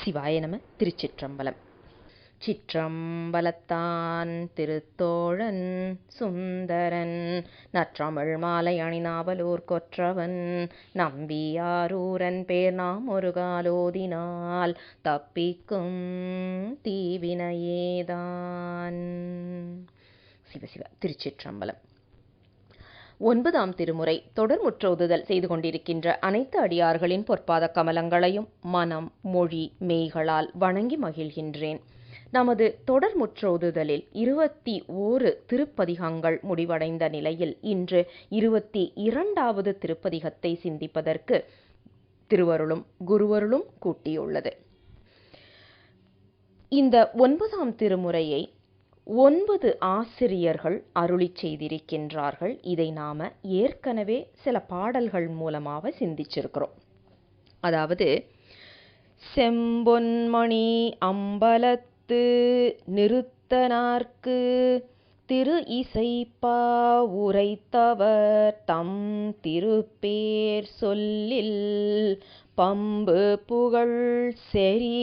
சிவாய நம. திருச்சிற்றம்பலம். சிற்றம்பலத்தான் திருத்தோழன் சுந்தரன் நற்றமிழ் மாலை அணிநாவலூர் கொற்றவன் நம்பியாரூரன் பேர் நாம் ஒரு காலோதினால் தப்பிக்கும் தீவினையேதான். சிவசிவ. திருச்சிற்றம்பலம். 9ஆம் திருமுறை தொடர் முற்றோதுதல் செய்து கொண்டிருக்கின்ற அனைத்து அடியார்களின் பொற்பாத கமலங்களையும் மனம் மொழி மெய்களால் வணங்கி மகிழ்கின்றேன். நமது தொடர் முற்றோதுதலில் 21 திருப்பதிகங்கள் முடிவடைந்த நிலையில் இன்று 22வது திருப்பதிகத்தை சிந்திப்பதற்கு திருவருளும் குருவருளும் கூட்டியுள்ளது. இந்த 9ஆம் திருமுறையை 9 ஆசிரியர்கள் அருளி செய்திருக்கின்றார்கள். இதை நாம ஏற்கனவே சில பாடல்கள் மூலமாக சிந்திச்சிருக்கிறோம். அதாவது, செம்பொன்மணி அம்பலத்து நிறுத்தனார்க்கு திரு இசைப்பா உரைத்தவர் தம் திருப்பேர் சொல்லில் பம்பு புகழ் செறி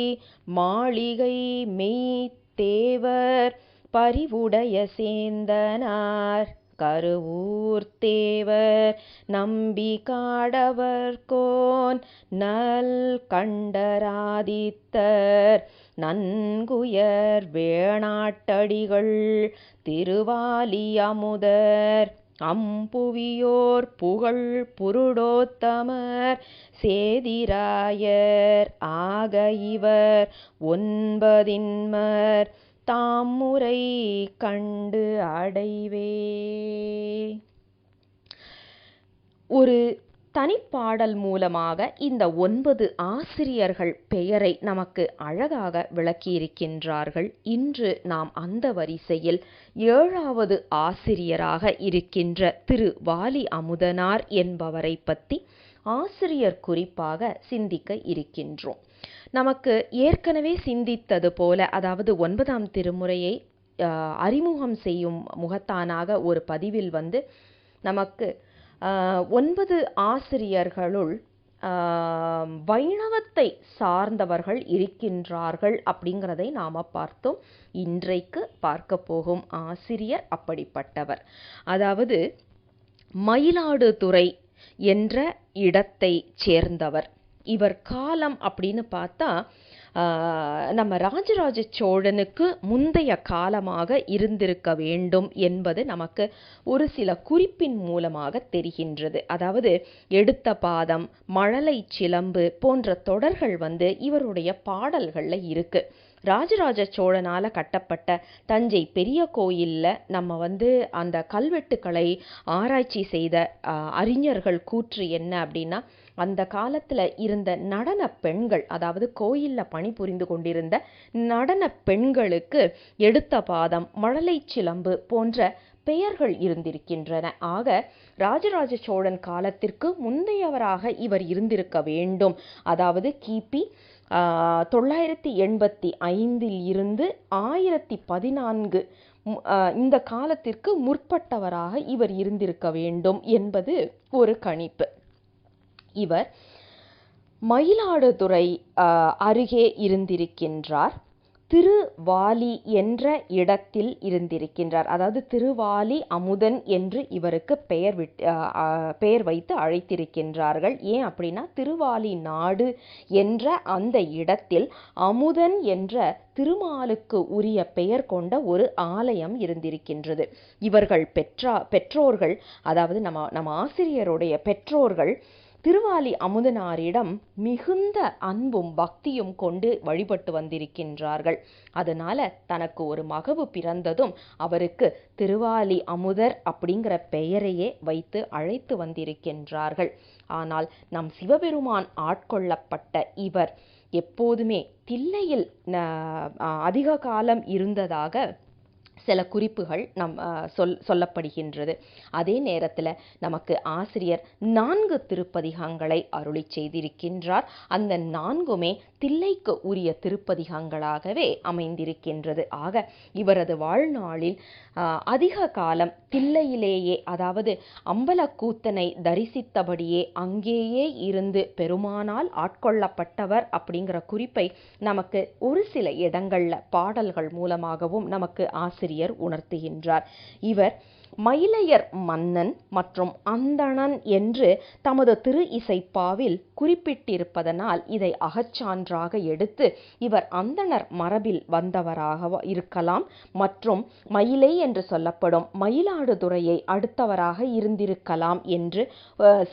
மாளிகை மெய் தேவர் பரிவுடைய சேந்தனார் கருவூர் தேவர் நம்பி காடவர்கோன் நல் கண்டராதித்தர் நன்குயர் வேணாட்டடிகள் திருவாலி அமுதர் அம்புவியோர் புகழ் புருடோத்தமர் சேதிராயர் ஆக இவர் 9 தாமுறை கண்டு அடைவே. ஒரு தனிப்பாடல் மூலமாக இந்த 9 ஆசிரியர்கள் பெயரை நமக்கு அழகாக விளக்கியிருக்கின்றார்கள். இன்று நாம் அந்த வரிசையில் 7வது ஆசிரியராக இருக்கின்ற திரு வாலி அமுதனார் என்பவரை பற்றி ஆசிரியர் குறிப்பாக சிந்திக்க இருக்கின்றோம். நமக்கு ஏற்கனவே சிந்தித்தது போல, அதாவது 9ஆம் திருமுறையை அறிமுகம் செய்யும் முகத்தானாக ஒரு பதிவில் நமக்கு 9 ஆசிரியர்களுள் வைணவத்தை சார்ந்தவர்கள் இருக்கின்றார்கள் அப்படிங்கிறதை நாம் பார்த்தோம். இன்றைக்கு பார்க்க போகும் ஆசிரியர் அப்படிப்பட்டவர். அதாவது, மயிலாடுதுறை என்ற இடத்தை சேர்ந்தவர். இவர் காலம் அப்படின்னு பார்த்தா நம்ம ராஜராஜ சோழனுக்கு முந்தைய காலமாக இருந்திருக்க வேண்டும் என்பது நமக்கு ஒரு சில குறிப்பின் மூலமாக தெரிகின்றது. அதாவது, எடுத்த பாதம், மழலை சிலம்பு போன்ற தொடர்கள் இவருடைய பாடல்கள்ல இருக்கு. ராஜராஜ சோழனால கட்டப்பட்ட தஞ்சை பெரிய கோயில்ல நம்ம அந்த கல்வெட்டுக்களை ஆராய்ச்சி செய்த அறிஞர்கள் கூற்று என்ன அப்படின்னா, அந்த காலத்துல இருந்த நடன பெண்கள், அதாவது கோயில்ல பணிபுரிந்து கொண்டிருந்த நடன பெண்களுக்கு எடுத்த பாதம், மழலை சிலம்பு போன்ற பெயர்கள் இருந்திருக்கின்றன. ஆக ராஜராஜ சோழன் காலத்திற்கு முந்தையவராக இவர் இருந்திருக்க வேண்டும். அதாவது கிபி 985 இருந்து 1014 இந்த காலத்திற்கு முற்பட்டவராக இவர் இருந்திருக்க வேண்டும் என்பது ஒரு கணிப்பு. இவர் மயிலாடுதுறை அருகே இருந்திருக்கின்றார். திருவாலி என்ற இடத்தில் இருந்திருக்கின்றார். அதாவது திருவாலி அமுதன் என்று இவருக்கு பெயர் வைத்து அழைத்திருக்கின்றார்கள். ஏன் அப்படின்னா, திருவாலி நாடு என்ற அந்த இடத்தில் அமுதன் என்ற திருமாலுக்கு உரிய பெயர் கொண்ட ஒரு ஆலயம் இருந்திருக்கின்றது. இவர்கள் பெற்றோர்கள், அதாவது நம்ம ஆசிரியருடைய பெற்றோர்கள் திருவாலி அமுதனாரிடம் மிகுந்த அன்பும் பக்தியும் கொண்டு வழிபட்டு வந்திருக்கின்றார்கள். அதனால தனக்கு ஒரு மகவு பிறந்ததும் அவருக்கு திருவாலி அமுதர் அப்படிங்கிற பெயரையே வைத்து அழைத்து வந்திருக்கின்றார்கள். ஆனால் நம் சிவபெருமான் ஆட்கொள்ளப்பட்ட இவர் எப்போதுமே தில்லையில் அதிக காலம் இருந்ததாக சில குறிப்புகள் சொல்லப்படுகின்றது. அதே நேரத்தில் நமக்கு ஆசிரியர் 4 திருப்பதிகங்களை அருளி செய்திருக்கின்றார். அந்த 4மே தில்லைக்கு உரிய திருப்பதிகங்களாகவே அமைந்திருக்கின்றது. ஆக இவரது வாழ்நாளில் அதிக காலம் தில்லையிலேயே, அதாவது அம்பலக்கூத்தனை தரிசித்தபடியே அங்கேயே இருந்து பெருமானால் ஆட்கொள்ளப்பட்டவர் அப்படிங்கிற குறிப்பை நமக்கு ஒரு சில இடங்கள்ல பாடல்கள் மூலமாகவும் நமக்கு ஆசிரியர் உணர்த்துகின்றார். இவர் மயிலையர் மன்னன் மற்றும் அந்தணன் என்று தமது திரு இசைப்பாவில் குறிப்பிட்டிருப்பதனால் இதை அகச்சான்றாக எடுத்து இவர் அந்தணர் மரபில் வந்தவராக இருக்கலாம் மற்றும் மயிலை என்று சொல்லப்படும் மயிலாடுதுறையை அடுத்தவராக இருந்திருக்கலாம் என்று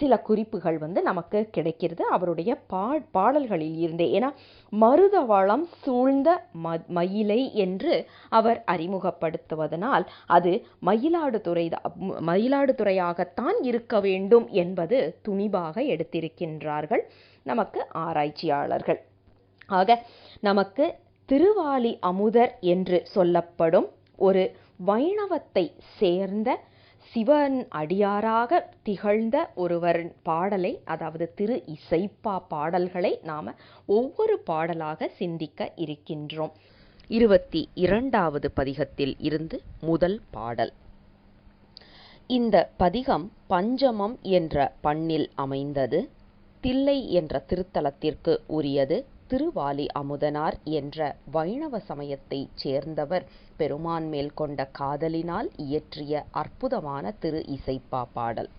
சில குறிப்புகள் நமக்கு கிடைக்கிறது அவருடைய பாடல்களில் இருந்தே. ஏன்னா மருதவளம் சூழ்ந்த மயிலை என்று அவர் அறிமுகப்படுத்துவதனால் அது மயிலாடுதுறையாகத்தான் இருக்க வேண்டும் என்பது துணிவாக எடுத்திருக்கின்றார்கள் நமக்கு ஆராய்ச்சியாளர்கள். ஆக நமக்கு திருவாலி அமுதர் என்று சொல்லப்படும் ஒரு வைணவத்தை சேர்ந்த சிவன் அடியாராக திகழ்ந்த ஒருவரின் பாடலை, அதாவது திரு இசைப்பா பாடல்களை நாம ஒவ்வொரு பாடலாக சிந்திக்க இருக்கின்றோம். 22வது பதிகத்தில் இருந்து முதல் பாடல். இந்த பதிகம் பஞ்சமம் என்ற பண்ணில் அமைந்தது. தில்லை என்ற திருத்தலத்திற்கு உரியது. திருவாலி அமுதனார் என்ற வைணவ சமயத்தைச் சேர்ந்தவர் பெருமான் மேல் கொண்ட காதலினால் இயற்றிய அற்புதமான திரு இசைப்பா பாடல்.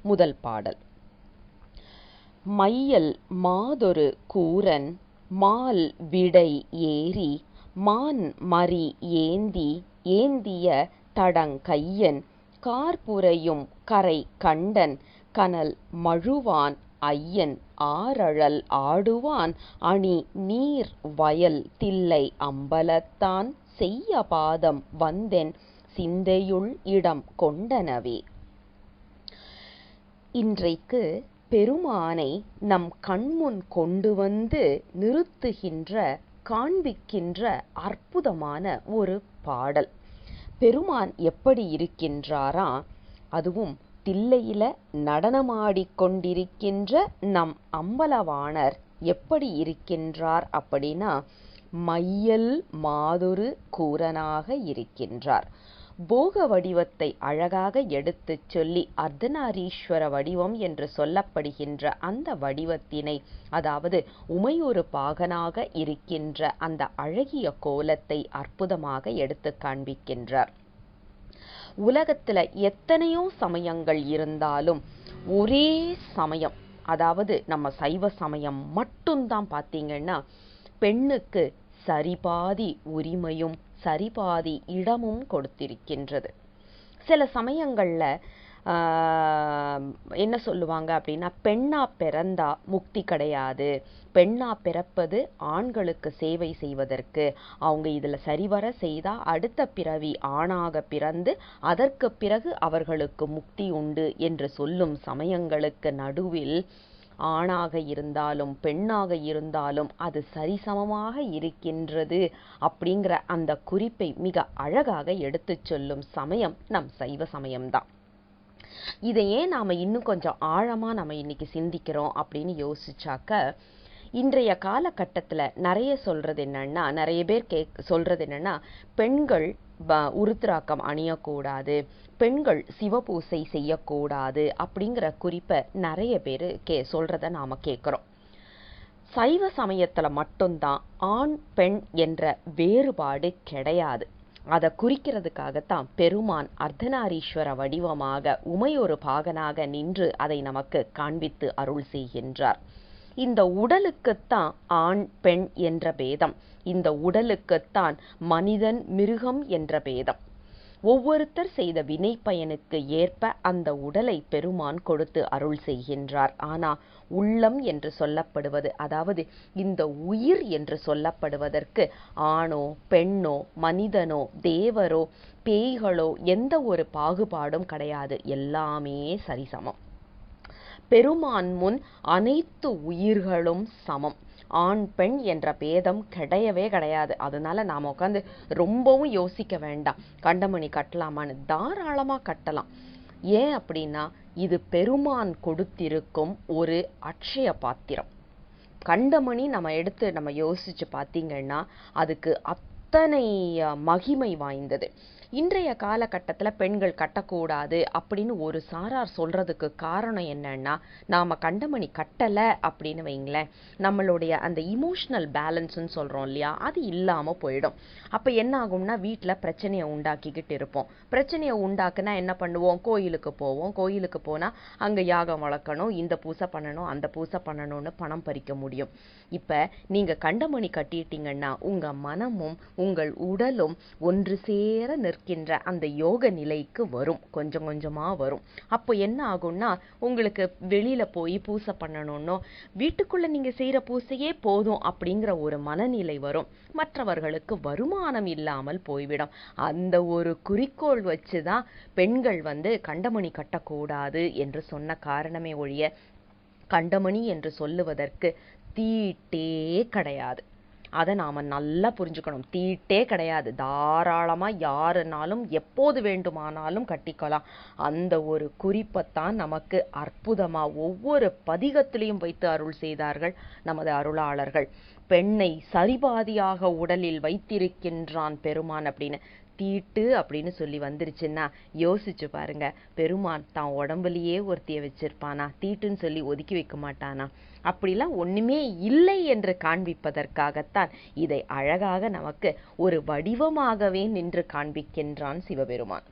முதல் பாடல். மையல் மாதொரு கூரன் மால் விடை ஏறி மான் மறி ஏந்திய தடங்கையன் கார்புரையும் கரை கண்டன் கனல் மழுவான் ஐயன் ஆரழல் ஆடுவான் அணி நீர் வயல் தில்லை அம்பலத்தான் செய்ய பாதம் வந்தென் சிந்தையுள் இடம் கொண்டனவே. இன்றைக்கு பெருமானை நம் கண்முன் கொண்டு வந்து நிறுத்துகின்ற, காண்பிக்கின்ற அற்புதமான ஒரு பாடல். பெருமான் எப்படி இருக்கின்றாரா, அதுவும் தில்லையில நடனமாடிக்கொண்டிருக்கின்ற நம் அம்பலவாணர் எப்படி இருக்கின்றார் அப்படின்னா மையல் மாதொரு கூரனாக இருக்கின்றார். போக வடிவத்தை அழகாக எடுத்துச் சொல்லி அர்த்தநாரீஸ்வர வடிவம் என்று சொல்லப்படுகின்ற அந்த வடிவத்தினை, அதாவது உமையொரு பாகனாக இருக்கின்ற அந்த அழகிய கோலத்தை அற்புதமாக எடுத்து காண்பிக்கின்றார். உலகத்துல எத்தனையோ சமயங்கள் இருந்தாலும் ஒரே சமயம், அதாவது நம்ம சைவ சமயம் மட்டும்தான் பார்த்தீங்கன்னா பெண்ணுக்கு சரிபாதி உரிமையும் சரிபாதி இடமும் கொடுத்திருக்கின்றது. சில சமயங்கள்ல என்ன சொல்லுவாங்க அப்படின்னா, பெண்ணா பிறந்தா முக்தி கிடையாது, பெண்ணா பிறப்பது ஆண்களுக்கு சேவை செய்வதற்கு, அவங்க இதுல சரிவர செய்தா அடுத்த பிறவி ஆணாக பிறந்து அதற்கு பிறகு அவர்களுக்கு முக்தி உண்டு என்று சொல்லும் சமயங்களுக்கு நடுவில் ஆணாக இருந்தாலும் பெண்ணாக இருந்தாலும் அது சரிசமமாக இருக்கின்றது அப்படிங்கிற அந்த குறிப்பை மிக அழகாக எடுத்து சொல்லும் சமயம் நம் சைவ சமயம்தான். இதையே நாம இன்னும் கொஞ்சம் ஆழமா நம்ம இன்னைக்கு சிந்திக்கிறோம் அப்படின்னு யோசிச்சாக்க, இன்றைய காலகட்டத்துல நிறைய சொல்றது என்னன்னா, நிறைய பேர் சொல்றது என்னன்னா, பெண்கள் உருத்திராக்கம் அணியக்கூடாது, பெண்கள் சிவபூசை செய்யக்கூடாது அப்படிங்கிற குறிப்பை நிறைய பேர் சொல்றத நாம கேட்கிறோம். சைவ சமயத்துல மட்டும்தான் ஆண் பெண் என்ற வேறுபாடு கிடையாது. அதை குறிக்கிறதுக்காகத்தான் பெருமான் அர்த்தநாரீஸ்வர வடிவமாக உமையொரு பாகனாக நின்று அதை நமக்கு காண்பித்து அருள் செய்கின்றார். இந்த உடலுக்குத்தான் ஆண் பெண் என்ற பேதம், இந்த உடலுக்குத்தான் மனிதன் மிருகம் என்ற பேதம். ஒவ்வொருத்தர் செய்த வினை பயனுக்கு ஏற்ப அந்த உடலை பெருமான் கொடுத்து அருள் செய்கின்றார். ஆனா உள்ளம் என்று சொல்லப்படுவது, அதாவது இந்த உயிர் என்று சொல்லப்படுவதற்கு ஆணோ பெண்ணோ மனிதனோ தேவரோ பேய்களோ எந்த ஒரு பாகுபாடும் கிடையாது, எல்லாமே சரிசமம். பெருமான் முன் அனைத்து உயிர்களும் சமம். ஆண் பெண் என்ற பேதம் கிடையவே கிடையாது. அதனால நாம உட்காந்து ரொம்பவும் யோசிக்க வேண்டாம். கண்டமணி கட்டலாமான்னு, தாராளமா கட்டலாம். ஏன் அப்படின்னா இது பெருமான் கொடுத்திருக்கும் ஒரு அட்சய பாத்திரம். கண்டமணி நம்ம எடுத்து நம்ம யோசிச்சு பார்த்தீங்கன்னா அதுக்கு அத்தனை மகிமை வாய்ந்தது. இன்றைய காலகட்டத்தில் பெண்கள் கட்டக்கூடாது அப்படின்னு ஒரு சாரார் சொல்றதுக்கு காரணம் என்னன்னா, நாம கண்டமணி கட்டலை அப்படின்னு வைங்களேன், நம்மளுடைய அந்த இமோஷனல் பேலன்ஸ்ன்னு சொல்றோம் இல்லையா, அது இல்லாம போயிடும். அப்ப என்ன ஆகும்னா வீட்டில் பிரச்சனையை உண்டாக்கிக்கிட்டு இருப்போம். பிரச்சனையை உண்டாக்குனா என்ன பண்ணுவோம், கோயிலுக்கு போவோம். கோயிலுக்கு போனா அங்க யாகம் வளர்க்கணும், இந்த பூசை பண்ணணும், அந்த பூசை பண்ணணும்னு பணம் பறிக்க முடியும். இப்ப நீங்க கண்டமணி கட்டிட்டீங்கன்னா உங்க மனமும் உங்கள் உடலும் ஒன்று சேர நிற்கின்ற அந்த யோக நிலைக்கு வரும். கொஞ்சம் கொஞ்சமா வரும். அப்போ என்ன ஆகும்னா உங்களுக்கு வெளியில போய் பூசை பண்ணணும்னோ, வீட்டுக்குள்ள நீங்க செய்யற பூசையே போதும் அப்படிங்கிற ஒரு மனநிலை வரும். மற்றவர்களுக்கு வருமானம் இல்லாமல் போய்விடும். அந்த ஒரு குறிக்கோள் வச்சுதான் பெண்கள் கண்டமணி கட்டக்கூடாது என்று சொன்ன காரணமே ஒழிய கண்டமணி என்று சொல்லுவதற்கு தீட்டே கிடையாது. அதை நாம நல்லா புரிஞ்சுக்கணும். தீட்டே கிடையாது. தாராளமா யாருனாலும் எப்போது வேண்டுமானாலும் கட்டிக்கலாம். அந்த ஒரு குறிப்பைத்தான் நமக்கு அற்புதமா ஒவ்வொரு பதிகத்திலையும் வைத்து அருள் செய்தார்கள் நமது அருளாளர்கள். பெண்ணை சரிபாதியாக உடலில் வைத்திருக்கின்றான் பெருமான் அப்படின்னு. தீட்டு அப்படின்னு சொல்லி வந்துருச்சுன்னா யோசிச்சு பாருங்க, பெருமான் தான் உடம்புலயே ஒருத்திய வச்சிருப்பானா? தீட்டுன்னு சொல்லி ஒதுக்கி வைக்க மாட்டானா? அப்படிலாம் ஒண்ணுமே இல்லை என்று காண்பிப்பதற்காகத்தான் இதை அழகாக நமக்கு ஒரு வடிவமாகவே நின்று காண்பிக்கின்றான் சிவபெருமான்.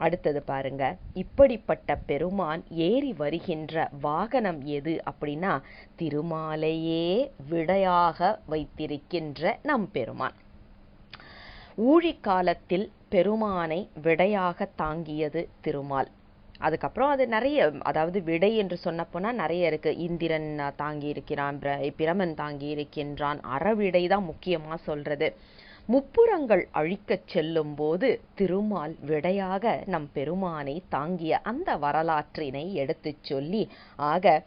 அடுத்தது பாருங்க, இப்படிப்பட்ட பெருமான் ஏறி வருகின்ற வாகனம் எது அப்படின்னா திருமாலையே விடையாக வைத்திருக்கின்ற நம் பெருமான். ஊழிக்காலத்தில் பெருமானை விடையாக தாங்கியது திருமால். அதுக்கப்புறம் அது நிறைய, அதாவது விடை என்று சொன்னப்போனா நிறைய இருக்கு. இந்திரன் தாங்கி இருக்கிறான், பிரமன் தாங்கி இருக்கின்றான். அறவிடை தான் முக்கியமா சொல்றது. முப்புறங்கள் அழிக்கச் செல்லும் போது திருமால் விடையாக நம் பெருமானை தாங்கிய அந்த வரலாற்றினை எடுத்து சொல்லி, ஆக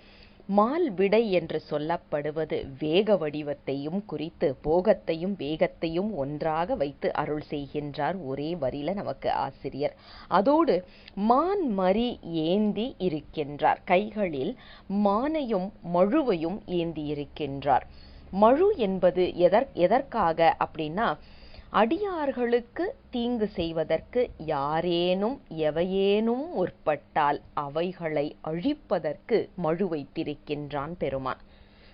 மால் விடை என்று சொல்லப்படுவது வேக வடிவத்தையும் குறித்து போகத்தையும் வேகத்தையும் ஒன்றாக வைத்து அருள் செய்கின்றார் ஒரே வரியில நமக்கு ஆசிரியர். அதோடு மான் மரி ஏந்தி இருக்கின்றார். கைகளில் மானையும் மழுவையும் ஏந்தி இருக்கின்றார். மழு என்பது எதற்காக அப்படின்னா, அடியார்களுக்கு தீங்கு செய்வதற்கு யாரேனும் எவையேனும் முற்பட்டால் அவைகளை அழிப்பதற்கு மழு வைத்திருக்கின்றான் பெருமான்.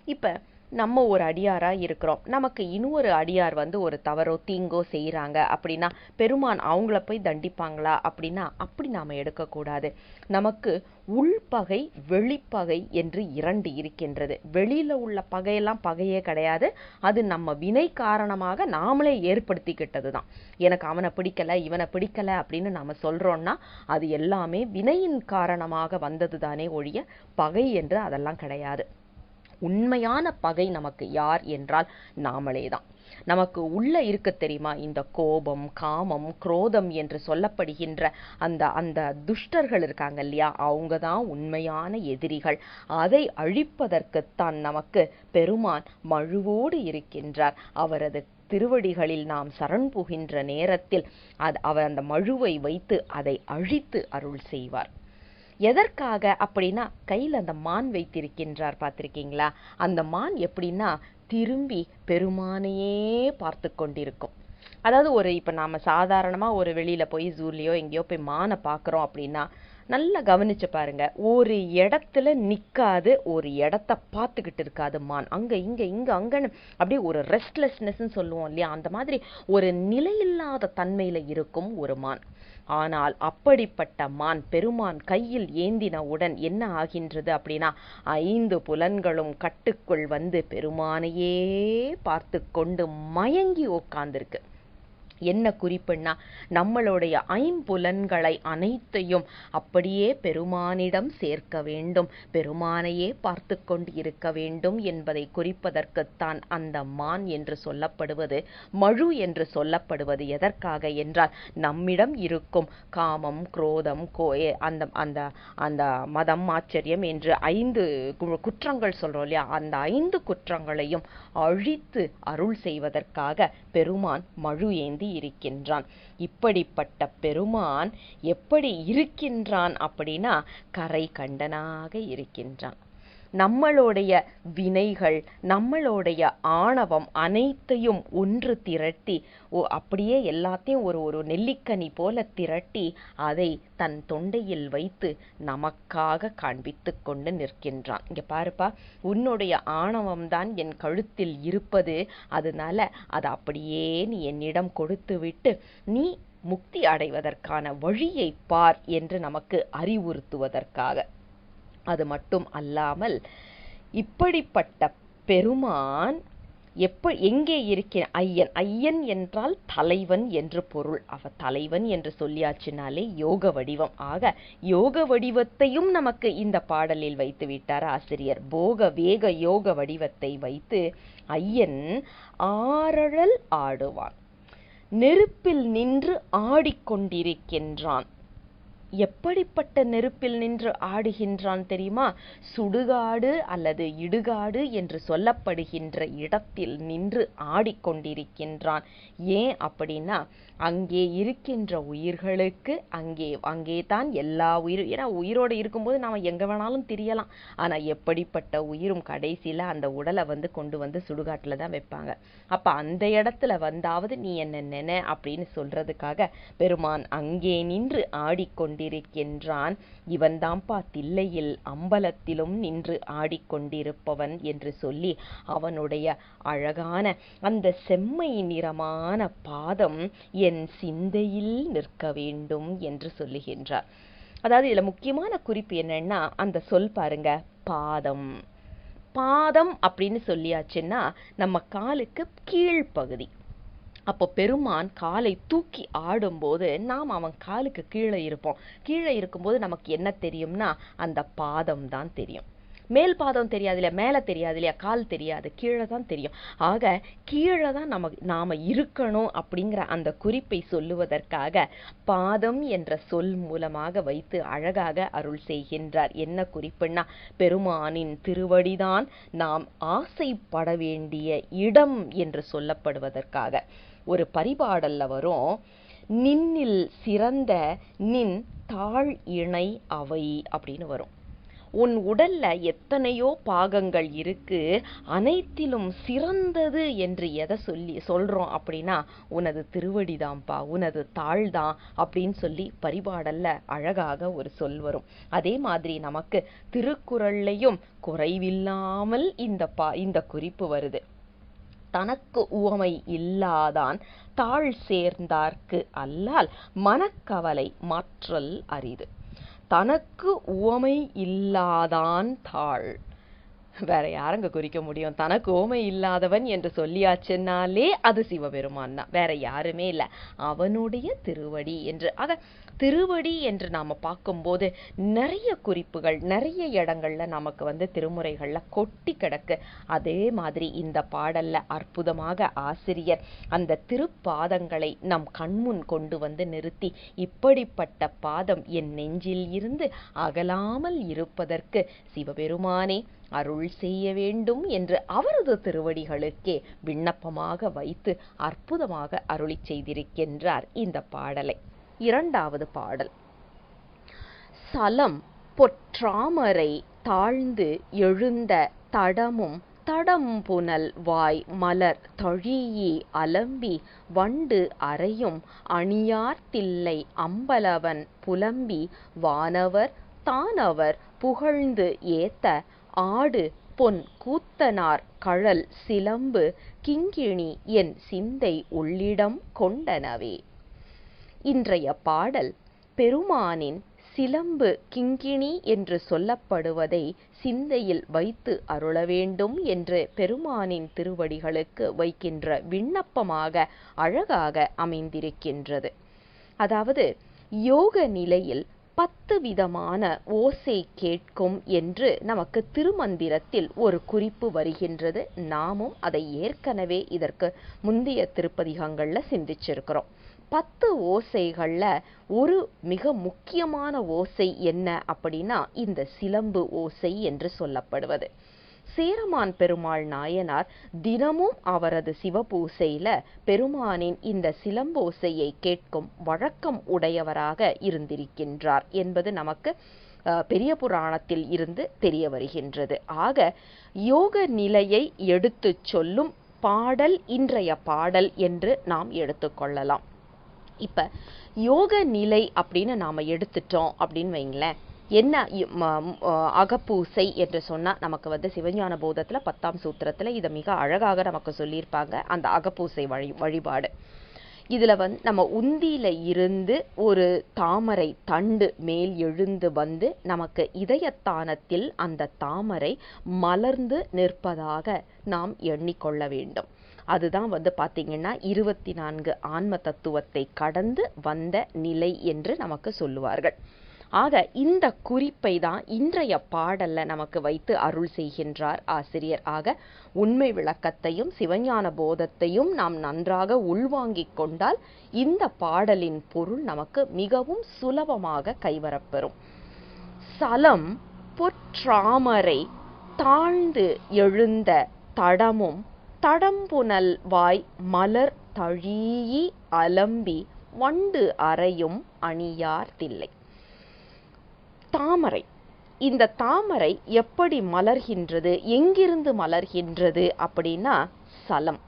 இப்ப நம்ம ஒரு அடியாரா இருக்கிறோம், நமக்கு இன்னொரு அடியார் ஒரு தவறோ தீங்கோ செய்யறாங்க அப்படின்னா பெருமான் அவங்கள போய் தண்டிப்பாங்களா அப்படின்னா அப்படி நாம எடுக்கக்கூடாது. நமக்கு உள்பகை வெளிப்பகை என்று இரண்டு இருக்கின்றது. வெளியில உள்ள பகையெல்லாம் பகையே கிடையாது, அது நம்ம வினை காரணமாக நாமளே ஏற்படுத்திக்கிட்டது தான். எனக்கு அவனை பிடிக்கல இவனை பிடிக்கல அப்படின்னு நாம சொல்றோம்னா அது எல்லாமே வினையின் காரணமாக வந்தது தானே ஒழிய பகை என்று அதெல்லாம் கிடையாது. உண்மையான பகை நமக்கு யார் என்றால் நாமளே தான். நமக்கு உள்ள இருக்க தெரியுமா, இந்த கோபம் காமம் குரோதம் என்று சொல்லப்படுகின்ற அந்த துஷ்டர்கள் இருக்காங்க இல்லையா, அவங்க தான் உண்மையான எதிரிகள். அதை அழிப்பதற்குத்தான் நமக்கு பெருமான் மழுவோடு இருக்கின்றார். அவரது திருவடிகளில் நாம் சரண் புகின்ற நேரத்தில் அவர் அந்த மழுவை வைத்து அதை அழித்து அருள் செய்வார். எதற்காக அப்படின்னா கையில் அந்த மான் வைத்திருக்கின்றார், பார்த்திருக்கீங்களா? அந்த மான் எப்படின்னா திரும்பி பெருமானையே பார்த்து கொண்டிருக்கும். அதாவது இப்ப நாம சாதாரணமா ஒரு வெளியில போய் ஜூலையோ எங்கேயோ போய் மானை பார்க்குறோம் அப்படின்னா நல்லா கவனிச்சு பாருங்க, ஒரு இடத்துல நிக்காது, ஒரு இடத்த பார்த்துக்கிட்டு இருக்காது மான். அங்க இங்க இங்க அங்கன்னு அப்படியே ஒரு ரெஸ்ட்லெஸ்னஸ் சொல்லுவோம் இல்லையா, அந்த மாதிரி ஒரு நிலையில்லாத தன்மையில இருக்கும் ஒரு மான். ஆனால் அப்படிப்பட்ட மான் பெருமான் கையில் ஏந்தினவுடன் என்ன ஆகின்றது அப்படின்னா 5 புலன்களும் கட்டுக்குள் பெருமானையே பார்த்து கொண்டு மயங்கி உட்கார்ந்திருக்கு. என்ன குறிப்புன்னா, நம்மளுடைய ஐம்புலன்களை அனைத்தையும் அப்படியே பெருமானிடம் சேர்க்க வேண்டும், பெருமானையே பார்த்து கொண்டு இருக்க வேண்டும் என்பதை குறிப்பதற்குத்தான் அந்த மான் என்று சொல்லப்படுவது, மழு என்று சொல்லப்படுவது. எதற்காக என்றால், நம்மிடம் இருக்கும் காமம், குரோதம், அந்த அந்த அந்த மதம், ஆச்சரியம் என்று 5 குற்றங்கள் சொல்றோம் இல்லையா, அந்த 5 குற்றங்களையும் அழித்து அருள் செய்வதற்காக பெருமான் மழு ஏந்தி இருக்கின்றான். இப்படிப்பட்ட பெருமான் எப்படி இருக்கின்றான் அப்படின்னா, கரை கண்டனாக இருக்கின்றான். நம்மளுடைய வினைகள், நம்மளுடைய ஆணவம் அனைத்தையும் ஒன்று திரட்டி, அப்படியே எல்லாத்தையும் ஒரு நெல்லிக்கனி போல திரட்டி அதை தன் தொண்டையில் வைத்து நமக்காக காண்பித்து கொண்டு நிற்கின்றான். இங்க பாருப்பா, உன்னுடைய ஆணவம் தான் என் கழுத்தில் இருப்பது, அதனால அதை அப்படியே நீ என்னிடம் கொடுத்து விட்டு நீ முக்தி அடைவதற்கான வழியை பார் என்று நமக்கு அறிவுறுத்துவதற்காக. அது மட்டும் அல்லாமல், இப்படிப்பட்ட பெருமான் எங்கே இருக்கிற ஐயன், ஐயன் என்றால் தலைவன் என்று பொருள். தலைவன் என்று சொல்லியாச்சுனாலே யோக வடிவம். ஆக யோக வடிவத்தையும் நமக்கு இந்த பாடலில் வைத்து விட்டார் ஆசிரியர். போக வேக யோக வடிவத்தை வைத்து ஐயன் ஆரழல் ஆடுவான், நெருப்பில் நின்று ஆடிக்கொண்டிருக்கின்றான். எப்படிப்பட்ட நெருப்பில் நின்று ஆடுகின்றான் தெரியுமா? சுடுகாடு அல்லது இடுகாடு என்று சொல்லப்படுகின்ற இடத்தில் நின்று ஆடிக்கொண்டிருக்கின்றான். ஏன் அப்படின்னா, அங்கே இருக்கின்ற உயிர்களுக்கு அங்கே தான் எல்லா உயிரும், ஏன்னா உயிரோடு இருக்கும்போது நாம் எங்கே வேணாலும் திரியலாம். ஆனால் எப்படிப்பட்ட உயிரும் கடைசியில் அந்த உடலை கொண்டு வந்து சுடுகாட்டில் தான் வைப்பாங்க. அப்போ அந்த இடத்துல வந்தாவது நீ என்ன நினை அப்படின்னு சொல்றதுக்காக பெருமான் அங்கே நின்று ஆடிக்கொண்டிருக்கின்றான். இவன் தான்ப்பா தில்லையில் அம்பலத்திலும் நின்று ஆடிக்கொண்டிருப்பவன் என்று சொல்லி அவனுடைய அழகான அந்த செம்மை நிறமான பாதம் என் சிந்தையில் நிற்க வேண்டும் என்று சொல்லுகின்றார். அதாவது இதுல முக்கியமான குறிப்பு என்னன்னா, அந்த சொல் பாருங்க, பாதம். பாதம் அப்படின்னு சொல்லியாச்சுன்னா நம்ம காலுக்கு கீழ்ப்பகுதி. அப்போ பெருமான் காலை தூக்கி ஆடும்போது நாம் அவன் காலுக்கு கீழே இருப்போம். கீழே இருக்கும்போது நமக்கு என்ன தெரியும்னா, அந்த பாதம் தான் தெரியும். மேல் பாதம் தெரியாது இல்லையா, மேலே தெரியாது இல்லையா, கால் தெரியாது, கீழே தான் தெரியும். ஆக கீழே தான் நாம இருக்கணும் அப்படிங்கிற அந்த குறிப்பை சொல்லுவதற்காக பாதம் என்ற சொல் மூலமாக வைத்து அழகாக அருள் செய்கின்றார். என்ன குறிப்புன்னா, பெருமானின் திருவடிதான் நாம் ஆசைப்பட வேண்டிய இடம் என்று சொல்லப்படுவதற்காக. ஒரு பரிபாடல்ல வரும், நின்னில் சிறந்த நின் தாழ் இணை அவை அப்படின்னு வரும். உன் உடல்ல எத்தனையோ பாகங்கள் இருக்கு, அனைத்திலும் சிறந்தது என்று எதை சொல்றோம் அப்படின்னா, உனது திருவடிதான்ப்பா, உனது தாழ்தான் அப்படின்னு சொல்லி பரிபாடல்ல அழகாக ஒரு சொல் வரும். அதே மாதிரி நமக்கு திருக்குறள்லையும் குறைவில்லாமல் இந்த குறிப்பு வருது. தனக்கு உவமை இல்லாதான் தாழ் சேர்ந்தார்க்கு அல்லால் மனக்கவலை மாற்றல் அரிது. தனக்கு உவமை இல்லாதான் தாழ், வேற யாரங்க குறிக்க முடியும்? தனக்கு உவமை இல்லாதவன் என்று சொல்லியாச்சுனாலே அது சிவபெருமான் தான், வேற யாருமே இல்லை. அவனுடைய திருவடி என்று, அத திருவடி என்று நாம பார்க்கும்போது நிறைய குறிப்புகள் நிறைய இடங்கள்ல நமக்கு திருமுறைகள்ல கொட்டி கிடக்கு. அதே மாதிரி இந்த பாடல்ல அற்புதமாக ஆசிரியர் அந்த திருப்பாதங்களை நம் கண்முன் கொண்டு நிறுத்தி, இப்படிப்பட்ட பாதம் என் நெஞ்சில் இருந்து அகலாமல் இருப்பதற்கு சிவபெருமானே அருள் செய்ய வேண்டும் என்று அவரது திருவடிகளுக்கே விண்ணப்பமாக வைத்து அற்புதமாக அருளி செய்திருக்கின்றார் இந்த பாடலை. இரண்டாவது பாடல். சலம் பொற்றாமரை தாழ்ந்து எழுந்த தடமும் தடம்புனல் வாய் மலர் தழியி அலம்பி வண்டு அறையும் அணியார் தில்லை அம்பலவன் புலம்பி வானவர் தானவர் புகழ்ந்து ஏத்த ஆடு பொன் கூத்தனார் கழல் சிலம்பு கிங்கிணி என் சிந்தை உள்ளிடம் கொண்டனவே. இன்றைய பாடல் பெருமானின் சிலம்பு கிங்கிணி என்று சொல்லப்படுவதை சிந்தையில் வைத்து அருள வேண்டும் என்று பெருமானின் திருவடிகளுக்கு வைக்கின்ற விண்ணப்பமாக அழகாக அமைந்திருக்கின்றது. அதாவது யோக நிலையில் 10 விதமான ஓசை கேட்கும் என்று நமக்கு திருமந்திரத்தில் ஒரு குறிப்பு வருகின்றது. நாமும் அதை ஏற்கனவே இதற்கு முந்தைய திருப்பதிகங்கள்ல சிந்திச்சிருக்கிறோம். 10 ஓசைகள்ல ஒரு மிக முக்கியமான ஓசை என்ன அப்படின்னா இந்த சிலம்பு ஓசை என்று சொல்லப்படுவது. சேரமான் பெருமாள் நாயனார் தினமும் அவரது சிவபூசையில பெருமானின் இந்த சிலம்போசையை கேட்கும் வழக்கம் உடையவராக இருந்திருக்கின்றார் என்பது நமக்கு பெரிய புராணத்தில் இருந்து தெரிய வருகின்றது. ஆக யோக நிலையை எடுத்து சொல்லும் பாடல் இன்றைய பாடல் என்று நாம் எடுத்துக்கொள்ளலாம். இப்ப யோக நிலை அப்படின்னு நாம எடுத்துட்டோம் அப்படின்னு வைங்களேன், என்ன அகப்பூசை என்று சொன்னா நமக்கு சிவஞான போதத்துல 10ஆம் சூத்திரத்துல இதை மிக அழகாக நமக்கு சொல்லியிருப்பாங்க. அந்த அகப்பூசை வழிபாடு இதுல நம்ம உந்தியில இருந்து ஒரு தாமரை தண்டு மேல் எழுந்து வந்து நமக்கு இதயத்தானத்தில் அந்த தாமரை மலர்ந்து நிற்பதாக நாம் எண்ணிக்கொள்ள வேண்டும். அதுதான் பாத்தீங்கன்னா 24 ஆன்ம தத்துவத்தை கடந்து வந்த நிலை என்று நமக்கு சொல்லுவார்கள். ஆக இந்த குறிப்பை தான் இன்றைய பாடல்ல நமக்கு வைத்து அருள் செய்கின்றார் ஆசிரியர். ஆக உண்மை விளக்கத்தையும் சிவஞான போதத்தையும் நாம் நன்றாக உள்வாங்கிக் கொண்டால் இந்த பாடலின் பொருள் நமக்கு மிகவும் சுலபமாக கைவரப்பெறும். சலம் பொற்றாமரை தாழ்ந்து எழுந்த தடமும் தடம்புனல் வாய் மலர் தழீஇ அலம்பி வண்டு அறையும் அணியார் தில்லை. தாமரை, இந்த தாமரை எப்படி மலர்கின்றது, எங்கிருந்து மலர்கின்றது அப்படின்னா சலம்.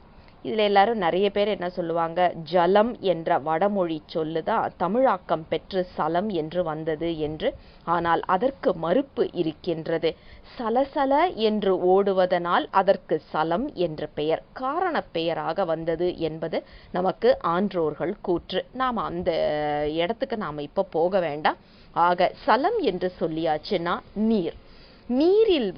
இதுல எல்லாரும் நிறைய பேர் என்ன சொல்லுவாங்க, ஜலம் என்ற வடமொழி சொல்லுதான் தமிழாக்கம் பெற்று சலம் என்று வந்தது என்று. ஆனால் அதற்கு மறுப்பு இருக்கின்றது. சலசல என்று ஓடுவதனால் அதற்கு சலம் என்ற பெயர் காரண பெயராக வந்தது என்பது நமக்கு ஆன்றோர்கள் கூற்று. நாம் அந்த இடத்துக்கு நாம இப்ப போக வேண்டாம். ஆக சலம் என்று சொல்லியாச்சுன்னா நீர், நீரில்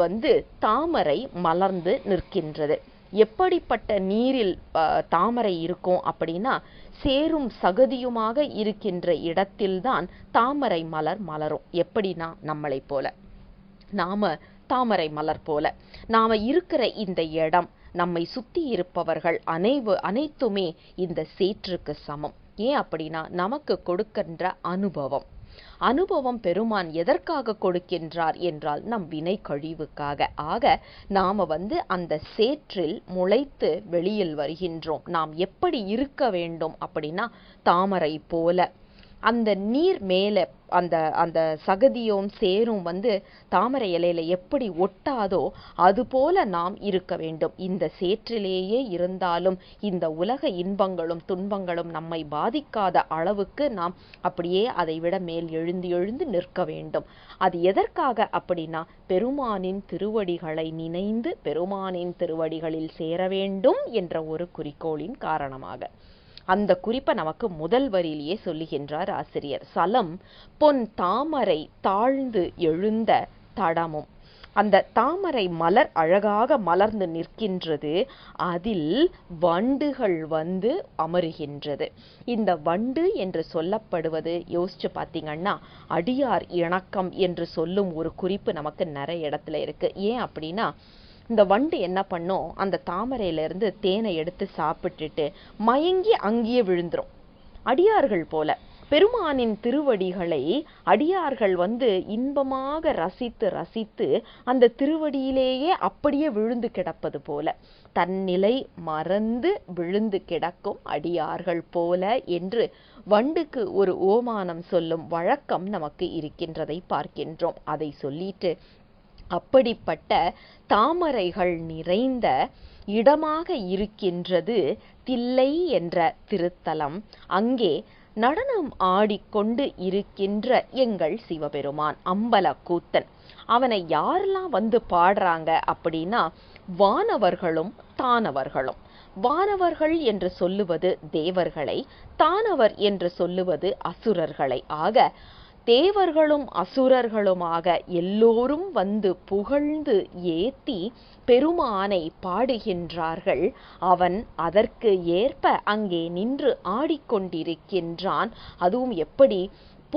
தாமரை மலர்ந்து நிற்கின்றது. எப்படிப்பட்ட நீரில் தாமரை இருக்கும் அப்படின்னா சேரும் சகதியுமாக இருக்கின்ற இடத்தில்தான் தாமரை மலர் மலரும். எப்படின்னா நம்மளை போல, நாம தாமரை மலர் போல நாம இருக்கிற இந்த இடம், நம்மை சுத்தி இருப்பவர்கள் அனைத்துமே இந்த சேற்றுக்கு சமம். ஏன் அப்படின்னா நமக்கு கொடுக்கின்ற அனுபவம் பெருமான் எதற்காக கொடுக்கின்றார் என்றால் நம் வினை கழிவுக்காக. ஆக நாம அந்த சேற்றில் முளைத்து வெளியில் வருகின்றோம். நாம் எப்படி இருக்க வேண்டும் அப்படின்னா தாமரை போல. அந்த நீர் மேல அந்த சகதியும் சேரும் தாமரை இலையில எப்படி ஒட்டாதோ அது போல நாம் இருக்க வேண்டும். இந்த சேற்றிலேயே இருந்தாலும் இந்த உலக இன்பங்களும் துன்பங்களும் நம்மை பாதிக்காத அளவுக்கு நாம் அப்படியே அதை விட மேல் எழுந்து நிற்க வேண்டும். அது எதற்காக அப்படின்னா பெருமானின் திருவடிகளை நினைந்து பெருமானின் திருவடிகளில் சேர வேண்டும் என்ற ஒரு குறிக்கோளின் காரணமாக. அந்த குறிப்பை நமக்கு முதல் வரியிலேயே சொல்லுகின்றார் ஆசிரியர். சலம் பொன் தாமரை தாழ்ந்து எழுந்த தடமும், அந்த தாமரை மலர் அழகாக மலர்ந்து நிற்கின்றது. அதில் வண்டுகள் அமருகின்றது. இந்த வண்டு என்று சொல்லப்படுவது யோசிச்சு பார்த்தீங்கன்னா அடியார் இணக்கம் என்று சொல்லும் ஒரு குறிப்பு நமக்கு நிறைய இடத்துல இருக்கு. ஏன் அப்படின்னா இந்த வண்டு என்ன பண்ணும், அந்த தாமரையிலிருந்து தேனை எடுத்து சாப்பிட்டுட்டு மயங்கி அங்கேயே விழுந்துரும். அடியார்கள் போல பெருமானின் திருவடிகளை அடியார்கள் இன்பமாக ரசித்து அந்த திருவடியிலேயே அப்படியே விழுந்து கிடப்பது போல, தன்னிலை மறந்து விழுந்து கிடக்கும் அடியார்கள் போல என்று வண்டுக்கு ஒரு ஓமானம் சொல்லும் வழக்கம் நமக்கு இருக்கின்றதை பார்க்கின்றோம். அதை சொல்லிட்டு அப்படிப்பட்ட தாமரைகள் நிறைந்த இடமாக இருக்கின்றது தில்லை என்ற திருத்தலம். அங்கே நடனம் ஆடிக்கொண்டு இருக்கின்ற எங்கள் சிவபெருமான் அம்பலக்கூத்தன். அவனை யாரெல்லாம் பாடுறாங்க அப்படின்னா வானவர்களும் தானவர்களும். வானவர்கள் என்று சொல்லுவது தேவர்களை, தானவர் என்று சொல்லுவது அசுரர்களை. ஆக தேவர்களும் அசுரர்களுமாக எல்லோரும் வந்து புகழ்ந்து ஏத்தி பெருமானை பாடுகின்றார்கள். அவன் அதற்கு ஏற்ப அங்கே நின்று ஆடிக்கொண்டிருக்கின்றான். அதுவும் எப்படி?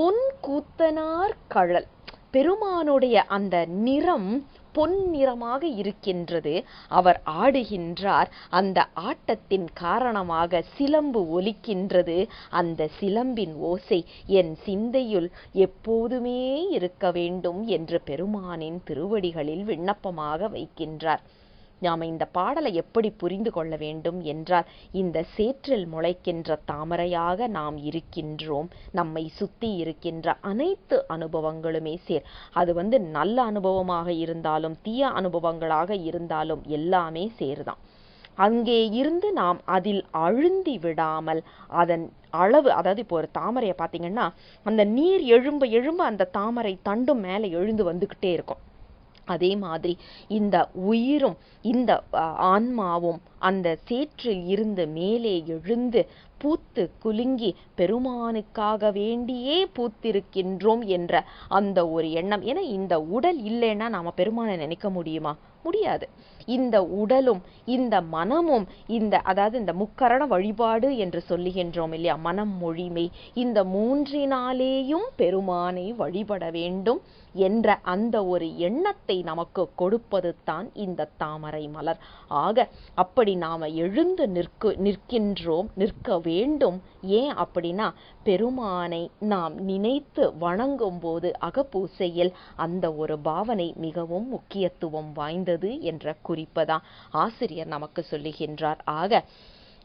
பொன் கூத்தனார் கழல். பெருமானுடைய அந்த நிறம் பொன் நிறமாக இருக்கின்றது. அவர் ஆடுகின்றார். அந்த ஆட்டத்தின் காரணமாக சிலம்பு ஒலிக்கின்றது. அந்த சிலம்பின் ஓசை என் சிந்தையுள் எப்போதுமே இருக்க வேண்டும் என்று பெருமானின் திருவடிகளில் விண்ணப்பமாக வைக்கின்றார். நாம் இந்த பாடலை எப்படி புரிந்து கொள்ள வேண்டும் என்றால், இந்த சேற்றில் முளைக்கின்ற தாமரையாக நாம் இருக்கின்றோம். நம்மை சுத்தி இருக்கின்ற அனைத்து அனுபவங்களுமே அது நல்ல அனுபவமாக இருந்தாலும் தீய அனுபவங்களாக இருந்தாலும் எல்லாமே சேர்தான். அங்கே இருந்து நாம் அதில் அழுந்தி விடாமல் அதன் அளவு, அதாவது இப்போ ஒரு தாமரையை பார்த்தீங்கன்னா அந்த நீர் எழும்ப எழும்ப அந்த தாமரை தண்டும் மேலே எழுந்து வந்துக்கிட்டே இருக்கும். அதே மாதிரி இந்த உயிரும் இந்த ஆன்மாவும் அந்த சேற்றில் இருந்து மேலே எழுந்து பூத்து குலுங்கி பெருமானுக்காக வேண்டியே பூத்திருக்கின்றோம் என்ற அந்த ஒரு எண்ணம். ஏன்னா இந்த உடல் இல்லைன்னா நாம பெருமானை நினைக்க முடியுமா? முடியாது. இந்த உடலும் இந்த மனமும் அதாவது இந்த முக்கரண வழிபாடு என்று சொல்லுகின்றோம் இல்லையா, மனம் மொழிமை, இந்த மூன்றினாலேயும் பெருமானை வழிபட வேண்டும் என்ற அந்த ஒரு எண்ணத்தை நமக்கு கொடுப்பது தான் இந்த தாமரை மலர். ஆக அப்படி நாம எழுந்து நிற்க வேண்டும். ஏன் அப்படின்னா, பெருமானை நாம் நினைத்து வணங்கும் போது அகப்பூசையில் அந்த ஒரு பாவனை மிகவும் முக்கியத்துவம் வாய்ந்தது என்ற குறிப்பதான் ஆசிரியர் நமக்கு சொல்லுகின்றார். ஆக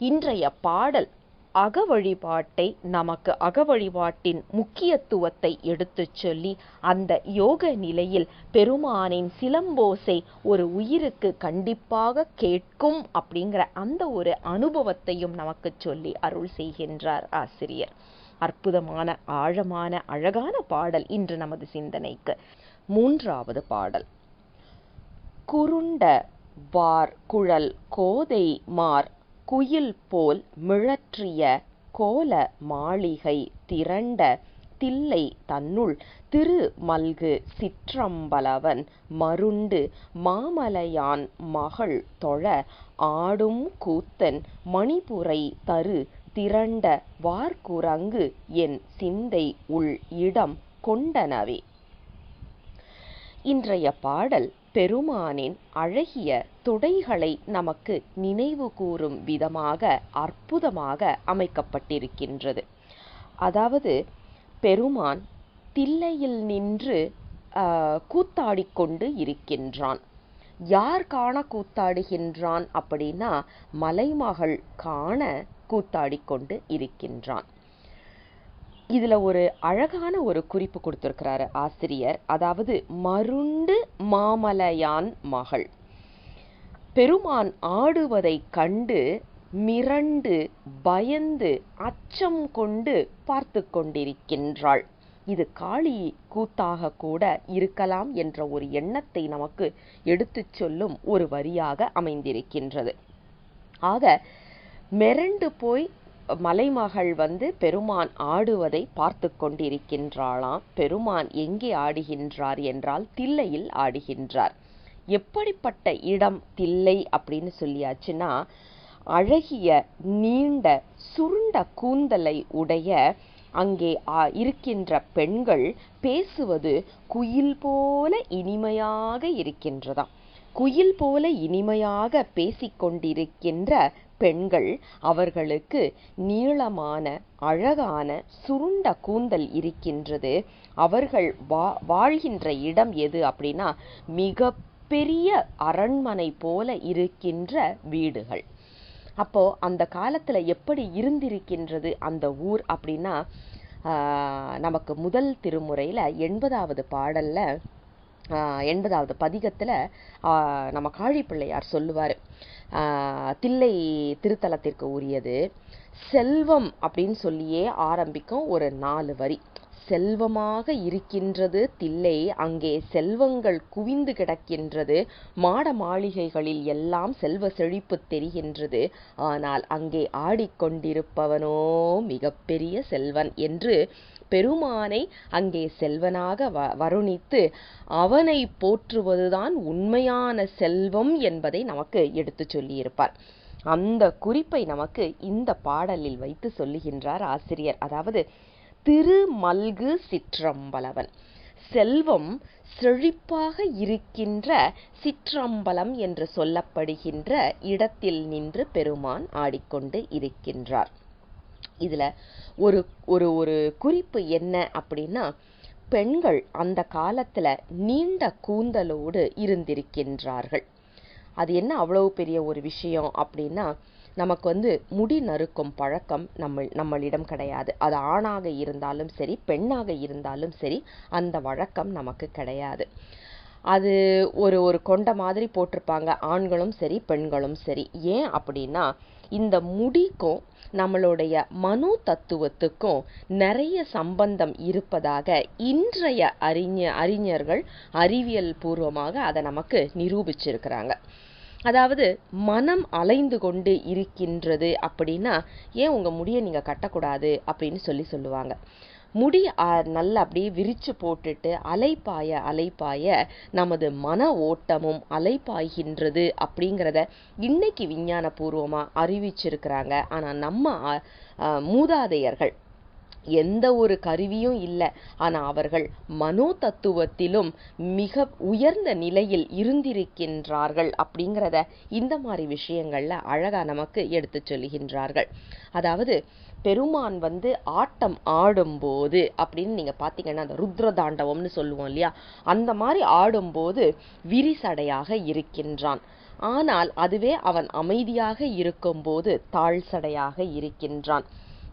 இன்றைய பாடல் அக வழிபாட்டை நமக்கு அக வழிபாட்டின் முக்கியத்துவத்தை எடுத்துச் சொல்லி அந்த யோக நிலையில் பெருமானின் சிலம்போசை ஒரு உயிருக்கு கண்டிப்பாக கேட்கும் அப்படிங்கிற அந்த ஒரு அனுபவத்தையும் நமக்கு சொல்லி அருள் செய்கின்றார் ஆசிரியர். அற்புதமான ஆழமான அழகான பாடல் இன்று நமது சிந்தனைக்கு. மூன்றாவது பாடல். குருண்ட வார் குழல் கோதை மார் குயில் போல் மிழற்றிய கோல மாளிகை திரண்ட தில்லை தன்னுள் திரு மல்கு சிற்றம்பலவன் மருண்டு மாமலையான் மகள் தொழ ஆடும் கூத்தன் மணிபுரை தரு திரண்ட வார்குரங்கு என் சிந்தை உள் இடம் கொண்டனவே. இன்றைய பாடல் பெருமானின் அழகிய தொடைகளை நமக்கு நினைவு கூறும் விதமாக அற்புதமாக அமைக்கப்பட்டிருக்கின்றது. அதாவது பெருமான் தில்லையில் நின்று கூத்தாடிக்கொண்டு இருக்கின்றான். யார் காண கூத்தாடுகின்றான் அப்படின்னா, மலைமகள் காண கூத்தாடிக்கொண்டு இருக்கின்றான். இதுல ஒரு அழகான ஒரு குறிப்பு கொடுத்திருக்கிறாரு ஆசிரியர். அதாவது மருண்டு மாமலையான் மகள். பெருமான் ஆடுவதை கண்டு மிரண்டு பயந்து அச்சம் கொண்டு பார்த்து கொண்டிருக்கின்றாள். இது காளி கூத்தாக கூட இருக்கலாம் என்ற ஒரு எண்ணத்தை நமக்கு எடுத்துச் சொல்லும் ஒரு வரியாக அமைந்திருக்கின்றது. ஆக மிரண்டு போய் மலைமகள் பெருமான் ஆடுவதை பார்த்து கொண்டிருக்கின்றாளாம். பெருமான் எங்கே ஆடுகின்றார் என்றால் தில்லையில் ஆடுகின்றார். எப்படிப்பட்ட இடம் தில்லை அப்படின்னு சொல்லியாச்சுன்னா, அழகிய நீண்ட சுருண்ட கூந்தலை உடைய அங்கே இருக்கின்ற பெண்கள் பேசுவது குயில் போல இனிமையாக இருக்கின்றதாம். குயில் போல இனிமையாக பேசிக்கொண்டிருக்கின்ற பெண்கள், அவர்களுக்கு நீளமான அழகான சுருண்ட கூந்தல் இருக்கின்றது. அவர்கள் வாழ்கின்ற இடம் எது அப்படின்னா, மிக பெரிய அரண்மனை போல இருக்கின்ற வீடுகள். அப்போ அந்த காலத்துல எப்படி இருந்திருக்கின்றது அந்த ஊர் அப்படின்னா, நமக்கு முதல் திருமுறையில 80வது பாடல்ல 80வது பதிகத்துல நம்ம காழிப்பிள்ளையார் சொல்லுவார். தில்லை திருத்தலத்திற்கு உரியது செல்வம் அப்படின்னு சொல்லியே ஆரம்பிக்கும் ஒரு 4 வரி. செல்வமாக இருக்கின்றது தில்லை, அங்கே செல்வங்கள் குவிந்து கிடக்கின்றது, மாட மாளிகைகளில் எல்லாம் செல்வ செழிப்பு தெரிகின்றது. ஆனால் அங்கே ஆடிக்கொண்டிருப்பவனோ மிகப்பெரிய செல்வன் என்று பெருமானை அங்கே செல்வனாக வருணித்து அவனை போற்றுவதுதான் உண்மையான செல்வம் என்பதை நமக்கு எடுத்து சொல்லியிருப்பார். அந்த குறிப்பை நமக்கு இந்த பாடலில் வைத்து சொல்லுகின்றார் ஆசிரியர். அதாவது திருமல்கு சிற்றம்பலவன், செல்வம் செழிப்பாக இருக்கின்ற சிற்றம்பலம் என்று சொல்லப்படுகின்ற இடத்தில் நின்று பெருமான் ஆடிக்கொண்டு இருக்கின்றார். இதுல ஒரு ஒரு ஒரு குறிப்பு என்ன அப்படின்னா, பெண்கள் அந்த காலத்துல நீண்ட கூந்தலோடு இருந்திருக்கின்றார்கள். அது என்ன அவ்வளவு பெரிய ஒரு விஷயம் அப்படின்னா, நமக்கு முடி நறுக்கும் பழக்கம் நம்மளிடம் கிடையாது. அது ஆணாக இருந்தாலும் சரி, பெண்ணாக இருந்தாலும் சரி, அந்த வழக்கம் நமக்கு கிடையாது. அது ஒரு கொண்ட மாதிரி போட்டிருப்பாங்க, ஆண்களும் சரி பெண்களும் சரி. ஏன் அப்படின்னா, இந்த முடிக்கும் நம்மளுடைய மனோ தத்துவத்துக்கும் நிறைய சம்பந்தம் இருப்பதாக இன்றைய அறிஞர்கள் அறிவியல் பூர்வமாக அதை நமக்கு நிரூபிச்சிருக்கிறாங்க. அதாவது மனம் அலைந்து கொண்டு இருக்கின்றது அப்படின்னா, ஏன் உங்க முடியை நீங்க கட்டக்கூடாது அப்படின்னு சொல்லுவாங்க. முடி நல்லா அப்படியே விரிச்சு போட்டுட்டு அலைப்பாய நமது மன ஓட்டமும் அலைப்பாய்கின்றது அப்படிங்கிறத இன்னைக்கு விஞ்ஞான பூர்வமா அறிவிச்சிருக்கிறாங்க. ஆனா நம்ம மூதாதையர்கள் எந்த ஒரு கருவியும் இல்லை, ஆனா அவர்கள் மனோ தத்துவத்திலும் மிக உயர்ந்த நிலையில் இருந்திருக்கின்றார்கள் அப்படிங்கிறத இந்த மாதிரி விஷயங்கள்ல அழகா நமக்கு எடுத்து சொல்லுகின்றார்கள். அதாவது பெருமான் ஆட்டம் ஆடும்போது அப்படின்னு நீங்க பாத்தீங்கன்னா, அந்த ருத்ர தாண்டவம்னு சொல்லுவோம் இல்லையா, அந்த மாதிரி ஆடும்போது விரிசடையாக இருக்கின்றான். ஆனால் அதுவே அவன் அமைதியாக இருக்கும்போது தாழ் சடையாக இருக்கின்றான்.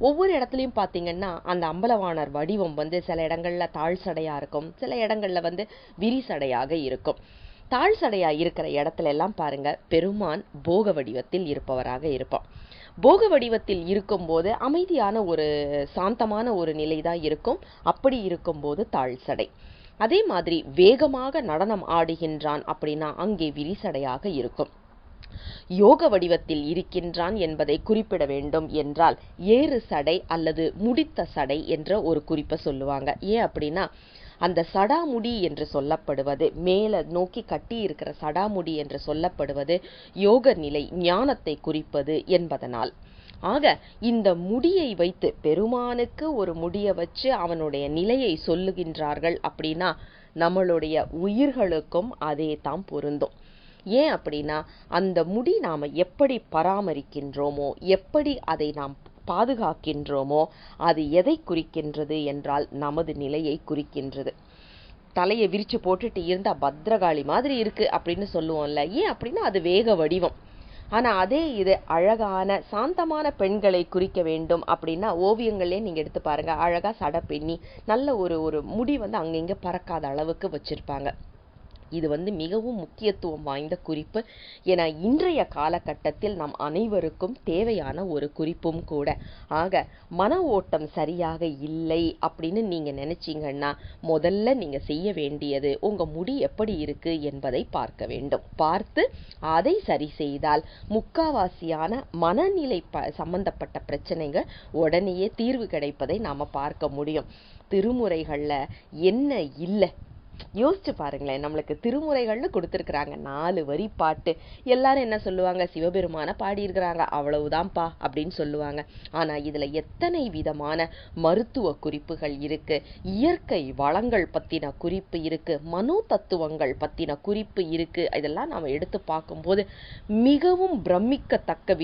ஒவ்வொரு இடத்துலையும் பார்த்தீங்கன்னா, அந்த அம்பலவாணர் வடிவம் சில இடங்கள்ல தாழ் சடையா இருக்கும், சில இடங்கள்ல விரிசடையாக இருக்கும். தாழ் சடையா இருக்கிற இடத்துல எல்லாம் பாருங்க, பெருமான் போக வடிவத்தில் இருப்பவராக இருப்பான். போக வடிவத்தில் இருக்கும்போது அமைதியான ஒரு சாந்தமான ஒரு நிலை தான் இருக்கும். அப்படி இருக்கும்போது தாழ் சடை. அதே மாதிரி வேகமாக நடனம் ஆடுகின்றான் அப்படின்னா அங்கே விரிசடையாக இருக்கும். யோக வடிவத்தில் இருக்கின்றான் என்பதை குறிப்பிட வேண்டும் என்றால் ஏறு சடை அல்லது முடித்த சடை என்ற ஒரு குறிப்பை சொல்லுவாங்க. ஏன் அப்படின்னா, அந்த சடாமுடி என்று சொல்லப்படுவது, மேல நோக்கி கட்டி இருக்கிற சடாமுடி என்று சொல்லப்படுவது யோக நிலை, ஞானத்தை குறிப்பது என்பதனால். ஆக இந்த முடியை வைத்து பெருமானுக்கு ஒரு முடியை வச்சு அவனுடைய நிலையை சொல்லுகின்றார்கள் அப்படின்னா, நம்மளுடைய உயிர்களுக்கும் அதே தான் பொருந்தும். ஏன் அப்படின்னா, அந்த முடி நாம எப்படி பராமரிக்கின்றோமோ, எப்படி அதை நாம் பாதுகாக்கின்றோமோ, அது எதை குறிக்கின்றது என்றால் நமது நிலையை குறிக்கின்றது. தலையை விரிச்சு போட்டுட்டு இருந்தா பத்ரகாளி மாதிரி இருக்கு அப்படின்னு சொல்லுவோம்ல. ஏன் அப்படின்னா அது வேக வடிவம். ஆனா அதே இது அழகான சாந்தமான பெண்களை குறிக்க வேண்டும் அப்படின்னா ஓவியங்களே நீங்க எடுத்து பாருங்க, அழகா சடை பின்னி நல்ல ஒரு முடி அங்கங்க பறக்காத அளவுக்கு வச்சிருப்பாங்க. இது மிகவும் முக்கியத்துவம் வாய்ந்த குறிப்பு. என இன்றைய காலகட்டத்தில் நம் அனைவருக்கும் தேவையான ஒரு குறிப்பும் கூட. ஆக மன ஓட்டம் சரியாக இல்லை அப்படின்னு நீங்க நினைச்சீங்கன்னா, முதல்ல நீங்க செய்ய வேண்டியது உங்க முடி எப்படி இருக்கு என்பதை பார்க்க வேண்டும். பார்த்து அதை சரி செய்தால் முக்காவாசியான மனநிலை சம்பந்தப்பட்ட பிரச்சனைகள் உடனேயே தீர்வு கிடைப்பதை நாம பார்க்க முடியும். திருமுறைகள்ல என்ன இல்லை யோசிச்சு பாருங்களேன். நம்மளுக்கு திருமுறைகள்னு கொடுத்துருக்குறாங்க 4 வரி பாட்டு. எல்லாரும் என்ன சொல்லுவாங்க, சிவபெருமான பாடியிருக்கிறாங்க அவ்வளவுதான்ப்பா அப்படின்னு சொல்லுவாங்க. ஆனா இதுல எத்தனை விதமான மருத்துவ குறிப்புகள் இருக்கு, இயற்கை வளங்கள் பத்தின குறிப்பு இருக்கு, மனோ தத்துவங்கள் பத்தின குறிப்பு இருக்கு. இதெல்லாம் நாம எடுத்து பார்க்கும்போது மிகவும் பிரமிக்கத்தக்க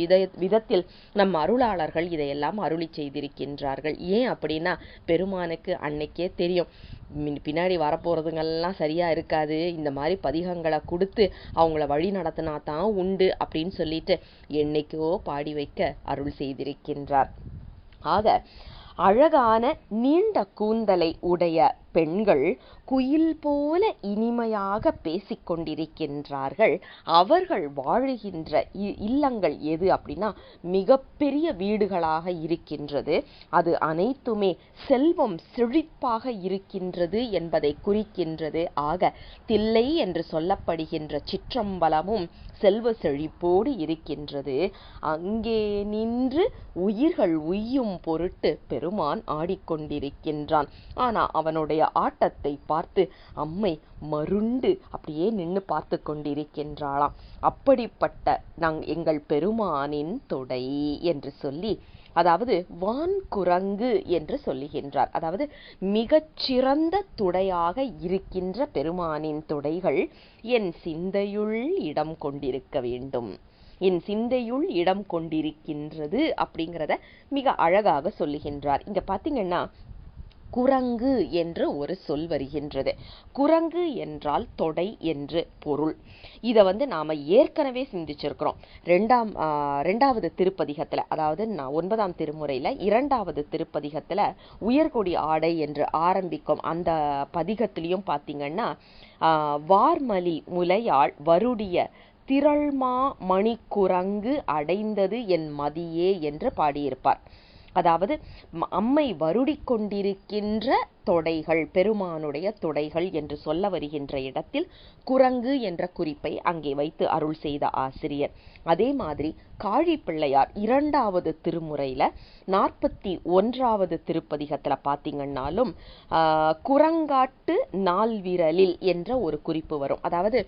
விதத்தில் நம் அருளாளர்கள் இதையெல்லாம் அருளி செய்திருக்கின்றார்கள். ஏன் அப்படின்னா, பெருமானுக்கு அன்னைக்கே தெரியும் பின்னாடி வரப்போறதுங்கெல்லாம் சரியா இருக்காது, இந்த மாதிரி பதிகங்களை கொடுத்து அவங்கள வழி நடத்தினா தான் உண்டு அப்படின்னு சொல்லிட்டு என்னைக்கோ பாடி வைக்க அருள் செய்திருக்கின்றார். ஆக அழகான நீண்ட கூந்தலை உடைய பெண்கள் குயில் போல இனிமையாக பேசிக்கொண்டிருக்கின்றார்கள். அவர்கள் வாழுகின்ற இல்லங்கள் எது அப்படின்னா மிகப்பெரிய வீடுகளாக இருக்கின்றது. அது அனைத்துமே செல்வம் செழிப்பாக இருக்கின்றது என்பதை குறிக்கின்றது. ஆக தில்லை என்று சொல்லப்படுகின்ற சிற்றம்பலமும் செல்வ செழிப்போடு இருக்கின்றது. அங்கே நின்று உயிர்கள் உய்யும் பொருட்டு பெருமான் ஆடிக்கொண்டிருக்கின்றான். ஆனா அவனுடைய ஆட்டத்தை பார்த்து அம்மை மருண்டு அப்படியே நின்று பார்த்து கொண்டிருக்கின்றாளாம். அப்படிப்பட்ட எங்கள் பெருமானின் தொடை என்று சொல்லி, அதாவது வான்குரங்கு என்று சொல்லுகின்றார். அதாவது மிகச்சிறந்த துடையாக இருக்கின்ற பெருமானின் தொடைகள் என் சிந்தையுள் இடம் கொண்டிருக்க வேண்டும். என் சிந்தையுள் இடம் கொண்டிருக்கின்றது அப்படிங்கிறத மிக அழகாக சொல்லுகின்றார். இங்க பாத்தீங்கன்னா குரங்கு என்று ஒரு சொல் வருகின்றது. குரங்கு என்றால் தொடை என்று பொருள். இதை நாம ஏற்கனவே சிந்திச்சிருக்கிறோம். ரெண்டாவது திருப்பதிகத்துல, அதாவது 9ஆம் திருமுறையில 2வது திருப்பதிகத்துல உயர்கொடி ஆடை என்று ஆரம்பிக்கும் அந்த பதிகத்திலையும் பார்த்தீங்கன்னா வார்மலி முலையாள் வருடிய திரள்மா மணிக்குரங்கு அடைந்தது என் மதியே என்று பாடியிருப்பார். அதாவது அம்மை வருடி கொண்டிருக்கின்ற தொடைகள், பெருமானுடைய தொடைகள் என்று சொல்ல வருகின்ற இடத்தில் குரங்கு என்ற குறிப்பை அங்கே வைத்து அருள் செய்த ஆசிரியர். அதே மாதிரி காழிப்பிள்ளையார் 2வது திருமுறையில 41வது திருப்பதிகத்துல பார்த்தீங்கன்னாலும் குரங்காட்டு நால்விரலில் என்ற ஒரு குறிப்பு வரும். அதாவது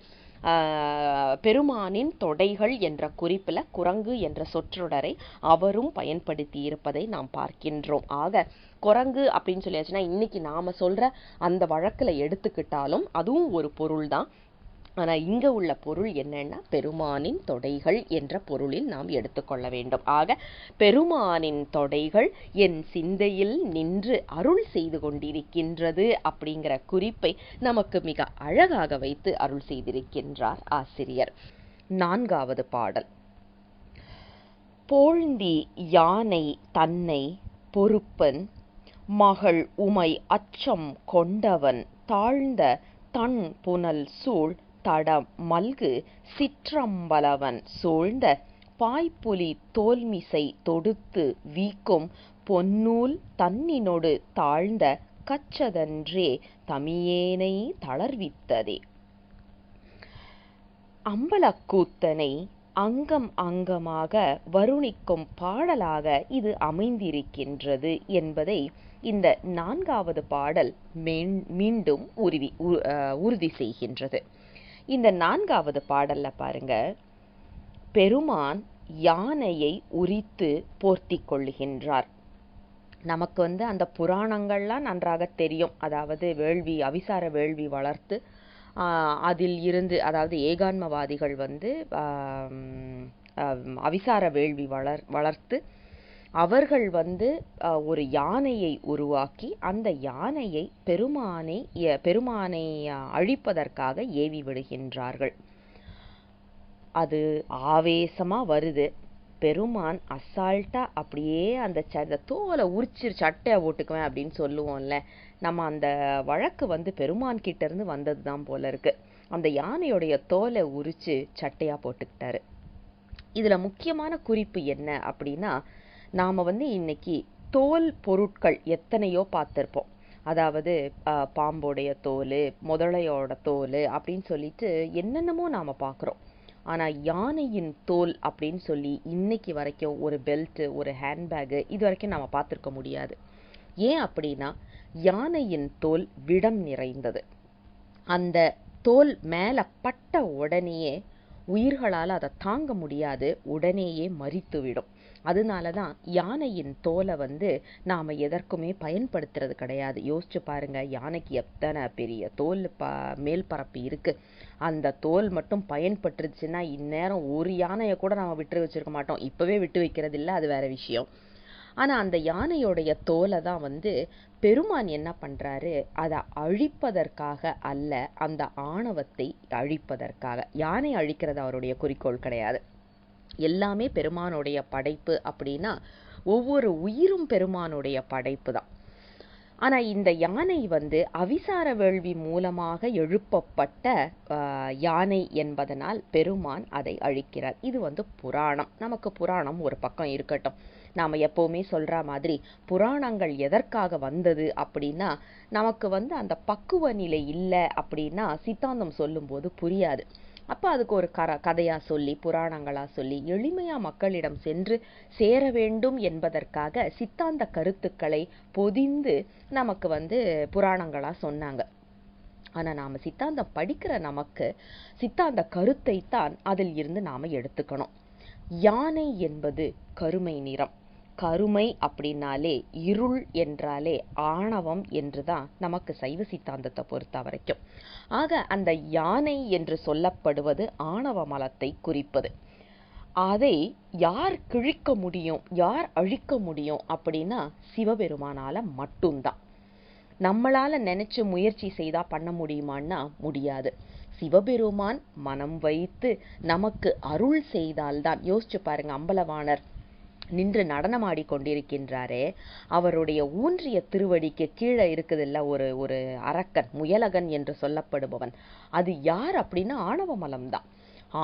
பெருமானின் தொடைகள் என்ற குறிப்பில் குரங்கு என்ற சொற்றொடரை அவரும் பயன்படுத்தி இருப்பதை நாம் பார்க்கின்றோம். ஆக குரங்கு அப்படின்னு சொல்லியாச்சுன்னா இன்னைக்கு நாம சொல்ற அந்த வழக்குல எடுத்துக்கிட்டாலும் அதுவும் ஒரு பொருள் தான். ஆனா இங்க உள்ள பொருள் என்னன்னா பெருமானின் தொடைகள் என்ற பொருளில் நாம் எடுத்துக்கொள்ள வேண்டும். ஆக பெருமானின் தொடைகள் என் சிந்தையில் நின்று அருள் செய்து கொண்டிருக்கின்றது அப்படிங்கிற குறிப்பை நமக்கு மிக அழகாக வைத்து அருள் செய்திருக்கின்றார் ஆசிரியர். 4வது பாடல். போழ்ந்தி யானை தன்னை பொறுப்பன் மகள் உமை அச்சம் கொண்டவன் தாழ்ந்த தன் புனல் சூழ் தடம் மல்கு சிற்றம்பலவன் சூழ்ந்த பாய்ப்புலி தோல்மிசை தொடுத்து வீக்கும் பொன்னூல் தன்னினொடு தாழ்ந்த கச்சதன்றே தமியேனை தளர்வித்ததே. அம்பலக்கூத்தனை அங்கம் அங்கமாக வருணிக்கும் பாடலாக இது அமைந்திருக்கின்றது என்பதை இந்த 4வது பாடல் மீண்டும் உறுதி செய்கின்றது. இந்த 4வது பாடல்ல பாருங்க, பெருமான் யானையை உரித்து போர்த்தி கொள்ளுகின்றார். நமக்கு அந்த புராணங்கள்லாம் நன்றாக தெரியும். அதாவது அவிசார வேள்வி வளர்த்து அதில் இருந்து, அதாவது ஏகான்மவாதிகள் அவிசார வேள்வி வளர்த்து அவர்கள் ஒரு யானையை உருவாக்கி அந்த யானையை பெருமானை அழிப்பதற்காக ஏவி விடுகின்றார்கள். அது ஆவேசமா வருது. பெருமான் அசால்ட்டா அப்படியே அந்த தோலை உரிச்சு சட்டையை போட்டுக்குவேன் அப்படின்னு சொல்லுவோம்ல, நம்ம அந்த வழக்கு பெருமான் கிட்ட இருந்து வந்தது தான் போல இருக்கு. அந்த யானையுடைய தோலை உரிச்சு சட்டையா போட்டுக்கிட்டாரு. இதுல முக்கியமான குறிப்பு என்ன அப்படின்னா, நாம இன்னைக்கு தோல் பொருட்கள் எத்தனையோ பார்த்திருப்போம். அதாவது பாம்போடைய தோல், முதலையோட தோல் அப்படின்னு சொல்லிட்டு என்னென்னமோ நாம பார்க்குறோம். ஆனா யானையின் தோல் அப்படின்னு சொல்லி இன்னைக்கு வரைக்கும் ஒரு பெல்ட், ஒரு ஹேண்ட்பேக்கு இது வரைக்கும் நாம பார்த்திருக்க முடியாது. ஏன் அப்படின்னா யானையின் தோல் விடம் நிறைந்தது. அந்த தோல் மேல பட்ட உடனேயே உயிர்களால் அதை தாங்க முடியாது, உடனேயே மரித்துவிடும். அதனாலதான் யானையின் தோலை நாம எதற்குமே பயன்படுத்துறது கிடையாது. யோசிச்சு பாருங்க, யானைக்கு எத்தனை பெரிய தோல் மேல் பரப்பு இருக்கு. அந்த தோல் மட்டும் பயன்பட்டுருச்சுன்னா இந்நேரம் ஒரு யானையை கூட நாம விட்டு வச்சிருக்க மாட்டோம். இப்பவே விட்டு வைக்கிறது இல்லை, அது வேற விஷயம். ஆனா அந்த யானையோடைய தோலை தான் பெருமான் என்ன பண்றாரு, அதை அழிப்பதற்காக அல்ல, அந்த ஆணவத்தை அழிப்பதற்காக. யானை அழிக்கிறது அவருடைய குறிக்கோள் கிடையாது. எல்லாமே பெருமானுடைய படைப்பு அப்படின்னா ஒவ்வொரு உயிரும் பெருமானுடைய படைப்பு தான். ஆனா இந்த யானை அவிசார வேள்வி மூலமாக எழுப்பப்பட்ட யானை என்பதனால் பெருமான் அதை அழிக்கிறார். இது புராணம். நமக்கு புராணம் ஒரு பக்கம் இருக்கட்டும். நாம எப்பவுமே சொல்ற மாதிரி புராணங்கள் எதற்காக வந்தது அப்படின்னா, நமக்கு அந்த பக்குவ நிலை இல்லை அப்படின்னா சித்தாந்தம் சொல்லும்போது புரியாது. அப்போ அதுக்கு ஒரு கதையா சொல்லி புராணங்களா சொல்லி எளிமையா மக்களிடம் சென்று சேர வேண்டும் என்பதற்காக சித்தாந்த கருத்துக்களை பொதிந்து நமக்கு புராணங்களா சொன்னாங்க. ஆனா நாம சித்தாந்தம் படிக்கிற நமக்கு சித்தாந்த கருத்தை தான் அதில் இருந்து நாம எடுத்துக்கணும். யானை என்பது கருமை நிறம். கருமை அப்படின்னாலே இருள் என்றாலே ஆணவம் என்றுதான் நமக்கு சைவ சித்தாந்தத்தை பொறுத்த வரைக்கும். ஆக அந்த யானை என்று சொல்லப்படுவது ஆணவ மலத்தை குறிப்பது. அதை யார் கிழிக்க முடியும், யார் அழிக்க முடியும் அப்படின்னா சிவபெருமானால மட்டும்தான். நம்மளால நினைச்சு முயற்சி செய்தா பண்ண முடியுமான்னா முடியாது. சிவபெருமான் மனம் வைத்து நமக்கு அருள் செய்தால்தான். யோசிச்சு பாருங்க, அம்பலவாணர் நின்று நடனமாடி கொண்டிருக்கின்றாரே, அவருடைய ஊன்றிய திருவடிக்கு கீழே இருக்குதுல்ல ஒரு அரக்கன், முயலகன் என்று சொல்லப்படுபவன், அது யார் அப்படின்னா ஆணவ மலம்தான்.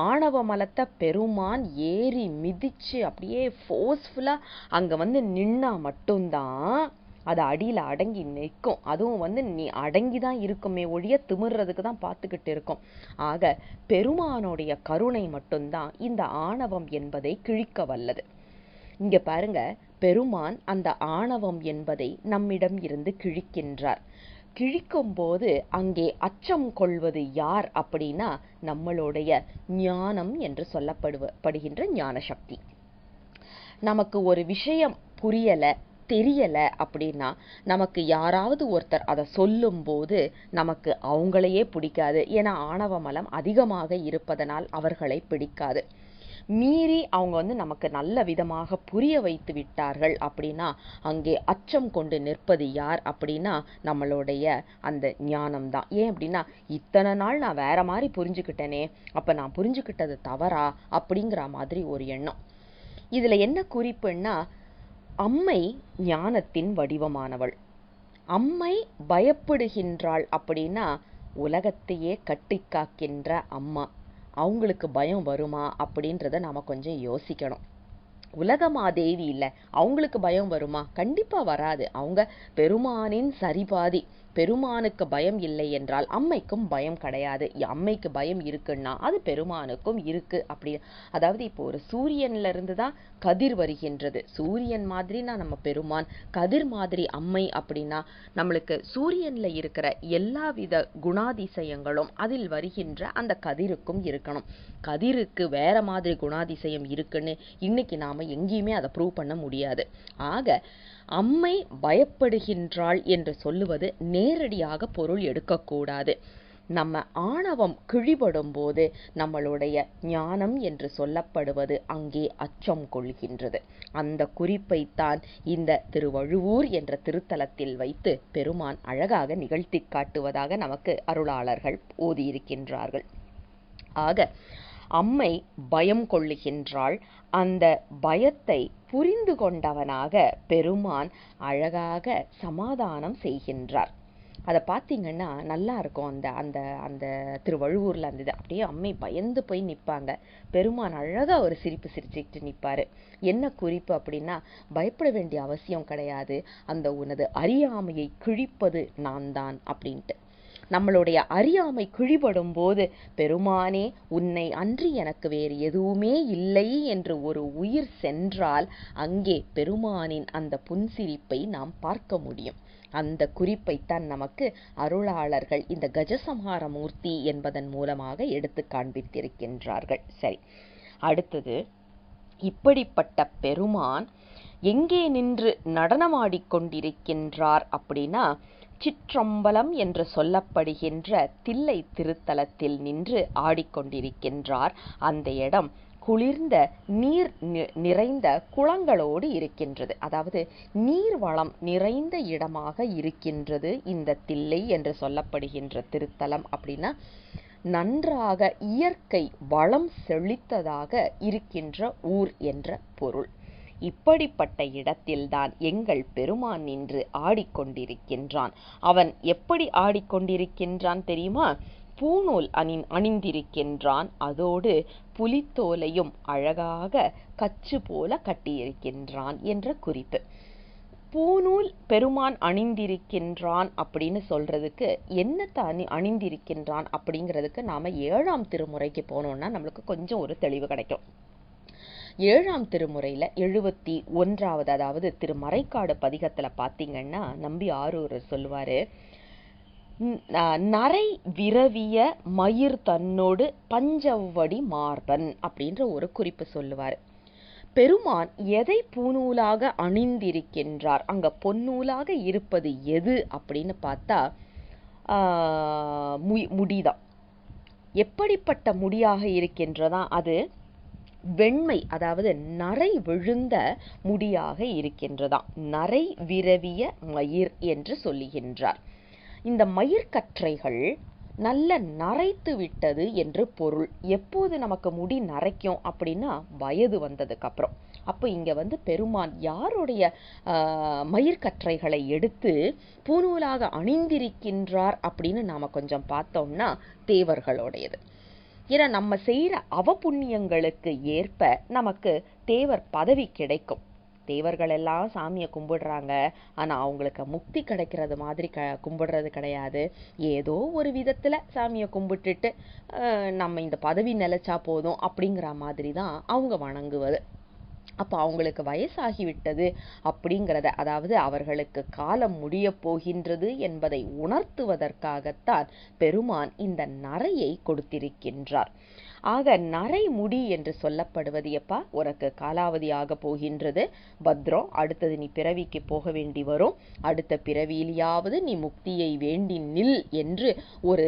ஆணவ மலத்தை பெருமான் ஏறி மிதிச்சு அப்படியே ஃபோர்ஸ்ஃபுல்லா அங்க நின்னா மட்டும்தான் அது அடியில அடங்கி நிற்கும். அதுவும் நீ அடங்கிதான் இருக்குமே ஒழிய திமிர்றதுக்கு தான் பார்த்துக்கிட்டு இருக்கும். ஆக பெருமானுடைய கருணை மட்டும்தான் இந்த ஆணவம் என்பதை கிழிக்க வல்லது. இங்க பாருங்க, பெருமான் அந்த ஆணவம் என்பதை நம்மிடம் இருந்து கிழிக்கின்றார். கிழிக்கும் போது அங்கே அச்சம் கொள்வது யார் அப்படின்னா நம்மளுடைய ஞானம் என்று சொல்லப்படுகின்ற ஞான சக்தி. நமக்கு ஒரு விஷயம் புரியல, தெரியல அப்படின்னா நமக்கு யாராவது ஒருத்தர் அதை சொல்லும் போது நமக்கு அவங்களையே பிடிக்காது. ஏன்னா ஆணவ மலம் அதிகமாக இருப்பதனால் அவர்களை பிடிக்காது. மீறி அவங்க நமக்கு நல்ல விதமாக புரிய வைத்து விட்டார்கள் அப்படின்னா அங்கே அச்சம் கொண்டு நிற்பது யார் அப்படின்னா நம்மளுடைய அந்த ஞானம்தான். ஏன் அப்படின்னா இத்தனை நாள் நான் வேற மாதிரி புரிஞ்சுக்கிட்டேனே, அப்ப நான் புரிஞ்சுக்கிட்டது தவறா அப்படிங்கிற மாதிரி ஒரு எண்ணம். இதுல என்ன குறிப்புன்னா, அம்மை ஞானத்தின் வடிவமானவள். அம்மை பயப்படுகின்றாள் அப்படின்னா உலகத்தையே கட்டி காக்கின்ற அம்மா. அவங்களுக்கு பயம் வருமா அப்படின்றத நாம கொஞ்சம் யோசிக்கணும். உலகமாதேவி இல்லை, அவங்களுக்கு பயம் வருமா? கண்டிப்பா வராது. அவங்க பெருமானின் சரிபாதி. பெருமானுக்கு பயம் இல்லை என்றால் அம்மைக்கும் பயம் கிடையாது. அம்மைக்கு பயம் இருக்குன்னா அது பெருமானுக்கும் இருக்கு. அப்படி அதாவது இப்போ ஒரு சூரியன்ல இருந்து தான் கதிர் வருகின்றது. சூரியன் மாதிரினா நம்ம பெருமான், கதிர் மாதிரி அம்மை அப்படின்னா நம்மளுக்கு சூரியன்ல இருக்கிற எல்லா வித குணாதிசயங்களும் அதில் வருகின்ற அந்த கதிருக்கும் இருக்கணும். கதிருக்கு வேற மாதிரி குணாதிசயம் இருக்குன்னு இன்னைக்கு நாம எங்கேயுமே அதை ப்ரூவ் பண்ண முடியாது. ஆக அம்மை பயப்படுகின்றாள் என்று சொல்லுவது நேரடியாக பொருள் எடுக்கக்கூடாது. நம்ம ஆணவம் கிழிபடும் போது நம்மளுடைய ஞானம் என்று சொல்லப்படுவது அங்கே அச்சம் கொள்கின்றது. அந்த குறிப்பைத்தான் இந்த திருவழுவூர் என்ற திருத்தலத்தில் வைத்து பெருமான் அழகாக நிகழ்த்தி காட்டுவதாக நமக்கு அருளாளர்கள் ஓதியிருக்கின்றார்கள். ஆக அம்மை பயம் கொள்ளுகின்றாள். அந்த பயத்தை புரிந்து கொண்டவனாக பெருமான் அழகாக சமாதானம் செய்கின்றார். அதை பார்த்தீங்கன்னா நல்லா இருக்கும். அந்த அந்த அந்த திருவழுவூர்ல அந்த இது அப்படியே அம்மை பயந்து போய் நிற்பாங்க. பெருமான் அழகா ஒரு சிரிப்பு சிரிச்சுக்கிட்டு நிற்பாரு. என்ன குறிப்பு அப்படின்னா, பயப்பட வேண்டிய அவசியம் கிடையாது, அந்த உனது அறியாமையை கிழிப்பது நான் தான் அப்படின்ட்டு. நம்மளுடைய அறியாமை கிழிபடும் போது பெருமானே உன்னை அன்றி எனக்கு வேறு எதுவுமே இல்லை என்று ஒரு உயிர் சென்றால் அங்கே பெருமானின் அந்த புன்சிரிப்பை நாம் பார்க்க முடியும். அந்த குறிப்பைத்தான் நமக்கு அருளாளர்கள் இந்த கஜசம்ஹார மூர்த்தி என்பதன் மூலமாக எடுத்து காண்பித்திருக்கின்றார்கள். சரி, அடுத்தது இப்படிப்பட்ட பெருமான் எங்கே நின்று நடனமாடிக்கொண்டிருக்கின்றார் அப்படின்னா, சிற்றம்பலம் என்று சொல்லப்படுகின்ற தில்லை திருத்தலத்தில் நின்று ஆடிக்கொண்டிருக்கின்றார். அந்த இடம் குளிர்ந்த நீர் நிறைந்த குளங்களோடு இருக்கின்றது. அதாவது நீர் வளம் நிறைந்த இடமாக இருக்கின்றது இந்த தில்லை என்று சொல்லப்படுகின்ற திருத்தலம். அப்படின்னா நன்றாக இயற்கை வளம் செழித்ததாக இருக்கின்ற ஊர் என்ற பொருள். இப்படிப்பட்ட இடத்தில்தான் எங்கள் பெருமான் நின்று ஆடிக்கொண்டிருக்கின்றான். அவன் எப்படி ஆடிக்கொண்டிருக்கின்றான் தெரியுமா? பூணூல் அணிந்திருக்கின்றான். அதோடு புலித்தோலையும் அழகாக கச்சு போல கட்டியிருக்கின்றான் என்ற குறிப்பு. பூணூல் பெருமான் அணிந்திருக்கின்றான் அப்படின்னு சொல்றதுக்கு என்னத்தை அணிந்திருக்கின்றான் அப்படிங்கிறதுக்கு நாம 7ஆம் திருமுறைக்கு போனோம்னா நம்மளுக்கு கொஞ்சம் ஒரு தெளிவு கிடைக்கும். 7ஆம் திருமுறையில 71வது, அதாவது திருமறைக்காடு பதிகத்துல பாத்தீங்கன்னா நம்பி ஆரூரர் சொல்லுவாரு, நரை விரவிய மயிர் தன்னோடு பஞ்சவடி மார்பன் அப்படின்ற ஒரு குறிப்பு சொல்லுவார். பெருமான் எதை பூநூலாக அணிந்திருக்கின்றார்? அங்க பொன்னூலாக இருப்பது எது அப்படின்னு பார்த்தா முடிதான். எப்படிப்பட்ட முடியாக இருக்கின்றதா? அது வெண்மை, அதாவது நரை விழுந்த முடியாக இருக்கின்றதாம். நரை விரவிய மயிர் என்று சொல்லுகின்றார். இந்த மயிர்கற்றைகள் நல்ல நரைத்து விட்டது என்று பொருள். எப்போது நமக்கு முடி நரைக்கும் அப்படின்னா வயது வந்ததுக்கு அப்புறம். அப்போ இங்க பெருமான் யாருடைய மயிர்கற்றைகளை எடுத்து பூநூலாக அணிந்திருக்கின்றார் அப்படின்னு நாம கொஞ்சம் பார்த்தோம்னா தேவர்களுடையது. ஏன்னா நம்ம செய்யற அவபுண்ணியங்களுக்கு ஏற்ப நமக்கு தேவர் பதவி கிடைக்கும். தேவர்கள் எல்லாம் சாமியை கும்பிடுறாங்க, ஆனா அவங்களுக்கு முக்தி கிடைக்கிறது மாதிரி கும்பிடுறது கிடையாது. ஏதோ ஒரு விதத்துல சாமியை கும்பிட்டுட்டு நம்ம இந்த பதவி நிலைச்சா போதும் அப்படிங்கிற மாதிரி தான் அவங்க வணங்குவது. அப்ப அவங்களுக்கு வயசாகிவிட்டது அப்படிங்கிறத, அதாவது அவர்களுக்கு காலம் முடிய போகின்றது என்பதை உணர்த்துவதற்காகத்தான் பெருமான் இந்த நரையை கொடுத்திருக்கின்றார். ஆக நரை முடி என்று சொல்லப்படுவது, எப்பா உனக்கு காலாவதியாக போகின்றது, பத்ரம், அடுத்தது நீ பிறவிக்கு போக வேண்டி வரும், அடுத்த பிறவியிலாவது நீ முக்தியை வேண்டி நில் என்று ஒரு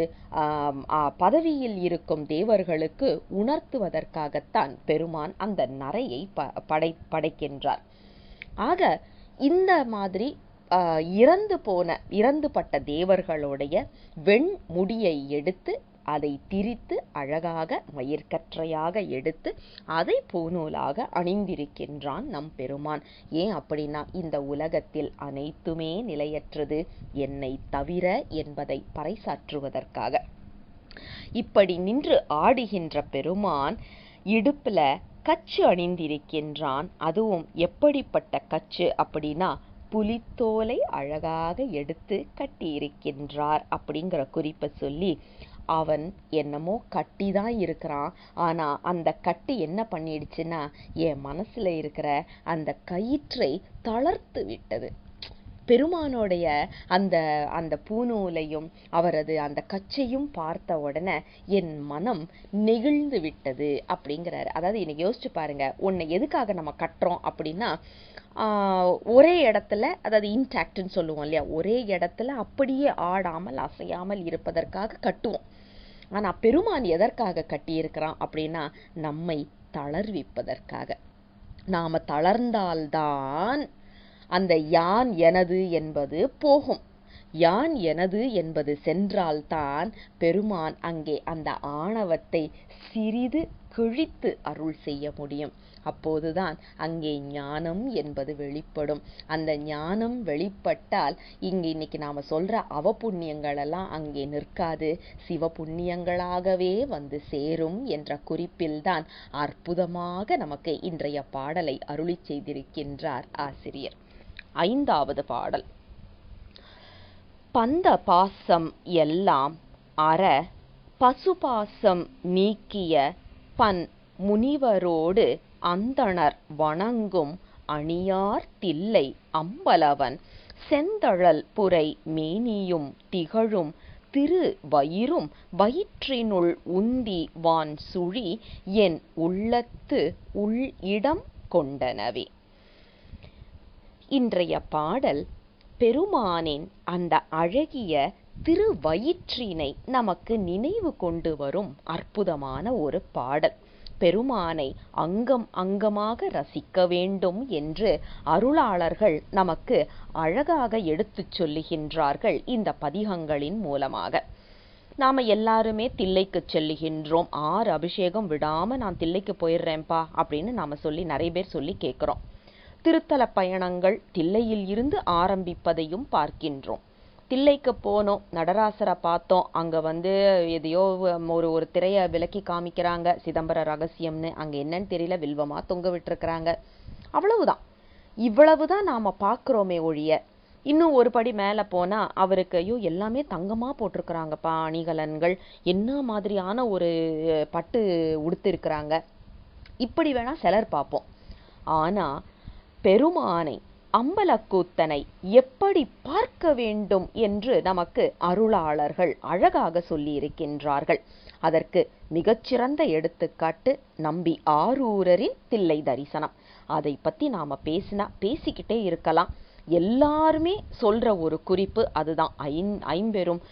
பதவியில் இருக்கும் தேவர்களுக்கு உணர்த்துவதற்காகத்தான் பெருமான் அந்த நரையை படைக்கின்றார். ஆக இந்த மாதிரி இறந்துபட்ட தேவர்களுடைய வெண்முடியை எடுத்து அதை திரித்து அழகாக மயிர்கற்றையாக எடுத்து அதை பூநூலாக அணிந்திருக்கின்றான் நம் பெருமான். ஏன் அப்படின்னா இந்த உலகத்தில் அனைத்துமே நிலையற்றது என்னை தவிர என்பதை பறைசாற்றுவதற்காக. இப்படி நின்று ஆடுகின்ற பெருமான் இடுப்புல கச்சு அணிந்திருக்கின்றான். அதுவும் எப்படிப்பட்ட கச்சு அப்படின்னா புலித்தோலை அழகாக எடுத்து கட்டியிருக்கின்றார் அப்படிங்கிற குறிப்பை சொல்லி, அவன் என்னமோ கட்டி தான் இருக்கிறான், ஆனா அந்த கட்டி என்ன பண்ணிடுச்சுன்னா என் மனசுல இருக்கிற அந்த கயிற்றை தளர்த்து விட்டது. பெருமானுடைய அந்த பூநூலையும் அவரது அந்த கச்சையும் பார்த்த உடனே என் மனம் நெகிழ்ந்து விட்டது அப்படிங்கிறாரு. அதாவது இன்னைக்கு யோசிச்சு பாருங்க, உன்னை எதுக்காக நம்ம கட்டுறோம் அப்படின்னா ஒரே இடத்துல, அதாவது இன்டாக்ட்னு சொல்லுவோம் இல்லையா, ஒரே இடத்துல அப்படியே ஆடாமல் அசையாமல் இருப்பதற்காக கட்டுவோம். ஆனா பெருமான் எதற்காக கட்டியிருக்கிறான் அப்படின்னா நம்மை தளர்விப்பதற்காக. நாம தளர்ந்தால்தான் அந்த யான் எனது என்பது போகும். யான் எனது என்பது சென்றால்தான் பெருமான் அங்கே அந்த ஆணவத்தை சிறிது கிழித்து அருள் செய்ய முடியும். அப்போதுதான் அங்கே ஞானம் என்பது வெளிப்படும். அந்த ஞானம் வெளிப்பட்டால் இன்னைக்கு நாம சொல்ற அவபுண்ணியங்கள் எல்லாம் அங்கே நிற்காது, சிவபுண்ணியங்களாகவே வந்து சேரும் என்ற குறிப்பில்தான் அற்புதமாக நமக்கு இன்றைய பாடலை அருளி செய்திருக்கின்றார் ஆசிரியர். 5வது பாடல். பந்த பாசம் எல்லாம் அற பசுபாசம் நீக்கிய பன் முனிவரோடு அந்தணர் வணங்கும் அணியார் தில்லை அம்பலவன் செந்தழல் புரை மேனியும் திகழும் திரு வயிறும் வயிற்றினுள் உந்தி வான் சுழி என் உள்ளத்து உள் இடம் கொண்டனவே. இன்றைய பாடல் பெருமானின் அந்த அழகிய திருவயிற்றினை நமக்கு நினைவு கொண்டு வரும் அற்புதமான ஒரு பாடல். பெருமானை அங்கம் அங்கமாக ரசிக்க வேண்டும் என்று அருளாளர்கள் நமக்கு அழகாக எடுத்துச் சொல்லுகின்றார்கள் இந்த பதிகங்களின் மூலமாக. நாம எல்லாருமே தில்லைக்கு செல்லுகின்றோம். 6 அபிஷேகம் விடாம நான் தில்லைக்கு போயிடுறேன்ப்பா அப்படின்னு நாம சொல்லி நிறைய பேர் சொல்லி கேட்குறோம். திருத்தல பயணங்கள் தில்லையில் இருந்து ஆரம்பிப்பதையும் பார்க்கின்றோம். தில்லைக்கு போனோம், நடராசரை பார்த்தோம், அங்கே எதையோ ஒரு திரையை விலக்கி காமிக்கிறாங்க, சிதம்பர ரகசியம்னு. அங்கே என்னன்னு தெரியல, வில்வமாக தொங்க விட்டுருக்குறாங்க. அவ்வளவுதான். இவ்வளவுதான் நாம் பார்க்குறோமே ஒழிய, இன்னும் ஒரு படி மேலே போனால் அவருக்கு ஐயோ எல்லாமே தங்கமாக போட்டிருக்கிறாங்கப்பா, அணிகலன்கள், என்ன மாதிரியான ஒரு பட்டு உடுத்திருக்கிறாங்க, இப்படி வேணால் சிலர் பார்ப்போம். ஆனால் பெருமானை, அம்பலக்கூத்தனை எப்படி பார்க்க வேண்டும் என்று நமக்கு அருளாளர்கள் அழகாக சொல்லியிருக்கின்றார்கள். அதற்கு மிகச்சிறந்த எடுத்துக்காட்டு நம்பி ஆரூரரின் தில்லை தரிசனம். அதை பற்றி நாம் பேசிக்கிட்டே இருக்கலாம். எல்லாருமே சொல்ற ஒரு குறிப்பு அதுதான். ஐம்பெரும்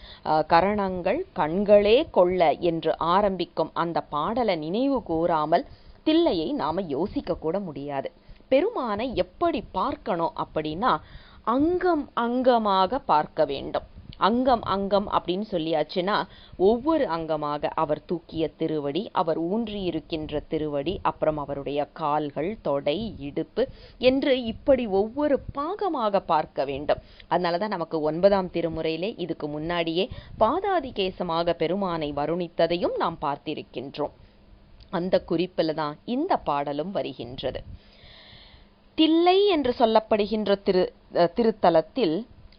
கரணங்கள் கண்களே கொள்ள என்று ஆரம்பிக்கும் அந்த பாடலை நினைவு கூறாமல் தில்லையை நாம் யோசிக்க கூட முடியாது. பெருமானை எப்படி பார்க்கணும் அப்படின்னா, அங்கம் அங்கமாக பார்க்க வேண்டும். அங்கம் அங்கம் அப்படின்னு சொல்லியாச்சுன்னா, ஒவ்வொரு அங்கமாக அவர் தூக்கிய திருவடி, அவர் ஊன்றியிருக்கின்ற திருவடி, அப்புறம் அவருடைய கால்கள், தொடை, இடுப்பு என்று இப்படி ஒவ்வொரு பாகமாக பார்க்க வேண்டும். அதனால தான் நமக்கு 9ஆம் திருமுறையிலே இதுக்கு முன்னாடியே பாதாதிகேசமாக பெருமானை வருணித்ததையும் நாம் பார்த்திருக்கின்றோம். அந்த குறிப்பில் தான் இந்த பாடலும் வருகின்றது. தில்லை என்று சொல்லப்படுகின்ற திருத்தலத்தில்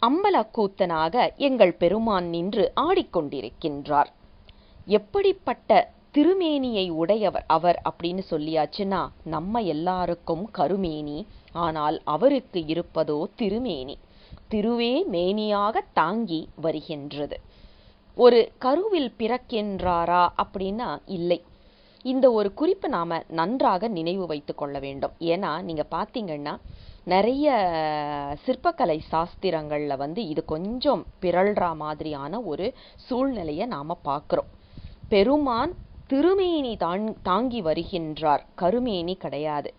அம்பலக்கூத்தனாக எங்கள் பெருமான் நின்று ஆடிக்கொண்டிருக்கின்றார். எப்படிப்பட்ட திருமேனியை உடையவர் அவர் அப்படின்னு சொல்லியாச்சுன்னா, நம்ம எல்லாருக்கும் கருமேனி, ஆனால் அவருக்கு இருப்பதோ திருமேனி. திருவே மேனியாக தாங்கி வருகின்றது. ஒரு கருவில் பிறக்கின்றாரா அப்படின்னா இல்லை. இந்த ஒரு குறிப்பு நாம் நன்றாக நினைவு வைத்து கொள்ள வேண்டும். ஏன்னா நீங்கள் பார்த்தீங்கன்னா நிறைய சிற்பக்கலை சாஸ்திரங்களில் இது கொஞ்சம் பிறழ்ற மாதிரியான ஒரு சூழ்நிலையை நாம் பார்க்குறோம். பெருமான் திருமேனி தாங்கி வருகின்றார், கருமேனி கிடையாது.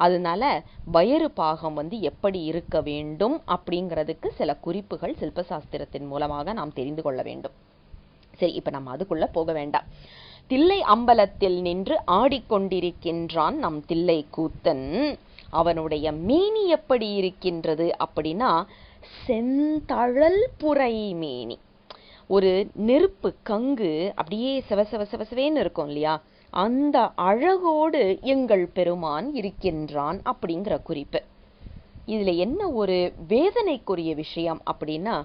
அதனால வயறு பாகம் எப்படி இருக்க வேண்டும் அப்படிங்கிறதுக்கு சில குறிப்புகள் சிற்பசாஸ்திரத்தின் மூலமாக நாம் தெரிந்து கொள்ள வேண்டும். சரி, இப்போ நம்ம அதுக்குள்ளே போக வேண்டாம். தில்லை அம்பலத்தில் நின்று ஆடிக்கொண்டிருக்கின்றான் நம் தில்லை கூத்தன். அவனுடைய மேனி எப்படி இருக்கின்றது அப்படின்னா, செந்தழல் புரை மேனி. ஒரு நெருப்பு கங்கு அப்படியே செவசேன்னு இருக்கும் இல்லையா, அந்த அழகோடு எங்கள் பெருமான் இருக்கின்றான் அப்படிங்கிற குறிப்பு. இதுல என்ன ஒரு வேதனைக்குரிய விஷயம் அப்படின்னா,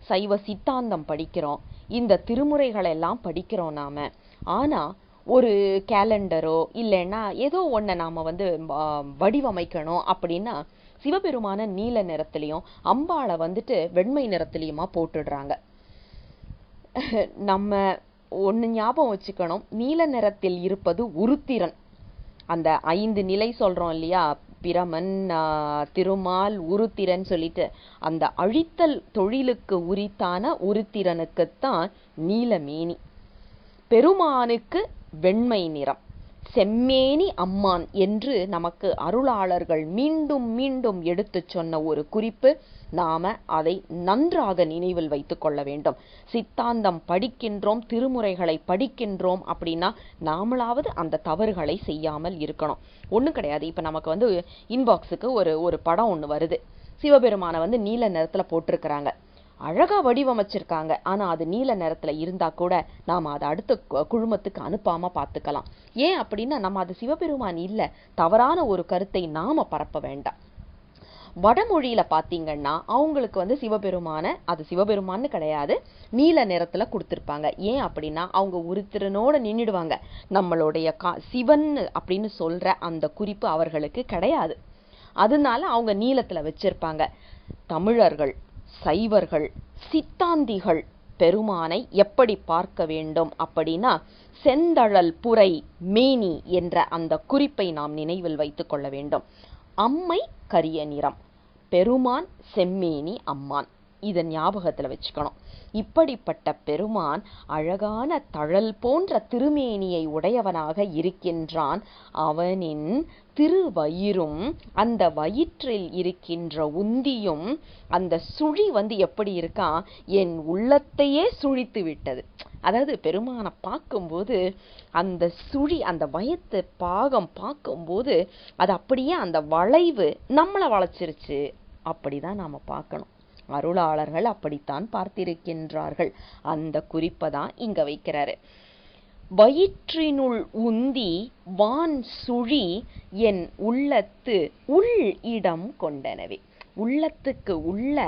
சைவ சித்தாந்தம் படிக்கிறோம், இந்த திருமுறைகளெல்லாம் படிக்கிறோம் நாம. ஆனால் ஒரு கேலண்டரோ இல்லைன்னா ஏதோ ஒன்றை நாம் வடிவமைக்கணும் அப்படின்னா சிவபெருமான நீல நிறத்துலையும் அம்பாளை வெண்மை நிறத்துலையுமா போட்டுடுறாங்க. நம்ம ஒன்று ஞாபகம் வச்சுக்கணும், நீல நிறத்தில் இருப்பது உருத்திரன். அந்த 5 நிலை சொல்கிறோம் இல்லையா, பிரமன், திருமால், உருத்திரன் சொல்லிட்டு, அந்த அழித்தல் தொழிலுக்கு உரித்தான உருத்திரனுக்குத்தான் நீலமேனி. பெருமானுக்கு வெண்மை நிறம், செம்மேனி அம்மான் என்று நமக்கு அருளாளர்கள் மீண்டும் மீண்டும் எடுத்து சொன்ன ஒரு குறிப்பு. நாம அதை நன்றாக நினைவில் வைத்து கொள்ள வேண்டும். சித்தாந்தம் படிக்கின்றோம், திருமுறைகளை படிக்கின்றோம் அப்படின்னா நாமளாவது அந்த தவறுகளை செய்யாமல் இருக்கணும். ஒன்றும் கிடையாது. இப்போ நமக்கு இன்பாக்ஸுக்கு ஒரு படம் ஒன்று வருது, சிவபெருமானை நீல நிறத்தில் போட்டிருக்கிறாங்க, அழகாக வடிவமைச்சிருக்காங்க. ஆனால் அது நீல நிறத்தில் இருந்தால் கூட நாம் அதை அடுத்த குழுமத்துக்கு அனுப்பாமல் பார்த்துக்கலாம். ஏன் அப்படின்னா நம்ம அது சிவபெருமான் இல்லை, தவறான ஒரு கருத்தை நாம் பரப்ப வேண்டாம். வடமொழியில் பார்த்தீங்கன்னா அவங்களுக்கு சிவபெருமானை, அது சிவபெருமான்னு கிடையாது, நீல நிறத்தில் கொடுத்துருப்பாங்க. ஏன் அப்படின்னா அவங்க உருத்திரனோடு நின்றுடுவாங்க. நம்மளுடைய சிவன் அப்படின்னு சொல்கிற அந்த குறிப்பு அவர்களுக்கு கிடையாது. அதனால அவங்க நீலத்தில் வச்சிருப்பாங்க. தமிழர்கள், சைவர்கள், சித்தாந்திகள் பெருமானை எப்படி பார்க்க வேண்டும் அப்படின்னா, செந்தழல் புரை மேனி என்ற அந்த குறிப்பை நாம் நினைவில் வைத்துக் கொள்ள வேண்டும். அம்மை கரிய நிறம், பெருமான் செம்மேனி அம்மான். இதை ஞாபகத்துல வச்சுக்கணும். இப்படிப்பட்ட பெருமான் அழகான தழல் போன்ற திருமேனியை உடையவனாக இருக்கின்றான். அவனின் திருவயிறும் அந்த வயிற்றில் இருக்கின்ற உந்தியும் அந்த சுழி எப்படி இருக்கா, என் உள்ளத்தையே சுழித்து விட்டது. அதாவது பெருமானை பார்க்கும்போது அந்த சுழி, அந்த வயத்து பாகம் பார்க்கும்போது அது அப்படியே அந்த வளைவு நம்மளை வளைச்சிருச்சு. அப்படிதான் நாம பார்க்கணும். அருளாளர்கள் அப்படித்தான் பார்த்திருக்கின்றார்கள். அந்த குறிப்பை தான் இங்க வைக்கிறாரு. வயிற்றினுள் உந்தி வான் சுழி என் உள்ளத்து உள் இடம் கொண்டனவே. உள்ளத்துக்கு உள்ள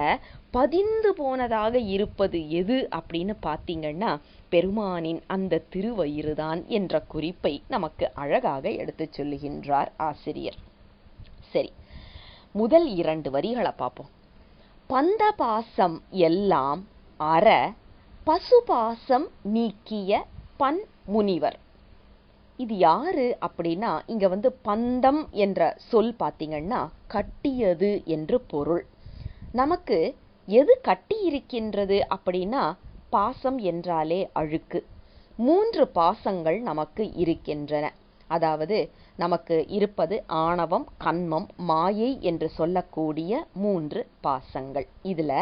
பதிந்து போனதாக இருப்பது எது அப்படின்னு பார்த்தீங்கன்னா பெருமானின் அந்த திருவயிறுதான் என்ற குறிப்பை நமக்கு அழகாக எடுத்து சொல்லுகின்றார் ஆசிரியர். சரி, முதல் 2 வரிகளை பார்ப்போம். பந்தபாசம் எல்லாம் அற பசுபாசம் நீக்கிய பன் முனிவர். இது யாரு அப்படின்னா, இங்க பந்தம் என்ற சொல் பார்த்தீங்கன்னா கட்டியது என்று பொருள். நமக்கு எது கட்டி இருக்கின்றது அப்படின்னா, பாசம் என்றாலே அழுக்கு. 3 பாசங்கள் நமக்கு இருக்கின்றன. அதாவது நமக்கு இருப்பது ஆணவம், கன்மம், மாயை என்று சொல்லக்கூடிய 3 பாசங்கள். இதுல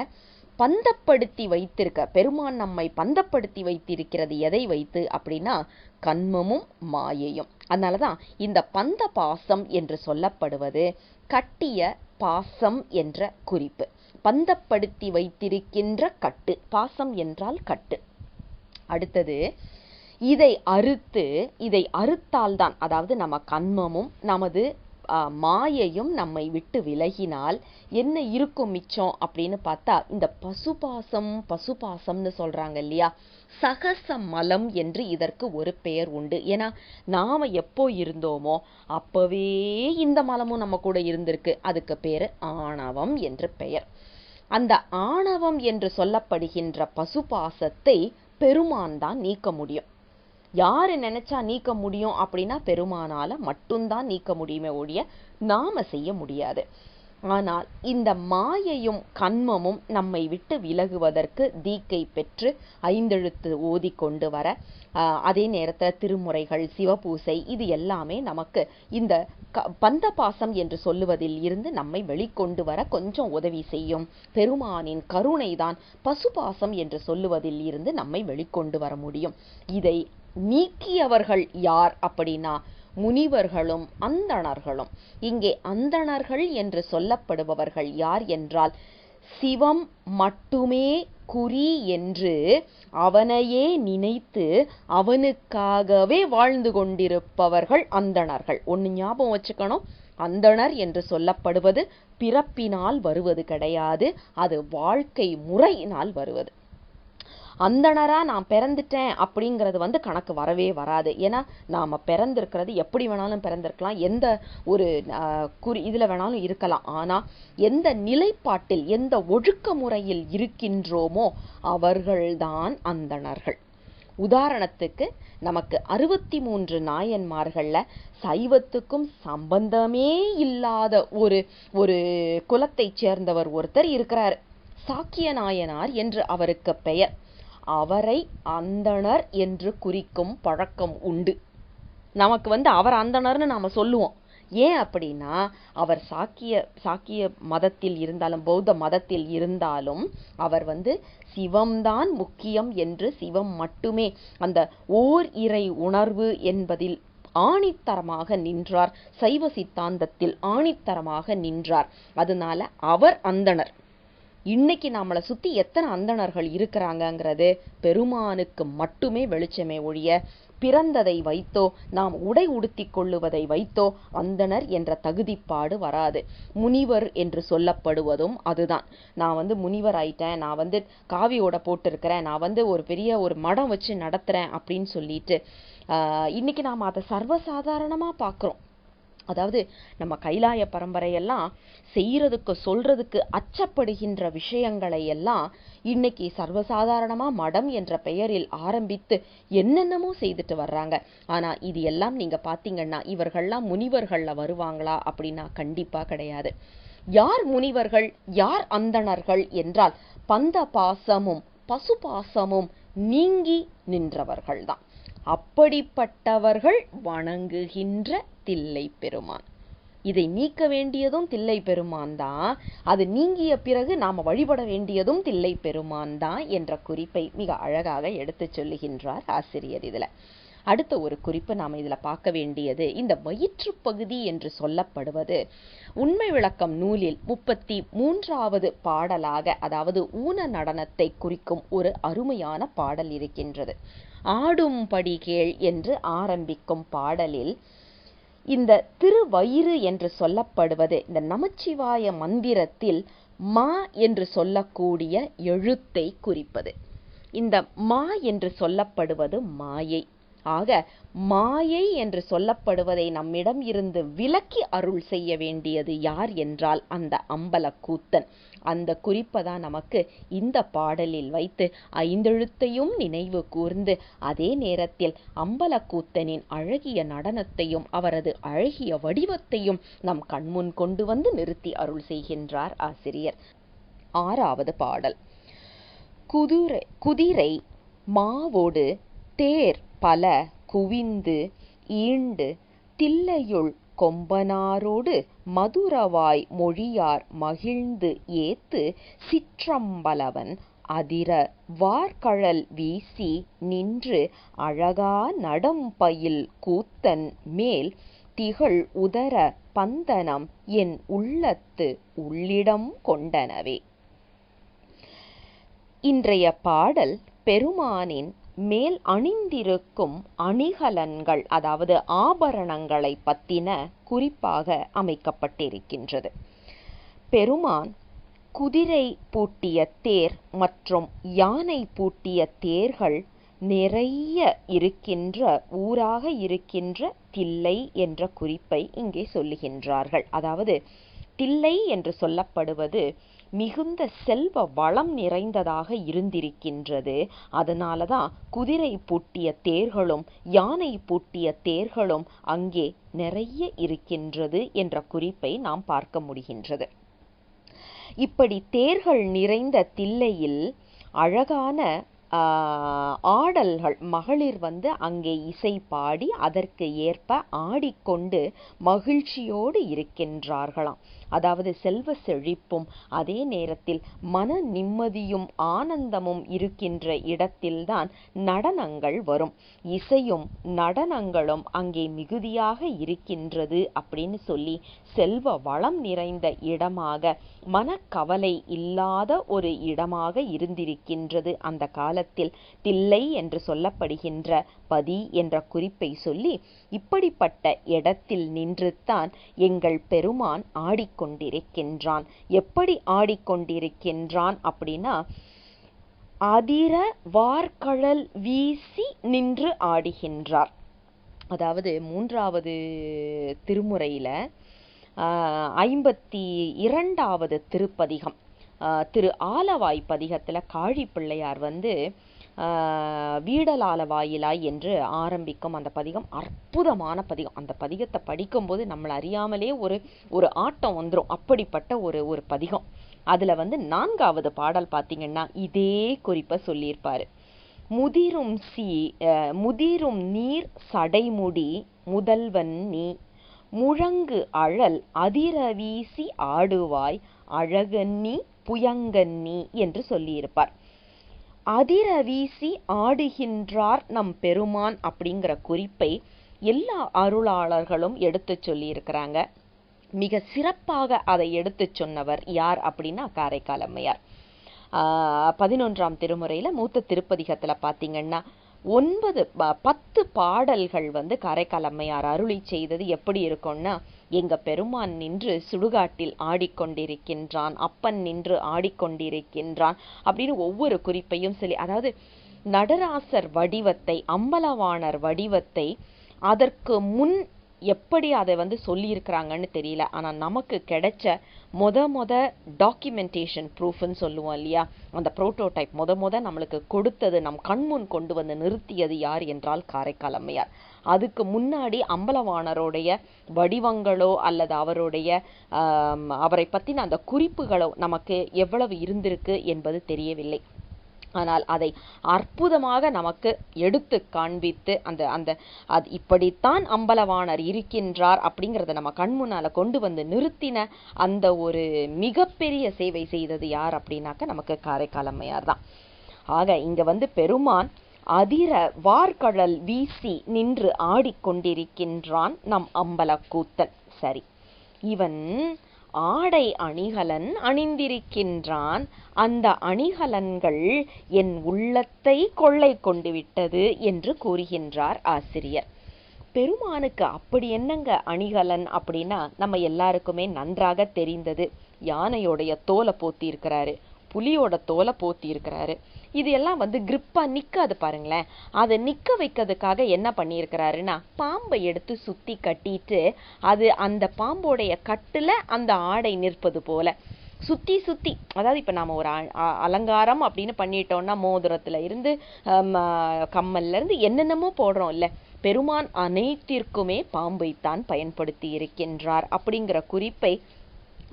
பந்தப்படுத்தி வைத்திருக்க பெருமான் நம்மை பந்தப்படுத்தி வைத்திருக்கிறது எதை வைத்து அப்படின்னா கன்மமும் மாயையும். அதனாலதான் இந்த பந்த பாசம் என்று சொல்லப்படுவது கட்டிய பாசம் என்ற குறிப்பு. பந்தப்படுத்தி வைத்திருக்கின்ற கட்டு, பாசம் என்றால் கட்டு. அடுத்தது, இதை அறுத்தால்தான், அதாவது நம்ம கன்மமும் நமது மாயையும் நம்மை விட்டு விலகினால் என்ன இருக்கும் மிச்சம் அப்படின்னு பார்த்தா, இந்த பசுபாசம்னு சொல்றாங்க இல்லையா, சகச மலம் என்று இதற்கு ஒரு பெயர் உண்டு. ஏன்னா நாம எப்போ இருந்தோமோ அப்பவே இந்த மலமும் நம்ம கூட இருந்திருக்கு. அதுக்கு பேரு ஆணவம் என்று பெயர். அந்த ஆணவம் என்று சொல்லப்படுகின்ற பசுபாசத்தை பெருமான் தான் நீக்க முடியும். யாரு நினைச்சா நீக்க முடியும் அப்படின்னா பெருமானால மட்டும்தான் நீக்க முடியுமே ஒழிய நாம செய்ய முடியாது. ஆனால் இந்த மாயையும் கன்மமும் நம்மை விட்டு விலகுவதற்கு தீக்கை பெற்று 5 எழுத்து ஓதி கொண்டு வர, அதே நேரத்தில் திருமுறைகள், சிவபூசை, இது எல்லாமே நமக்கு இந்த பந்தபாசம் என்று சொல்லுவதில் இருந்து நம்மை வெளிக்கொண்டு வர கொஞ்சம் உதவி செய்யும். பெருமானின் கருணை தான் பசுபாசம் என்று சொல்லுவதில் இருந்து நம்மை வெளிக்கொண்டு வர முடியும். இதை நீக்கியவர்கள் யார் அப்படின்னா முனிவர்களும் அந்தணர்களும். இங்கே அந்தணர்கள் என்று சொல்லப்படுபவர்கள் யார் என்றால், சிவம் மட்டுமே குறி என்று அவனையே நினைத்து அவனுக்காகவே வாழ்ந்து கொண்டிருப்பவர்கள் அந்தணர்கள். ஒன்னு ஞாபகம் வச்சுக்கணும், அந்தணர் என்று சொல்லப்படுவது பிறப்பினால் வருவது கிடையாது, அது வாழ்க்கை முறையினால் வருவது. அந்தணரா நான் பிறந்துட்டேன் அப்படிங்கிறது கணக்கு வரவே வராது. ஏன்னா நாம பிறந்திருக்கிறது எப்படி வேணாலும் பிறந்திருக்கலாம், எந்த ஒரு இதுல வேணாலும் இருக்கலாம். ஆனா எந்த நிலைப்பாட்டில், எந்த ஒழுக்க முறையில் இருக்கின்றோமோ அவர்கள்தான் அந்தணர்கள். உதாரணத்துக்கு நமக்கு 63 நாயன்மார்கள்ல சைவத்துக்கும் சம்பந்தமே இல்லாத ஒரு குலத்தைச் சேர்ந்தவர் ஒருத்தர் இருக்கிறார். சாக்கிய நாயனார் என்று அவருக்கு பெயர். அவரை அந்தணர் என்று குறிக்கும் பழக்கம் உண்டு. நமக்கு அவர் அந்தணர்னு நாம சொல்லுவோம். ஏன் அப்படின்னா அவர் சாக்கிய மதத்தில் இருந்தாலும் பௌத்த மதத்தில் இருந்தாலும் அவர் சிவம்தான் முக்கியம் என்று, சிவம் மட்டுமே, அந்த ஓர் இறை உணர்வு என்பதில் ஆணித்தரமாக நின்றார். சைவ சித்தாந்தத்தில் ஆணித்தரமாக நின்றார். அதனால அவர் அந்தணர். இன்னைக்கு நம்மளை சுத்தி எத்தனை அந்தணர்கள் இருக்கிறாங்கிறது பெருமானுக்கு மட்டுமே வெளிச்சமே ஒழிய பிறந்ததை வைத்தோ நாம் உடை உடுத்தி கொள்ளுவதை வைத்தோ அந்தணர் என்ற தகுதிப்பாடு வராது. முனிவர் என்று சொல்லப்படுவதும் அதுதான். நான் முனிவர் ஆயிட்டேன், நான் காவியோட போட்டிருக்கிறேன், நான் ஒரு பெரிய ஒரு மடம் வச்சு நடத்துறேன் அப்படின்னு சொல்லிட்டு இன்னைக்கு நாம் அதை சர்வசாதாரணமா பார்க்குறோம். அதாவது நம்ம கைலாய பரம்பரையெல்லாம் செய்யறதுக்கு சொல்றதுக்கு அச்சப்படுகின்ற விஷயங்களை எல்லாம் இன்னைக்கு சர்வசாதாரணமா மடம் என்ற பெயரில் ஆரம்பித்து என்னென்னமோ செய்துட்டு வர்றாங்க. ஆனா இது எல்லாம் நீங்க பாத்தீங்கன்னா இவர்கள்லாம் முனிவர்கள்ல வருவாங்களா அப்படின்னா கண்டிப்பா கிடையாது. யார் முனிவர்கள், யார் அந்தணர்கள் என்றால் பந்த பாசமும் பசுபாசமும் நீங்கி நின்றவர்கள்தான். அப்படிப்பட்டவர்கள் வணங்குகின்ற தில்லை பெருமான். இதை நீக்க வேண்டியதும் தில்லை பெருமான் தான், அது நீங்கிய பிறகு நாம் வழிபட வேண்டியதும் தில்லை பெருமான் தான் என்ற குறிப்பை மிக அழகாக எடுத்து சொல்லுகின்றார் ஆசிரியர். இதில் அடுத்த ஒரு குறிப்பு நாம் இதில் பார்க்க வேண்டியது, இந்த வயிற்று பகுதி என்று சொல்லப்படுவது உண்மை விளக்கம் நூலில் 33வது பாடலாக, அதாவது ஊன நடனத்தை குறிக்கும் ஒரு அருமையான பாடல் இருக்கின்றது. ஆடும்படி கேள் என்று ஆரம்பிக்கும் பாடலில் இந்த திருவயிறு என்று சொல்லப்படுவது இந்த நமச்சிவாய மந்திரத்தில் மா என்று சொல்லக்கூடிய எழுத்தை குறிப்பது. இந்த மா என்று சொல்லப்படுவது மாயை. ஆக மாயை என்று சொல்லப்படுவதை நம்மிடம் இருந்து விலக்கி அருள் செய்ய வேண்டியது யார் என்றால் அந்த அம்பலக்கூத்தன். அந்த குறிப்பை தான் நமக்கு இந்த பாடலில் வைத்து ஐந்தெழுத்தையும் நினைவு கூர்ந்து அதே நேரத்தில் அம்பலக்கூத்தனின் அழகிய நடனத்தையும் அவரது அழகிய வடிவத்தையும் நம் கண்முன் கொண்டு வந்து நிறுத்தி அருள் செய்கின்றார் ஆசிரியர். 6வது பாடல். குதிரை மாவோடு தேர் பல குவிந்து ஈண்டு தில்லையுள் கொம்பனாரோடு மதுரவாய் மொழியார் மகிழ்ந்து ஏத்து சிற்றம்பலவன் அதிர வார்கழல் வீசி நின்று அழகா நடம்பயில் கூத்தன் மேல் திகழ் உதர பந்தனம் என் உள்ளத்து உள்ளிடம் கொண்டனவே. இன்றைய பாடல் பெருமானின் மேல் அணிந்திருக்கும் அணிகலன்கள், அதாவது ஆபரணங்களை பற்றின குறிப்பாக அமைக்கப்பட்டிருக்கின்றது. பெருமான் குதிரை பூட்டிய தேர் மற்றும் யானை பூட்டிய தேர்கள் நிறைய இருக்கின்ற ஊராக இருக்கின்ற தில்லை என்ற குறிப்பை இங்கே சொல்லுகின்றார்கள். அதாவது தில்லை என்று சொல்லப்படுவது மிகுந்த செல்வ வளம் நிறைந்ததாக இருந்திருக்கின்றது. அதனாலதான் குதிரை பூட்டிய தேர்களும் யானை பூட்டிய தேர்களும் அங்கே நிறைய இருக்கின்றது என்ற குறிப்பை நாம் பார்க்க முடிகின்றது. இப்படி தேர்கள் நிறைந்த தில்லையில் அழகான ஆடல்கள், மகளிர் அங்கே இசை பாடி அதற்கு ஏற்ப ஆடிக்கொண்டு மகிழ்ச்சியோடு இருக்கின்றார்களாம். அதாவது செல்வ செழிப்பும் அதே நேரத்தில் மன நிம்மதியும் ஆனந்தமும் இருக்கின்ற இடத்தில்தான் நடனங்கள் வரும். இசையும் நடனங்களும் அங்கே மிகுதியாக இருக்கின்றது அப்படின்னு சொல்லி செல்வ வளம் நிறைந்த இடமாக, மனக்கவலை இல்லாத ஒரு இடமாக இருந்திருக்கின்றது அந்த காலத்தில் தில்லை என்று சொல்லப்படுகின்ற பதி என்ற குறிப்பை சொல்லி, இப்படிப்பட்ட இடத்தில் நின்றுத்தான் எங்கள் பெருமான் ஆடிக்கொண்டிருக்கின்றான். எப்படி ஆடிக்கொண்டிருக்கின்றான் அப்படின்னா, அதிர வார்கழல் வீசி நின்று ஆடுகின்றார். அதாவது 3வது திருமுறையில 52வது திருப்பதிகம் திரு ஆலவாய் பதிகத்தில் காழி பிள்ளையார் வீடலாலவாயிலாய் என்று ஆரம்பிக்கும் அந்த பதிகம் அற்புதமான பதிகம். அந்த பதிகத்தை படிக்கும்போது நம்மளை அறியாமலே ஒரு ஆட்டம் வந்துடும். அப்படிப்பட்ட ஒரு பதிகம். அதில் 4வது பாடல் பார்த்தீங்கன்னா இதே குறிப்பை சொல்லியிருப்பாரு. முதிரும் நீர் சடைமுடி முதல்வன் நீ முழங்கு அழல் அதிர வீசி ஆடுவாய் அழகன்னி புயங்கன்னி என்று சொல்லியிருப்பார். அதிர வீசி ஆடுகின்றார் நம் பெருமான் அப்படிங்கிற குறிப்பை எல்லா அருளாளர்களும் எடுத்து சொல்லியிருக்கிறாங்க. மிக சிறப்பாக அதை எடுத்து சொன்னவர் யார் அப்படின்னா காரைக்கால் அம்மையார். 11ஆம் திருமுறையில மூத்த திருப்பதிகத்துல பார்த்தீங்கன்னா 10 பாடல்கள் காரைக்கால் அம்மையார் அருளி செய்தது எப்படி இருக்கும்னா, எங்க பெருமான் நின்று சுடுகாட்டில் ஆடிக்கொண்டிருக்கின்றான், அப்பன் நின்று ஆடிக்கொண்டிருக்கின்றான் அப்படின்னு ஒவ்வொரு குறிப்பையும் சொல்லி, அதாவது நடராசர் வடிவத்தை, அம்பலவாணர் வடிவத்தை அதற்கு முன் எப்படி அதை சொல்லியிருக்கிறாங்கன்னு தெரியல. ஆனால் நமக்கு கிடைச்ச மொத டாக்குமெண்டேஷன் ப்ரூஃப்னு சொல்லுவோம் இல்லையா, அந்த புரோட்டோடைப் நம்மளுக்கு கொடுத்தது, நம் கண்முன் கொண்டு வந்து நிறுத்தியது யார் என்றால் காரைக்கால் அம்மையார். அதுக்கு முன்னாடி அம்பலவாணருடைய வடிவங்களோ அல்லது அவரை பற்றின அந்த குறிப்புகளோ நமக்கு எவ்வளவு இருந்திருக்கு என்பது தெரியவில்லை. ஆனால் அதை அற்புதமாக நமக்கு எடுத்து காண்பித்து அது இப்படித்தான் அம்பலவாணர் இருக்கின்றார் அப்படிங்கிறத நம்ம கண்முன்னால கொண்டு வந்து நிறுத்தின அந்த ஒரு மிகப்பெரிய சேவை செய்தது யார் அப்படின்னாக்க நமக்கு காரைக்கால் அம்மையார் தான். ஆக இங்க பெருமான் அதிர வார்கழல் வீசி நின்று ஆடிக்கொண்டிருக்கின்றான் நம் அம்பலக்கூத்தன். சரி, இவன் ஆடை அணிகலன் அணிந்திருக்கின்றான். அந்த அணிகலன்கள் என் உள்ளத்தை கொள்ளை கொண்டு விட்டது என்று கூறுகின்றார் ஆசிரியர். பெருமானுக்கு அப்படி என்னங்க அணிகலன் அப்படின்னா நம்ம எல்லாருக்குமே நன்றாக தெரிந்தது. யானையோடைய தோலை போத்தி இருக்கிறாரு, புலியோட தோலை போத்தி இருக்கிறாரு. இது எல்லாம் கிரிப்பா நிக்காது பாருங்களேன். அதை நிக்க வைக்கிறதுக்காக என்ன பண்ணியிருக்கிறாருன்னா பாம்பை எடுத்து சுத்தி கட்டிட்டு அந்த பாம்போடைய கட்டுல அந்த ஆடை நிற்பது போல சுத்தி சுத்தி, அதாவது இப்ப நாம ஒரு அலங்காரம் அப்படின்னு பண்ணிட்டோம்னா மோதிரத்துல இருந்து கம்மல்ல இருந்து என்னென்னமோ போடுறோம் இல்ல, பெருமான் அனைத்திற்குமே பாம்பைத்தான் பயன்படுத்தி இருக்கின்றார் அப்படிங்கிற குறிப்பை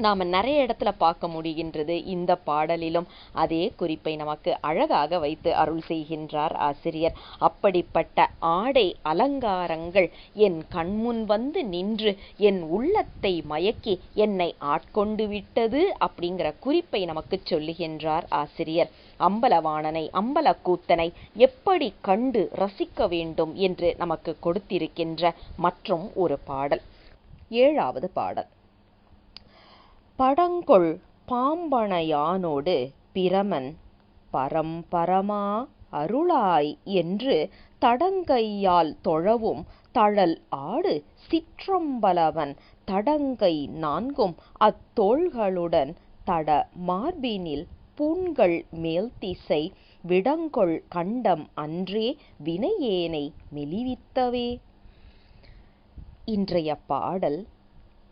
நாம நிறைய இடத்துல பார்க்க முடிகின்றது. இந்த பாடலிலும் அதே குறிப்பை நமக்கு அழகாக வைத்து அருள் செய்கின்றார் ஆசிரியர். அப்படிப்பட்ட ஆடை அலங்காரங்கள் என் கண்முன் நின்று என் உள்ளத்தை மயக்கி என்னை ஆட்கொண்டு விட்டது அப்படிங்கிற குறிப்பை நமக்கு சொல்லுகின்றார் ஆசிரியர். அம்பலவாணனை அம்பலக்கூத்தனை எப்படி கண்டு ரசிக்க வேண்டும் என்று நமக்கு கொடுத்திருக்கின்ற மற்றும் ஒரு பாடல், 7வது பாடல். படங்கொள் பாம்பணையானோடு பிரமன் பரம்பரமா அருளாய் என்று தடங்கையால் தொழவும் தழல் ஆடு சிற்றம்பலவன் தடங்கை 4ம் அத்தோள்களுடன் தட மார்பினில் பூண்கள் மேல்திசை விடங்கொள் கண்டம் அன்றே வினையேனை மெலிவித்தவே. இன்றைய பாடல்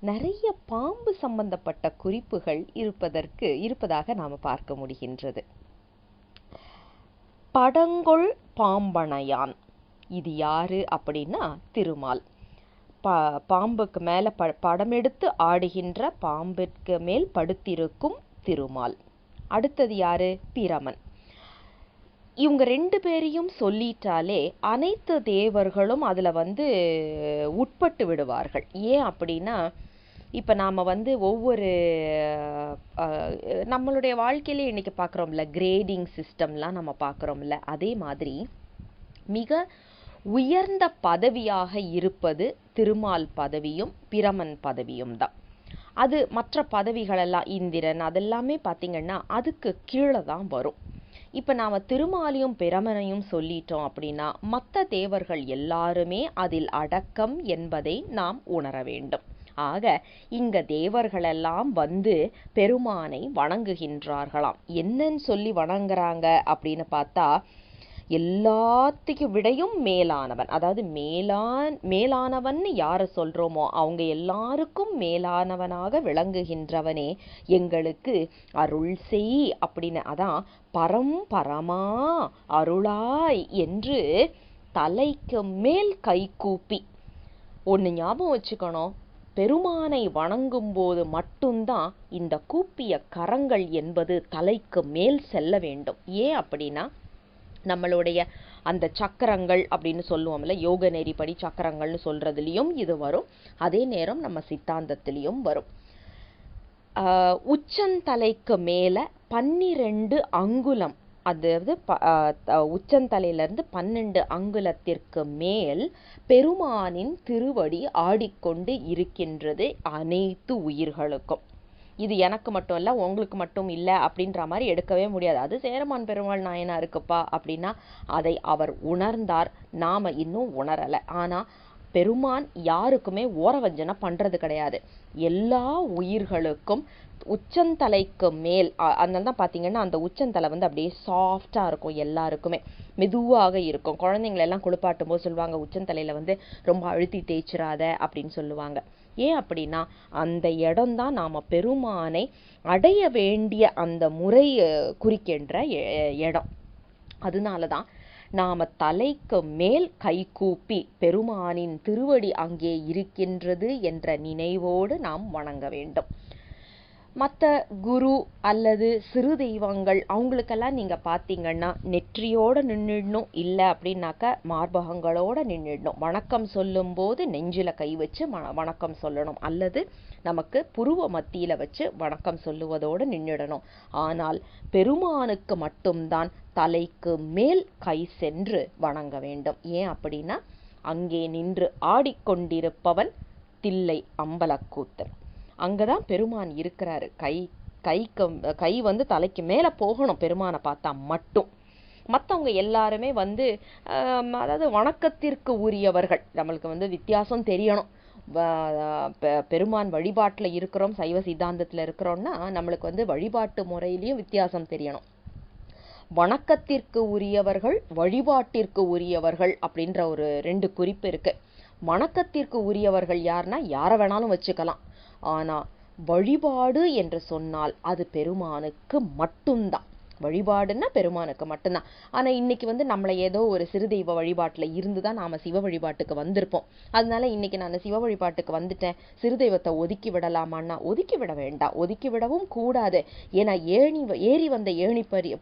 நிறைய பாம்பு சம்பந்தப்பட்ட குறிப்புகள் இருப்பதாக நாம பார்க்க முடிகின்றது. படங்கொள் பாம்பணையான் இது யாரு அப்படின்னா திருமால். பாம்புக்கு மேல படம் எடுத்து ஆடுகின்ற பாம்பிற்கு மேல் படுத்திருக்கும் திருமால். அடுத்தது யாரு? பிரமன். இவங்க 2 பேரையும் சொல்லிட்டாலே அனைத்து தேவர்களும் அதுல உட்பட்டு விடுவார்கள். ஏன் அப்படின்னா இப்ப நாம ஒவ்வொரு நம்மளுடைய வாழ்க்கையில இன்னைக்கு பார்க்குறோம்ல, கிரேடிங் சிஸ்டம்லாம் நம்ம பார்க்குறோம்ல, அதே மாதிரி மிக உயர்ந்த பதவியாக இருப்பது திருமால் பதவியும் பிரமன் பதவியும் தான். அது மற்ற பதவிகளெல்லாம் இந்திரன் அதெல்லாமே பார்த்தீங்கன்னா அதுக்கு கீழே தான் வரும். இப்ப நாம திருமாலையும் பிரமனையும் சொல்லிட்டோம் அப்படின்னா மற்ற தேவர்கள் எல்லாருமே அதில் அடக்கம் என்பதை நாம் உணர வேண்டும். ஆக இங்க தேவர்களெல்லாம் பெருமானை வணங்குகின்றார்களாம். என்னன்னு சொல்லி வணங்குறாங்க அப்படின்னு பார்த்தா, எல்லாத்துக்கும் விடையும் மேலானவன், அதாவது மேலானவன் யார சொல்றோமோ அவங்க எல்லாருக்கும் மேலானவனாக விளங்குகின்றவனே எங்களுக்கு அருள் செய் அப்படின்னு, அதான் பரம்பரமா அருளாய் என்று தலைக்கு மேல் கை கூப்பி. ஒன்னு ஞாபகம் வச்சுக்கணும், பெருமானை வணங்கும் போது மட்டும்தான் இந்த கூப்பிய கரங்கள் என்பது தலைக்கு மேல் செல்ல வேண்டும். ஏன் அப்படின்னா நம்மளுடைய அந்த சக்கரங்கள் அப்படின்னு சொல்லுவோம்ல, யோக நெறிப்படி சக்கரங்கள்னு சொல்றதுலயும் இது வரும், அதே நேரம் நம்ம சித்தாந்தத்திலையும் வரும். உச்சந்தலைக்கு மேல 12 அங்குலம், அதாவது உச்சந்தலையிலிருந்து 12 அங்குலத்திற்கு மேல் பெருமானின் திருவடி ஆடிக்கொண்டு இருக்கின்றது அனைத்து உயிர்களுக்கும். இது எனக்கு மட்டும் இல்லை, உங்களுக்கு மட்டும் இல்லை அப்படின்ற மாதிரி எடுக்கவே முடியாது. அது சேரமான் பெருமாள் நாயனாருக்குப்பா அப்படின்னா அதை அவர் உணர்ந்தார், நாம இன்னும் உணரலை. ஆனா பெருமான் யாருக்குமே ஓரவஞ்சனை பண்றது கிடையாது. எல்லா உயிர்களுக்கும் உச்சந்தலைக்கு மேல், அதனால தான் பார்த்தீங்கன்னா அந்த உச்சந்தலை அப்படியே சாஃப்டாக இருக்கும், எல்லாருக்குமே மெதுவாக இருக்கும். குழந்தைங்களை எல்லாம் குளிப்பாட்டும் போது சொல்லுவாங்க உச்சந்தலையில் ரொம்ப அழுத்தி தேய்ச்சிராத அப்படின்னு சொல்லுவாங்க. ஏன் அப்படின்னா அந்த இடம்தான் நாம பெருமானை அடைய வேண்டிய அந்த முறை குறிக்கின்ற இடம். அதனால தான் நாம தலைக்கு மேல் கைகூப்பி பெருமானின் திருவடி அங்கே இருக்கின்றது என்ற நினைவோடு நாம் வணங்க வேண்டும். மற்ற குரு அல்லது சிறு தெய்வங்கள் அவங்களுக்கெல்லாம் நீங்கள் பார்த்தீங்கன்னா நெற்றியோடு நின்றுடணும், இல்லை அப்படின்னாக்கா மார்பகங்களோடு நின்றுடணும். வணக்கம் சொல்லும்போது நெஞ்சில் கை வச்சு வணக்கம் சொல்லணும், அல்லது நமக்கு புருவ மத்தியில் வச்சு வணக்கம் சொல்லுவதோடு நின்றுடணும். ஆனால் பெருமானுக்கு மட்டும்தான் தலைக்கு மேல் கை சென்று வணங்க வேண்டும். ஏன் அப்படின்னா அங்கே நின்று ஆடிக்கொண்டிருப்பவன் தில்லை அம்பலக்கூத்தன். அங்கதான் பெருமான் இருக்கிறாரு. கை வந்து தலைக்கு மேல போகணும் பெருமானை பார்த்தா மட்டும். மற்றவங்க எல்லாருமே வந்து அதாவது வணக்கத்திற்கு உரியவர்கள். நம்மளுக்கு வந்து வித்தியாசம் தெரியணும். பெருமான் வழிபாட்டில் இருக்கிறோம், சைவ சித்தாந்தத்தில் இருக்கிறோம்னா நம்மளுக்கு வந்து வழிபாட்டு முறையிலையும் வித்தியாசம் தெரியணும். வணக்கத்திற்கு உரியவர்கள், வழிபாட்டிற்கு உரியவர்கள் அப்படின்ற ஒரு 2 குறிப்பு இருக்கு. வணக்கத்திற்கு உரியவர்கள் யாருன்னா யாரை வேணாலும் வச்சுக்கலாம். ஆனா வழிபாடு என்று சொன்னால் அது பெருமானுக்கு மட்டும்தான். வழிபாடுன்னா பெருமானுக்கு மட்டும்தான். ஆனா இன்னைக்கு வந்து நம்மளை ஏதோ ஒரு சிறு தெய்வ வழிபாட்டுல இருந்துதான் நாம சிவ வழிபாட்டுக்கு வந்திருப்போம். அதனால இன்னைக்கு நான் சிவ வழிபாட்டுக்கு வந்துட்டேன், சிறு தெய்வத்தை ஒதுக்கி விடலாமான்னா ஒதுக்கி விட வேண்டாம், ஒதுக்கி விடவும் கூடாது. ஏன்னா ஏறி வந்த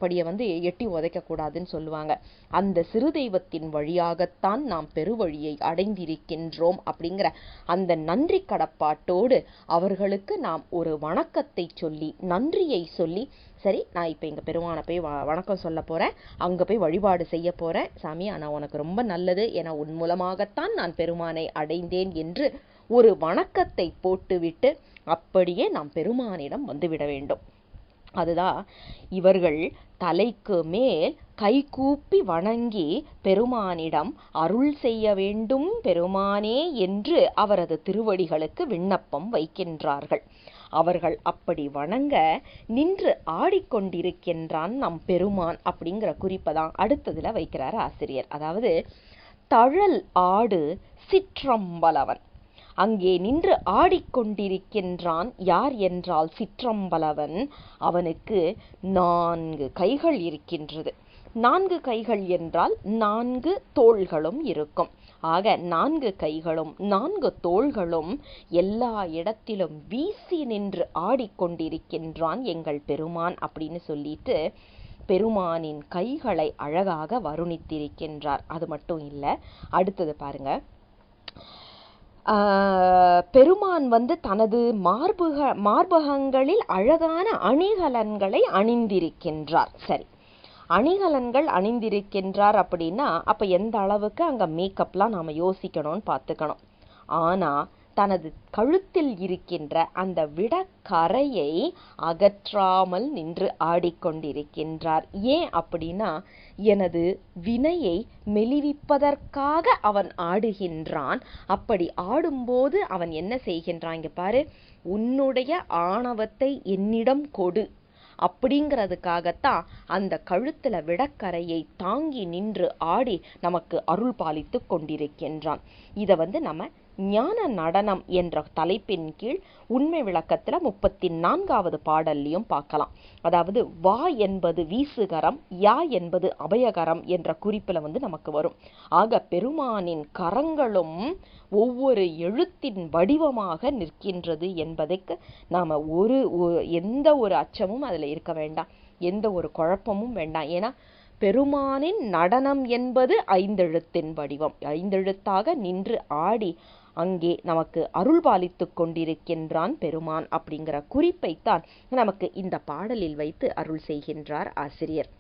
படியை வந்து எட்டி உதைக்க கூடாதுன்னு சொல்லுவாங்க. அந்த சிறு தெய்வத்தின் வழியாகத்தான் நாம் பெருவழியை அடைந்திருக்கின்றோம் அப்படிங்கிற அந்த நன்றி கடப்பாட்டோடு அவர்களுக்கு நாம் ஒரு வணக்கத்தை சொல்லி நன்றியை சொல்லி, சரி நான் இப்போ எங்கள் பெருமானை போய் வணக்கம் சொல்ல போகிறேன், அங்கே போய் வழிபாடு செய்ய போகிறேன் சாமி, ஆனால் உனக்கு ரொம்ப நல்லது, ஏன்னா உன் மூலமாகத்தான் நான் பெருமானை அடைந்தேன் என்று ஒரு வணக்கத்தை போட்டுவிட்டு அப்படியே நாம் பெருமானிடம் வந்துவிட வேண்டும். அதுதான் இவர்கள் தலைக்கு மேல் கைகூப்பி வணங்கி பெருமானிடம் அருள் செய்ய வேண்டும் பெருமானே என்று அவரது திருவடிகளுக்கு விண்ணப்பம் வைக்கின்றார்கள். அவர்கள் அப்படி வணங்க நின்று ஆடிக்கொண்டிருக்கின்றான் நம் பெருமான் அப்படிங்கிற குறிப்பை தான் அடுத்ததுல வைக்கிறார் ஆசிரியர். அதாவது தழல் ஆடு சிற்றம்பலவன் அங்கே நின்று ஆடிக்கொண்டிருக்கின்றான். யார் என்றால் சிற்றம்பலவன். அவனுக்கு 4 கைகள் இருக்கின்றது. 4 கைகள் என்றால் 4 தோள்களும் இருக்கும். ஆக 4 கைகளும் 4 தோள்களும் எல்லா இடத்திலும் வீசி நின்று ஆடிக்கொண்டிருக்கின்றான் எங்கள் பெருமான் அப்படின்னு சொல்லிட்டு பெருமானின் கைகளை அழகாக வருணித்திருக்கின்றார். அது மட்டும் இல்லை, அடுத்தது பாருங்க, பெருமான் வந்து தனது மார்பகங்களில் அழகான அணிகலன்களை அணிந்திருக்கின்றார். சரி, அணிகலன்கள் அணிந்திருக்கின்றார் அப்படின்னா அப்ப எந்த அளவுக்கு அங்க மேக்கப்லாம் நாம யோசிக்கணும்னு பார்த்துக்கணும். ஆனா தனது கழுத்தில் இருக்கின்ற அந்த விடக்கரையை அகற்றாமல் நின்று ஆடிக்கொண்டிருக்கின்றார். ஏன் அப்படின்னா எனது வினையை மெலிவிப்பதற்காக அவன் ஆடுகின்றான். அப்படி ஆடும்போது அவன் என்ன செய்கின்றான், இங்க பாரு, உன்னுடைய ஆணவத்தை என்னிடம் கொடு அப்படிங்கிறதுக்காகத்தான் அந்த கழுத்துல விடக்கரையை தாங்கி நின்று ஆடி நமக்கு அருள் பாலித்து கொண்டிருக்கின்றான். இதை வந்து நம்ம ஞான நடனம் என்ற தலைப்பின் கீழ் உண்மை விளக்கத்துல 34வது பாடல்லையும் பார்க்கலாம். அதாவது வா என்பது வீசுகரம், யா என்பது அபயகரம் என்ற குறிப்புல வந்து நமக்கு வரும். ஆக பெருமானின் கரங்களும் ஒவ்வொரு எழுத்தின் வடிவமாக நிற்கின்றது என்பதற்கு நாம எந்த ஒரு அச்சமும் அதுல இருக்க வேண்டாம், எந்த ஒரு குழப்பமும் வேண்டாம். ஏன்னா பெருமானின் நடனம் என்பது 5 எழுத்தின் வடிவம். 5 எழுத்தாக நின்று ஆடி அங்கே நமக்கு அருள் பாலித்து கொண்டிருக்கின்றான் பெருமான் அப்படிங்கிற குறிப்பைத்தான் நமக்கு இந்த பாடலில் வைத்து அருள் செய்கின்றார் ஆசிரியர்.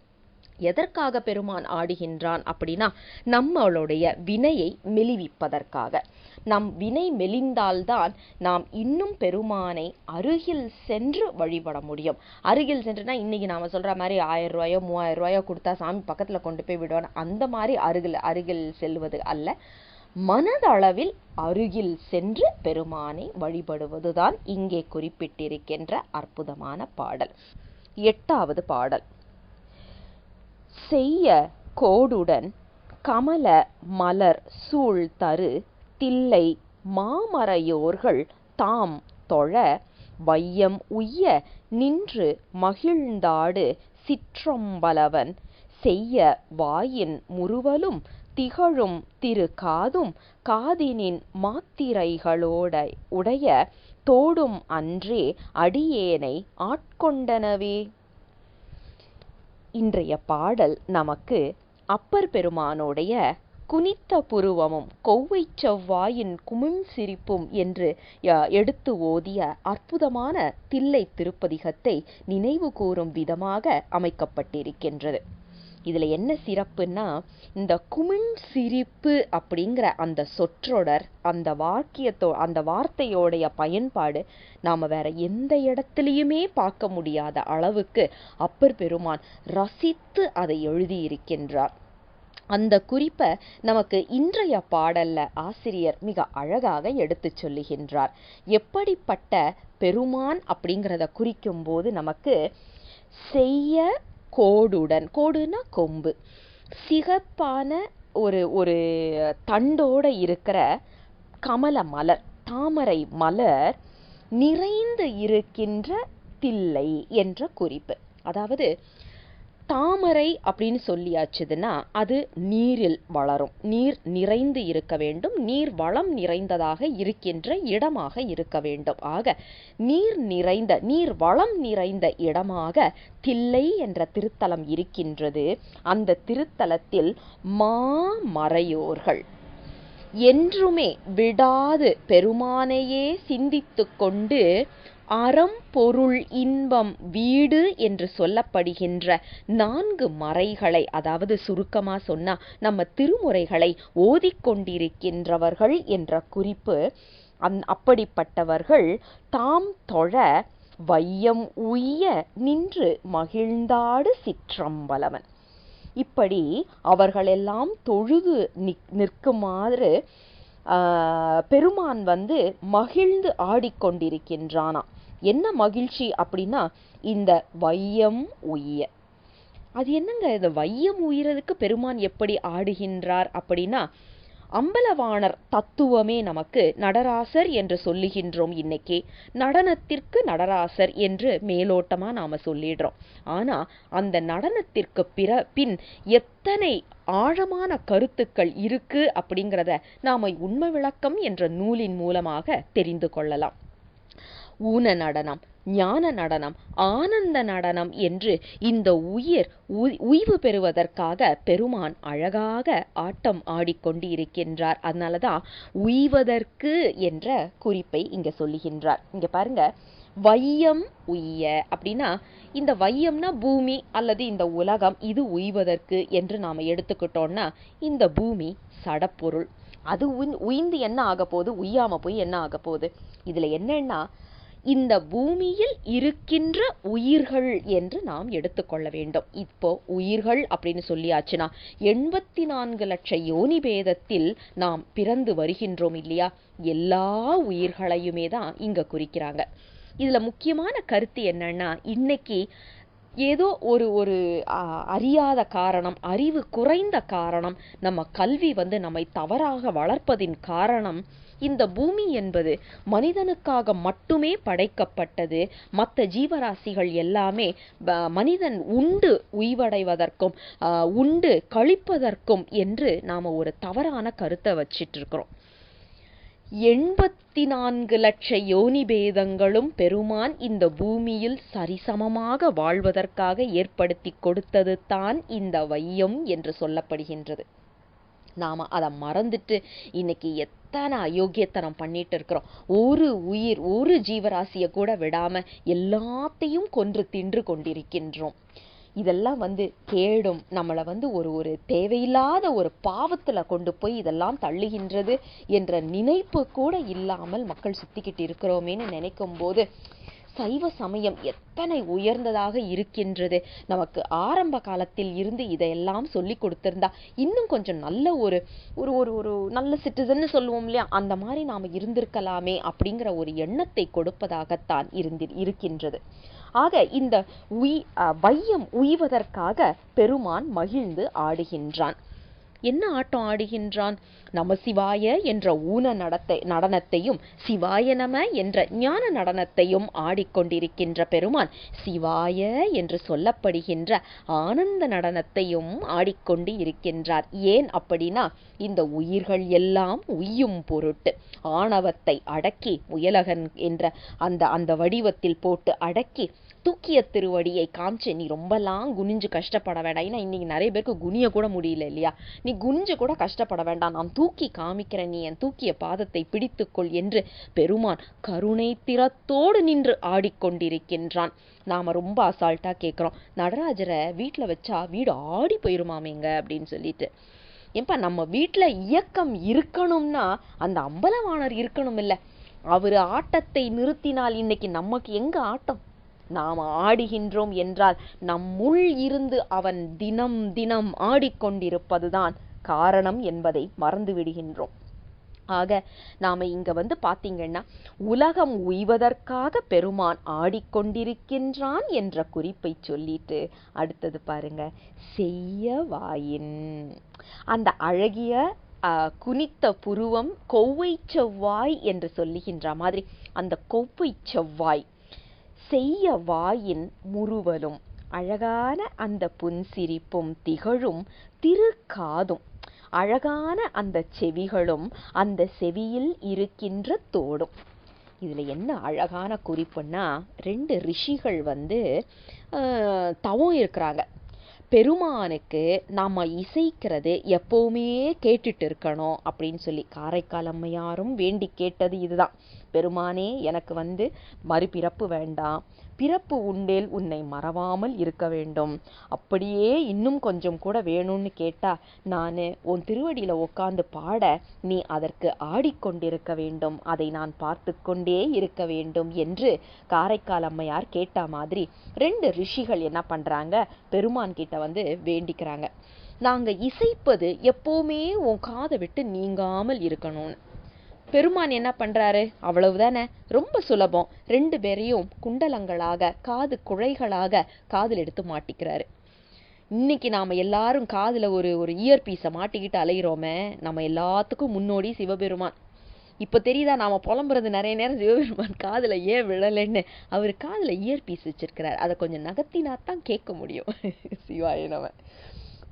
எதற்காக பெருமான் ஆடுகின்றான் அப்படின்னா நம்மளுடைய வினையை மெலிவிப்பதற்காக. நம் வினை மெலிந்தால்தான் நாம் இன்னும் பெருமானை அருகில் சென்று வழிபட முடியும். அருகில் சென்றுனா இன்னைக்கு நாம சொல்ற மாதிரி 1000 ரூபாயோ 3000 ரூபாயோ கொடுத்தா சாமி பக்கத்துல கொண்டு போய் விடுவான், அந்த மாதிரி அருகில் செல்வது அல்ல. மனதளவில் அருகில் சென்று பெருமானை வழிபடுவதுதான் இங்கே குறிப்பிட்டிருக்கின்ற அற்புதமான பாடல். 8வது பாடல். செய்ய கோடுடன் கமல மலர் சூழ் தரு தில்லை மாமறையோர்கள் தாம் தொழ வையம் உய்ய நின்று மகிழ்ந்தாடு சிற்றம்பலவன் செய்ய வாயின் முறுவலும் திகழும் திரு காதும் காதினின் மாத்திரைகளோட உடைய தோடும் அன்றே அடியேனை ஆட்கொண்டனவே. இன்றைய பாடல் நமக்கு அப்பர் பெருமானுடைய குனித்த புருவமும் கொவ்வை செவ்வாயின் குமிழ் சிரிப்பும் என்று எடுத்து ஓதிய அற்புதமான தில்லை திருப்பதிகத்தை நினைவு கூறும் விதமாக அமைக்கப்பட்டிருக்கின்றது. இதுல என்ன சிறப்புன்னா, இந்த குமிழ் சிரிப்பு அப்படிங்கிற அந்த சொற்றொடர், அந்த வார்த்தையோடைய பயன்பாடு நாம வேற எந்த இடத்துலையுமே பார்க்க முடியாத அளவுக்கு அப்பர் பெருமான் ரசித்து அதை எழுதியிருக்கின்றார். அந்த குறிப்பை நமக்கு இன்றைய பாடல்ல ஆசிரியர் மிக அழகாக எடுத்து சொல்லுகின்றார். எப்படிப்பட்ட பெருமான் அப்படிங்கிறத குறிக்கும் போது நமக்கு செய்ய கோடுடன், கோடுனா கொம்பு, சிகப்பான ஒரு தண்டோட இருக்கிற கமல மலர், தாமரை மலர் நிறைந்து இருக்கின்ற தில்லை என்ற குறிப்பு. அதாவது தாமரை அப்படின்னு சொல்லியாச்சுதுன்னா அது நீரில் வளரும், நீர் நிறைந்து இருக்க வேண்டும், நீர் வளம் நிறைந்ததாக இருக்கின்ற இடமாக இருக்க வேண்டும். ஆக நீர் வளம் நிறைந்த இடமாக தில்லை என்ற திருத்தலம் இருக்கின்றது. அந்த திருத்தலத்தில் மாமறையோர்கள் என்றுமே விடாது பெருமானையே சிந்தித்து கொண்டு அறம் பொருள் இன்பம் வீடு என்று சொல்லப்படுகின்ற 4 மறைகளை, அதாவது சுருக்கமா சொன்னா நம்ம திருமுறைகளை ஓதிக்கொண்டிருக்கின்றவர்கள் என்ற குறிப்பு. அப்படிப்பட்டவர்கள் தாம் தொழ வையம் உய்ய நின்று மகிழ்ந்தாடு சிற்றம்பலவன். இப்படி அவர்களெல்லாம் தொழுது நிற்குமாறு பெருமான் மகிழ்ந்து ஆடிக்கொண்டிருக்கின்றானா. என்ன மகிழ்ச்சி அப்படின்னா, இந்த வையம் உய்ய. அது என்னங்க, இந்த வையம் உயிரதுக்கு பெருமான் எப்படி ஆடுகின்றார் அப்படின்னா, அம்பலவாணர் தத்துவமே நமக்கு நடராசர் என்று சொல்லுகின்றோம். இன்னைக்கு நடனத்திற்கு நடராசர் என்று மேலோட்டமா நாம சொல்லிடுறோம். ஆனா அந்த நடனத்திற்கு பின் எத்தனை ஆழமான கருத்துக்கள் இருக்கு அப்படிங்கிறத நாம உண்மை விளக்கம் என்ற நூலின் மூலமாக தெரிந்து கொள்ளலாம். ஊன நடனம், ஞான நடனம், ஆனந்த நடனம் என்று இந்த உய்வு பெறுவதற்காக பெருமான் அழகாக ஆட்டம் ஆடிக்கொண்டு இருக்கின்றார். அதனாலதான் உய்வதற்கு என்ற குறிப்பை இங்க சொல்லுகின்றார். இங்க பாருங்க, வையம் உய்ய அப்படின்னா, இந்த வையம்னா பூமி அல்லது இந்த உலகம், இது உய்வதற்கு என்று நாம எடுத்துக்கிட்டோம்னா, இந்த பூமி சடப்பொருள். அது உய்ந்து என்ன ஆக போகுது, உய்யாம போய் என்ன ஆக போகுது. இதுல என்னன்னா, இந்த பூமியில் இருக்கின்ற உயிர்கள் என்று நாம் எடுத்துக்கொள்ள வேண்டும். இப்போ உயிர்கள் அப்படின்னு சொல்லியாச்சுன்னா 84 லட்ச யோனி பேதத்தில் நாம் பிறந்து வருகின்றோம் இல்லையா. எல்லா உயிர்களையுமே தான் இங்க குறிக்கிறாங்க. இதுல முக்கியமான கருத்து என்னன்னா, இன்னைக்கு ஏதோ ஒரு அறியாத காரணம், அறிவு குறைந்த காரணம், நம்ம கல்வி நம்மை தவறாக வளர்ப்பதின் காரணம், இந்த பூமி என்பது மனிதனுக்காக மட்டுமே படைக்கப்பட்டது. மற்ற ஜீவராசிகள் எல்லாமே மனிதன் உண்டு உய்வடைவதற்கும் உண்டு கழிப்பதற்கும் என்று நாம ஒரு தவறான கருத்தை வச்சிட்டு இருக்கிறோம். 84 லட்ச யோனி பேதங்களும் பெருமான் இந்த பூமியில் சரிசமமாக வாழ்வதற்காக ஏற்படுத்தி கொடுத்தது தான் இந்த வையம் என்று சொல்லப்படுகின்றது. நாம அதை மறந்துட்டு இன்னைக்கு எத்தனை அயோக்கியத்தனம் பண்ணிட்டு இருக்கிறோம். ஒரு உயிர், ஒரு ஜீவராசிய கூட விடாம எல்லாத்தையும் கொன்று தின்று கொண்டிருக்கின்றோம். இதெல்லாம் கேடும், நம்மளை ஒரு தேவையில்லாத ஒரு பாவத்துல கொண்டு போய் இதெல்லாம் தள்ளுகின்றது என்ற நினைப்பு கூட இல்லாமல் மக்கள் சுத்திக்கிட்டு இருக்கிறோமேன்னு நினைக்கும் போது சைவ சமயம் எத்தனை உயர்ந்ததாக இருக்கின்றது. நமக்கு ஆரம்ப காலத்தில் இருந்து இதையெல்லாம் சொல்லி கொடுத்திருந்தா இன்னும் கொஞ்சம் நல்ல ஒரு நல்ல சிட்டிசன் சொல்லுவோம் இல்லையா, அந்த மாதிரி நாம இருந்திருக்கலாமே அப்படிங்கிற ஒரு எண்ணத்தை கொடுப்பதாகத்தான் இருக்கின்றது. ஆக இந்த வையம் உய்வதற்காக பெருமான் மகிழ்ந்து ஆடுகின்றான். என்ன ஆட்டம் ஆடுகின்றான்? நம சிவாய என்ற ஊன நடனத்தையும் சிவாய நம என்ற ஞான நடனத்தையும் ஆடிக்கொண்டிருக்கின்ற பெருமான் சிவாய என்று சொல்லப்படுகின்ற ஆனந்த நடனத்தையும் ஆடிக்கொண்டு இருக்கின்றார். ஏன் அப்படின்னா, இந்த உயிர்கள் எல்லாம் உய்யும் பொருட்டு ஆணவத்தை அடக்கி முயலகன் என்ற அந்த வடிவத்தில் போட்டு அடக்கி தூக்கிய திருவடியை காமிச்சு, நீ ரொம்பலாம் குனிஞ்சு கஷ்டப்பட வேண்டாம். ஏன்னா இன்னைக்கு நிறைய பேருக்கு குனிய கூட முடியல இல்லையா? நீ குனிஞ்சு கூட கஷ்டப்பட வேண்டாம், நான் தூக்கி காமிக்கிறேன், நீ என் தூக்கிய பாதத்தை பிடித்துக்கொள் என்று பெருமான் கருணை திறத்தோடு நின்று ஆடிக்கொண்டிருக்கின்றான். நாம ரொம்ப அசால்ட்டா கேட்குறோம், நடராஜரை வீட்டில் வச்சா வீடு ஆடி போயிருமாமேங்க அப்படின்னு சொல்லிட்டு. ஏன்பா, நம்ம வீட்டில் இயக்கம் இருக்கணும்னா அந்த அம்பலவாணர் இருக்கணும் இல்லை? அவர் ஆட்டத்தை நிறுத்தினால் இன்னைக்கு நமக்கு எங்க ஆட்டம்? நாம் ஆடுகின்றோம் என்றால் நம்முள் இருந்து அவன் தினம் தினம் ஆடிக்கொண்டிருப்பதுதான் காரணம் என்பதை மறந்து விடுகின்றோம். ஆக நாம இங்க பாத்தீங்கன்னா, உலகம் உய்வதற்காக பெருமான் ஆடிக்கொண்டிருக்கின்றான் என்ற குறிப்பை சொல்லிட்டு அடுத்தது பாருங்க, செய்யவாயின் அந்த அழகிய குனித்த புருவம் கொவ்வை செவ்வாய் என்று சொல்லுகின்ற மாதிரி அந்த கொவ்வை செவ்வாய், செய்ய வாயின் முறுவலும், அழகான அந்த புன்சிரிப்பும் திகழும் திருக்காதும், அழகான அந்த செவிகளும் அந்த செவியில் இருக்கின்ற தோடும். இதுல என்ன அழகான குறிப்புன்னா, 2 ரிஷிகள் தவம் இருக்கிறாங்க. பெருமானுக்கு நாம இசைக்கிறது எப்பவுமே கேட்டுட்டு இருக்கணும் அப்படின்னு சொல்லி காரைக்கால் அம்மையாரும் வேண்டி கேட்டது இதுதான். பெருமானே, எனக்கு மறுபிறப்பு வேண்டாம், பிறப்பு உண்டேல் உன்னை மறவாமல் இருக்க வேண்டும், அப்படியே இன்னும் கொஞ்சம் கூட வேணும்னு கேட்டா நான் உன் திருவடியில உட்கார்ந்து பாட நீ அதற்கு ஆடிக்கொண்டிருக்க வேண்டும், அதை நான் பார்த்து கொண்டே இருக்க வேண்டும் என்று காரைக்கால் அம்மையார் கேட்ட மாதிரி 2 ரிஷிகள் என்ன பண்றாங்க, பெருமான் கிட்ட வேண்டிக்கிறாங்க. நாங்க இசைப்பது எப்பவுமே உன் காதை விட்டு நீங்காமல் இருக்கணும்னு. பெருமான் என்ன பண்றாரு? அவ்வளவுதானே, ரொம்ப சுலபம். 2 பேரையும் குண்டலங்களாக, காது குழைகளாக காதில் எடுத்து மாட்டிக்கிறாரு. இன்னைக்கு நாம எல்லாரும் காதுல ஒரு இயர்பீஸை மாட்டிக்கிட்டு அலைகிறோமே, நம்ம எல்லாத்துக்கும் முன்னோடி சிவபெருமான். இப்ப தெரியுதா நாம புலம்புறது நிறைய நேரம் சிவபெருமான் காதுல ஏன் விழலைன்னு? அவர் காதுல இயர்பீஸ் வச்சிருக்கிறார், அதை கொஞ்சம் நகர்த்தினாத்தான் கேட்க முடியும். சிவாய நம.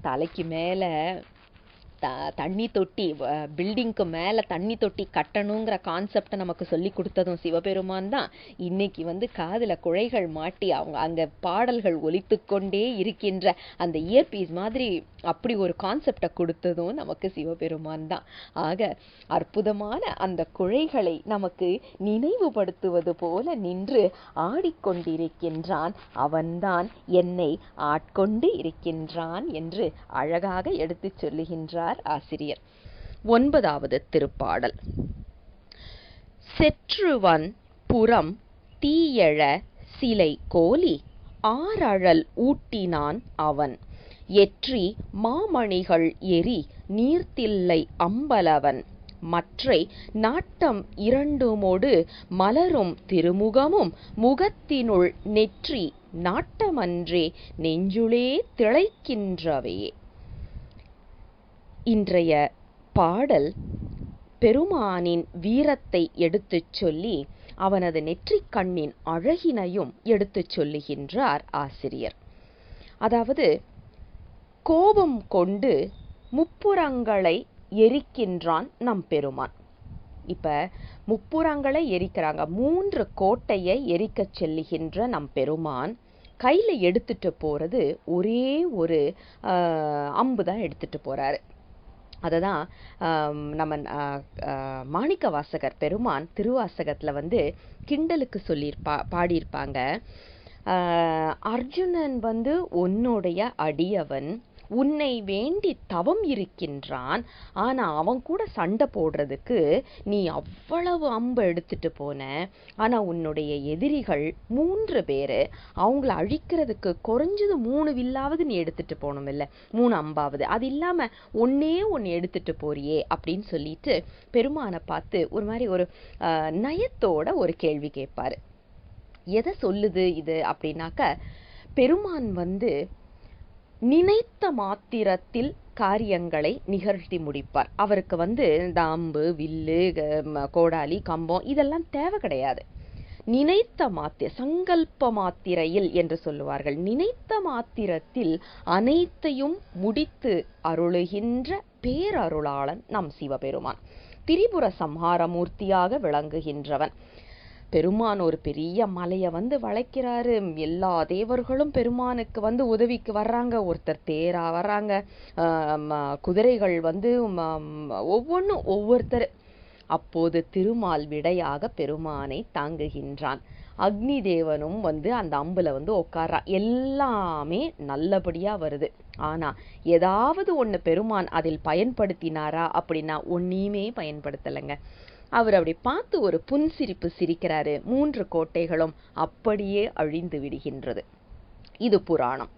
தலைக்கு மேல தண்ணி தொட்டி, பில்டிங்க்கு மேல தண்ணி தொட்டி கட்டணுங்கிற கான்செப்டை நமக்கு சொல்லி கொடுத்ததும் சிவபெருமான் தான். இன்னைக்கு காதுல குழைகள் மாட்டி அவங்க அங்க பாடல்கள் ஒலித்து கொண்டே இருக்கின்ற அந்த இயர்பீஸ் மாதிரி அப்படி ஒரு கான்செப்டை கொடுத்ததும் நமக்கு சிவபெருமான் தான். ஆக அற்புதமான அந்த குழைகளை நமக்கு நினைவுபடுத்துவது போல நின்று ஆடிக்கொண்டிருக்கின்றான், அவன்தான் என்னை ஆட்கொண்டு இருக்கின்றான் என்று அழகாக எடுத்து சொல்லுகின்றார் ஆசிரியர். 9வது திருப்பாடல். செற்றுவன் புறம் தீயழ சிலை கோலி ஆரழல் ஊட்டினான் அவன், எற்றி மாமணிகள் எரி நீர்த்தில்லை அம்பலவன், மற்றை நாட்டம் 2மொடு மலரும் திருமுகமும் முகத்தினுள் நெற்றி நாட்டமன்றே நெஞ்சுளே திளைக்கின்றவே. இன்றைய பாடல் பெருமானின் வீரத்தை எடுத்துச் சொல்லி அவனது நெற்றிக் கண்ணின் அழகினையும் எடுத்துச் சொல்லுகின்றார் ஆசிரியர். அதாவது, கோபம் கொண்டு முப்புறங்களை எரிக்கின்றான் நம் பெருமான். இப்ப முப்புறங்களை எரிக்கிறாங்க, 3 கோட்டையை எரிக்கச் செல்லுகின்ற நம் பெருமான் கையில எடுத்துட்டு போறது ஒரே ஒரு அம்பு தான் எடுத்துட்டு போறாரு. அததான் நம்ம மாணிக்க வாசகர் பெருமான் திருவாசகத்துல கிண்டலுக்கு பாடியிருப்பாங்க. அர்ஜுனன் உன்னுடைய அடியவன், உன்னை வேண்டி தவம் இருக்கின்றான், ஆனா அவன் கூட சண்டை போடுறதுக்கு நீ அவ்வளவு அம்பு எடுத்துட்டு போன, ஆனா உன்னுடைய எதிரிகள் 3 பேரு, அவங்கள அழிக்கிறதுக்கு குறைஞ்சது 3 வில்லாவது நீ எடுத்துட்டு போகணும் இல்ல, 3 அம்பாவது, அது இல்லாம ஒன்னே ஒன்னு எடுத்துட்டு போறியே அப்படின்னு சொல்லிட்டு பெருமானை பார்த்து ஒரு மாதிரி ஒரு நயத்தோட ஒரு கேள்வி கேட்பாரு. எதை சொல்லுது இது அப்படின்னாக்க, பெருமான் நினைத்த மாத்திரத்தில் காரியங்களை நிகழ்த்தி முடிப்பார். அவருக்கு இந்த அம்பு, வில்லு, கோடாலி, கம்பம் இதெல்லாம் தேவை கிடையாது. நினைத்த சங்கல்ப மாத்திரையில் என்று சொல்லுவார்கள். நினைத்த மாத்திரத்தில் அனைத்தையும் முடித்து அருளுகின்ற பேரருளாளன் நம் சிவபெருமான். திரிபுர சம்ஹார மூர்த்தியாக விளங்குகின்றவன் பெருமான். ஒரு பெரிய மலையை வளைக்கிறாரு. எல்லா தேவர்களும் பெருமானுக்கு உதவிக்கு வர்றாங்க. ஒருத்தர் தேரா வர்றாங்க, குதிரைகள் ஒவ்வொன்றும் ஒவ்வொருத்தர். அப்போது திருமால் விடையாக பெருமானை தாங்குகின்றான். அக்னி தேவனும் அந்த அம்புல உட்கார்றான். எல்லாமே நல்லபடியா வருது. ஆனா ஏதாவது ஒண்ணு பெருமான் அதில் பயன்படுத்தினாரா அப்படின்னா ஒன்னையுமே பயன்படுத்தலைங்க. அவர் அப்படி பார்த்து ஒரு புன்சிரிப்பு சிரிக்கிறாரு. 3 கோட்டைகளும் அப்படியே அழிந்து விடுகின்றது. இது புராணம்.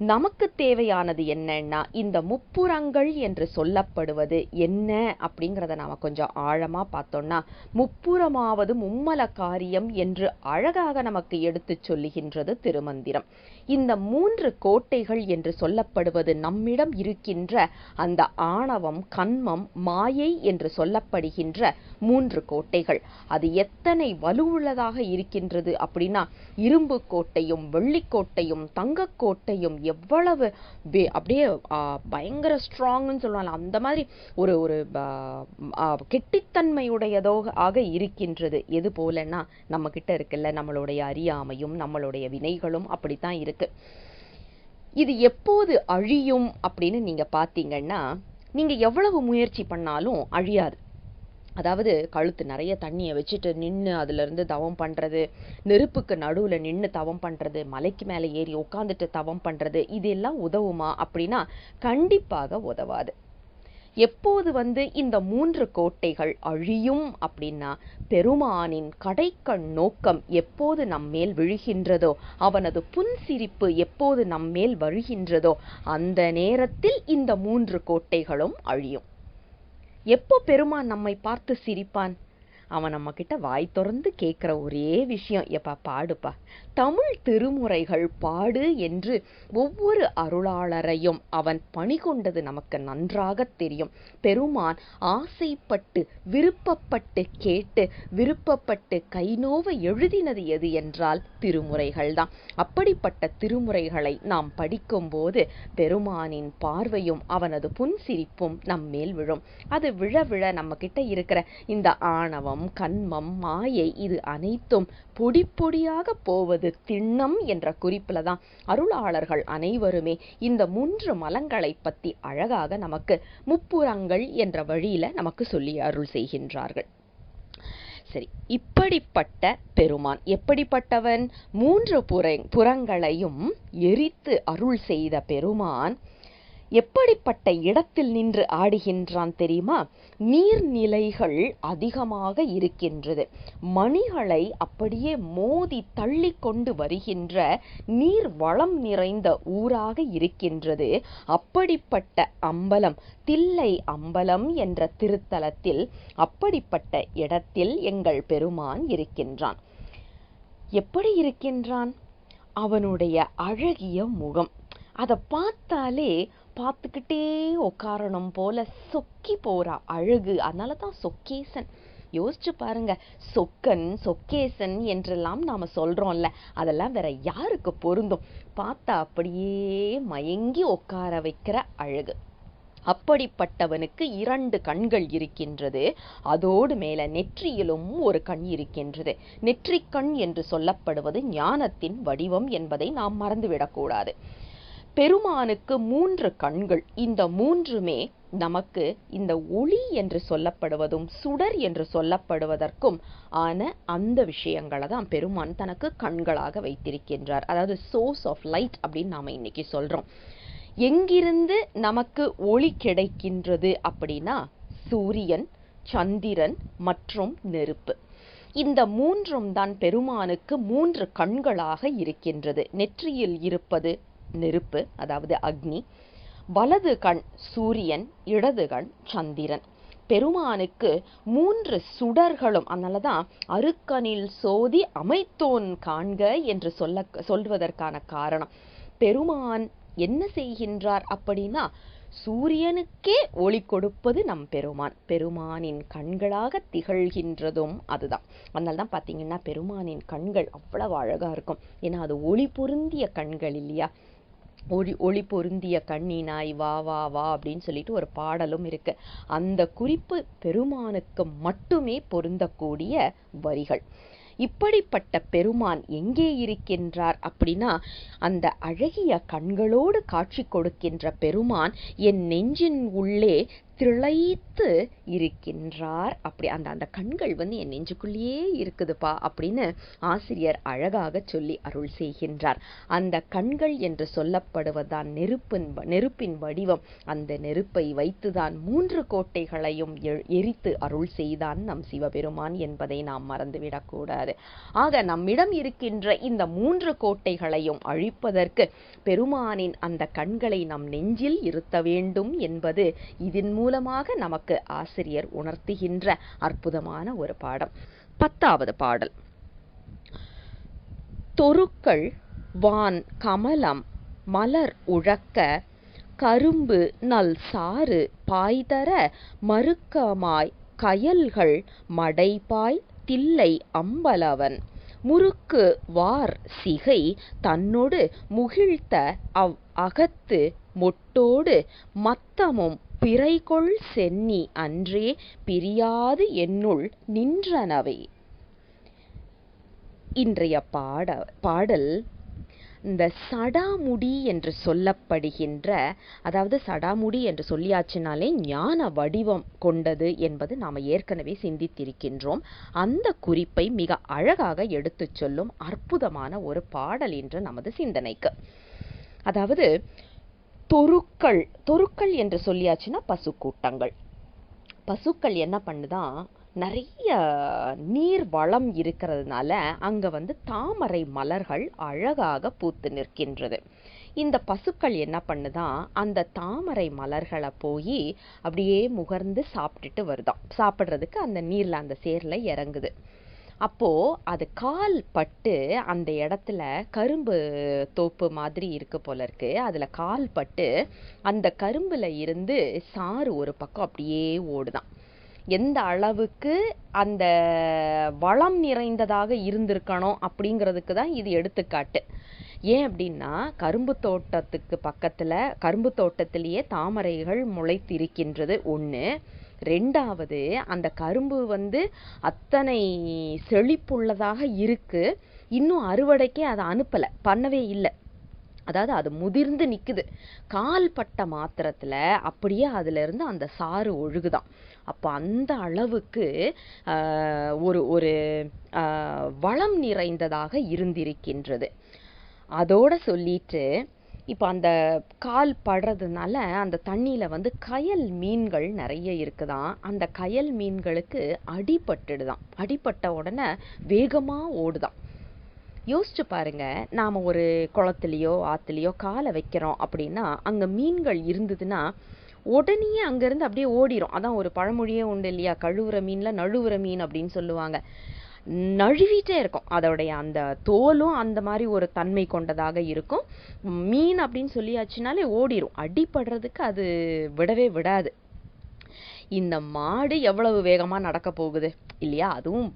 நமக்கு தேவையானது என்னன்னா, இந்த முப்புரங்கள் என்று சொல்லப்படுவது என்ன அப்படிங்கிறத நாம கொஞ்சம் ஆழமா பார்த்தோம்னா, முப்புறமாவது மும்மல காரியம் என்று அழகாக நமக்கு எடுத்து சொல்லுகின்றது திருமந்திரம். இந்த 3 கோட்டைகள் என்று சொல்லப்படுவது நம்மிடம் இருக்கின்ற அந்த ஆணவம், கன்மம், மாயை என்று சொல்லப்படுகின்ற 3 கோட்டைகள். அது எத்தனை வலுவுள்ளதாக இருக்கின்றது அப்படின்னா, இரும்பு கோட்டையும் வெள்ளிக்கோட்டையும் தங்கக்கோட்டையும் எவ்வளவு அப்படியே பயங்கர ஸ்ட்ராங்னு சொல்லுவாங்க. அந்த மாதிரி ஒரு ஒரு கெட்டித்தன்மையுடையதோ ஆக இருக்கின்றது. எது போலன்னா நம்ம கிட்ட இருக்குல்ல, நம்மளுடைய அறியாமையும் நம்மளுடைய வினைகளும் அப்படித்தான் இருக்கு. இது எப்போது அழியும் அப்படின்னு நீங்க பாத்தீங்கன்னா, நீங்க எவ்வளவு முயற்சி பண்ணாலும் அழியாது. அதாவது கழுத்து நிறைய தண்ணியை வச்சுட்டு நின்று அதுல இருந்து தவம் பண்றது, நெருப்புக்கு நடுவுல நின்று தவம் பண்றது, மலைக்கு மேலே ஏறி உட்காந்துட்டு தவம் பண்றது, இதெல்லாம் உதவுமா அப்படின்னா கண்டிப்பாக உதவாது. எப்போது இந்த 3 கோட்டைகள் அழியும் அப்படின்னா, பெருமானின் கடைக்கண் நோக்கம் எப்போது நம்மேல் விழுகின்றதோ, அவனது புன்சிரிப்பு எப்போது நம்மேல் வருகின்றதோ, அந்த நேரத்தில் இந்த 3 கோட்டைகளும் அழியும். எப்போ பெருமான் நம்மை பார்த்து சிரிப்பான்? அவன் நம்ம கிட்ட வாய் திறந்து கேட்கிற ஒரே விஷயம், எப்பா பாடுப்பா, தமிழ் திருமுறைகள் பாடு என்று ஒவ்வொரு அருளாளரையும் அவன் பணி கொண்டது நமக்கு நன்றாக தெரியும். பெருமான் ஆசைப்பட்டு விருப்பப்பட்டு கேட்டு விருப்பப்பட்டு கைநோவ எழுதினது எது என்றால் திருமுறைகள் தான். அப்படிப்பட்ட திருமுறைகளை நாம் படிக்கும் போது பெருமானின் பார்வையும் அவனது புன்சிரிப்பும் நம்மேல் விழும். அது விழ விழ நம்ம கிட்ட இருக்கிற இந்த ஆணவம், கன்மம், மாயை இது அனைத்தும் பொடி பொடியாக போவது திண்ணம் என்ற குறிப்பில தான் அருளாளர்கள் அனைவருமே இந்த 3 மலங்களை பத்தி அழகாக நமக்கு முப்புரங்கள் என்ற வழியில நமக்கு சொல்லி அருள் செய்கின்றார்கள். சரி, இப்படிப்பட்ட பெருமான் எப்படிப்பட்டவன்? 3 புறங்களையும் எரித்து அருள் செய்த பெருமான் எப்படிப்பட்ட இடத்தில் நின்று ஆடுகின்றான் தெரியுமா? நீர்நிலைகள் அதிகமாக இருக்கின்றது. மணிகளை அப்படியே மோதி தள்ளி கொண்டு வருகின்ற நீர் வளம் நிறைந்த ஊராக இருக்கின்றது. அப்படிப்பட்ட அம்பலம், தில்லை அம்பலம் என்ற திருத்தலத்தில் அப்படிப்பட்ட இடத்தில் எங்கள் பெருமான் இருக்கின்றான். எப்படி இருக்கின்றான்? அவனுடைய அழகிய முகம், அதை பார்த்தாலே பார்த்துக்கிட்டே உட்காரணும் போல சொக்கி போற அழகு. அதனாலதான் சொக்கேசன். யோசிச்சு பாருங்க, சொக்கன், சொக்கேசன் என்றெல்லாம் நாம சொல்றோம்ல, அதெல்லாம் வேற யாருக்கு பொருந்தும்? பார்த்தா அப்படியே மயங்கி உட்கார வைக்கிற அழகு. அப்படிப்பட்டவனுக்கு 2 கண்கள் இருக்கின்றது. அதோடு மேல நெற்றியிலும் ஒரு கண் இருக்கின்றது. நெற்றிக்கண் என்று சொல்லப்படுவது ஞானத்தின் வடிவம் என்பதை நாம் மறந்துவிடக்கூடாது. பெருமானுக்கு 3 கண்கள். இந்த 3மே நமக்கு இந்த ஒளி என்று சொல்லப்படுவதும் சுடர் என்று சொல்லப்படுவதற்கும் ஆன அந்த விஷயங்களை தான் பெருமான் தனக்கு கண்களாக வைத்திருக்கின்றார். அதாவது சோர்ஸ் ஆஃப் லைட் அப்படின்னு நாம இன்னைக்கு சொல்றோம். எங்கிருந்து நமக்கு ஒளி கிடைக்கின்றது அப்படின்னா, சூரியன், சந்திரன் மற்றும் நெருப்பு. இந்த 3ம் தான் பெருமானுக்கு 3 கண்களாக இருக்கின்றது. நெற்றியில் இருப்பது நெருப்பு, அதாவது அக்னி, வலது கண் சூரியன், இடது கண் சந்திரன். பெருமானுக்கு 3 சுடர்களும். அதனாலதான் அருக்கனில் சோதி அமைத்தோன் காண்க என்று சொல்வதற்கான காரணம். பெருமான் என்ன செய்கின்றார் அப்படின்னா, சூரியனுக்கே ஒளி கொடுப்பது நம் பெருமான். பெருமானின் கண்களாக திகழ்கின்றதும் அதுதான். அதனால தான் பார்த்தீங்கன்னா பெருமானின் கண்கள் அவ்வளவு அழகா இருக்கும். ஏன்னா அது ஒளி பொருந்திய கண்கள் இல்லையா? ஒளி பொருந்திய கண்ணினாய் வா வா வா அப்படின்னு சொல்லிட்டு ஒரு பாடலும் இருக்கு. அந்த குறிப்பு பெருமானுக்கு மட்டுமே பொருந்தக்கூடிய வரிகள். இப்படிப்பட்ட பெருமான் எங்கே இருக்கின்றார் அப்படின்னா, அந்த அழகிய கண்களோடு காட்சி கொடுக்கின்ற பெருமான் என் நெஞ்சின் உள்ளே திளைத்து இருக்கின்றார். அப்படி அந்த அந்த கண்கள் என் நெஞ்சுக்குள்ளேயே இருக்குதுப்பா அப்படின்னு ஆசிரியர் அழகாக சொல்லி அருள் செய்கின்றார். அந்த கண்கள் என்று சொல்லப்படுவதுதான் நெருப்பின் வடிவம். அந்த நெருப்பை வைத்துதான் 3 கோட்டைகளையும் எரித்து அருள் செய்தான் நம் சிவபெருமான் என்பதை நாம் மறந்துவிடக்கூடாது. ஆக நம்மிடம் இருக்கின்ற இந்த 3 கோட்டைகளையும் அழிப்பதற்கு பெருமானின் அந்த கண்களை நம் நெஞ்சில் இருத்த வேண்டும் என்பது இதன் மூலமாக நமக்கு ஆசிரியர் உணர்த்துகின்ற அற்புதமான ஒரு பாடம். 10வது பாடல். தொருக்கள் வான் கமலம் மலர் உழக்க கரும்பு நல் சாறு பாய்தர மறுக்கமாய் கயல்கள் மடைபாய் தில்லை அம்பலவன் முறுக்கு வார் சிகை தன்னொடு முகிழ்த்த அகத்து மொட்டோடு மத்தமும் பிறைகொள் சென்னி அன்றே பிரியாது என்னுள் நின்றனவே. இன்றைய பாடல் இந்த சடாமுடி என்று சொல்லப்படுகின்ற, அதாவது சடாமுடி என்று சொல்லியாச்சினாலே ஞான வடிவம் கொண்டது என்பது நாம் ஏற்கனவே சிந்தித்திருக்கின்றோம். அந்த குறிப்பை மிக அழகாக எடுத்துச் சொல்லும் அற்புதமான ஒரு பாடல் என்று நமது சிந்தனைக்கு. அதாவது தொருக்கள் என்று சொல்லியாச்சுன்னா பசுக்கூட்டங்கள். பசுக்கள் என்ன பண்ணுதான், நிறைய நீர் வளம் இருக்கிறதுனால அங்க தாமரை மலர்கள் அழகாக பூத்து நிற்கின்றது. இந்த பசுக்கள் என்ன பண்ணுதான், அந்த தாமரை மலர்களை போய் அப்படியே முகர்ந்து சாப்பிட்டுட்டு வருதாம். சாப்பிட்றதுக்கு அந்த நீர்ல அந்த சேர்ல இறங்குது. அப்போ அது கால் பட்டு அந்த இடத்துல கரும்பு தோப்பு மாதிரி இருக்கு போல இருக்கு. அதுல கால் பட்டு அந்த கரும்புல இருந்து சாறு ஒரு பக்கம் அப்படியே ஓடுதான். எந்த அளவுக்கு அந்த வளம் நிறைந்ததாக இருந்திருக்கணும் அப்படிங்கிறதுக்கு தான் இது எடுத்துக்காட்டு. ஏன் அப்படின்னா, கரும்பு தோட்டத்துக்கு பக்கத்துல கரும்பு தோட்டத்திலேயே தாமரைகள் முளைத்திருக்கின்றது ஒண்ணு. 2வது, அந்த கரும்பு அத்தனை செழிப்புள்ளதாக இருக்கு. இன்னும் அறுவடைக்கே அதை பண்ணவே இல்லை. அதாவது அது முதிர்ந்து நிக்குது. கால் பட்ட மாத்திரத்துல அப்படியே அதுல இருந்து அந்த சாறு ஒழுகுதான். அப்ப அந்த அளவுக்கு ஒரு வளம் நிறைந்ததாக இருந்திருக்கின்றது. அதோட சொல்லிட்டு இப்போ அந்த கால் படுறதுனால அந்த தண்ணியில கயல் மீன்கள் நிறைய இருக்குதான். அந்த கயல் மீன்களுக்கு அடிபட்டுடுதான். அடிபட்ட உடனே வேகமா ஓடுதான். யோசிச்சு பாருங்க, நாம ஒரு குளத்துலயோ ஆத்துலயோ காலை வைக்கிறோம் அப்படின்னா அங்க மீன்கள் இருந்ததுன்னா உடனே அங்கிருந்து அப்படியே ஓடிரும். அதான் ஒரு பழமொழியே உண்டு இல்லையா, கழுவுற மீன்ல நழுவுற மீன் அப்படின்னு சொல்லுவாங்க. நழுவிட்டே இருக்கும். அதோடைய அந்த தோலும் அந்த மாதிரி ஒரு தன்மை கொண்டதாக இருக்கும். மீன் அப்படின்னு சொல்லியாச்சுனாலே ஓடிரும். அடிபடுறதுக்கு அது விடவே விடாது. இந்த மாடு எவ்வளவு வேகமா நடக்க போகுது இல்லையா? அதுவும்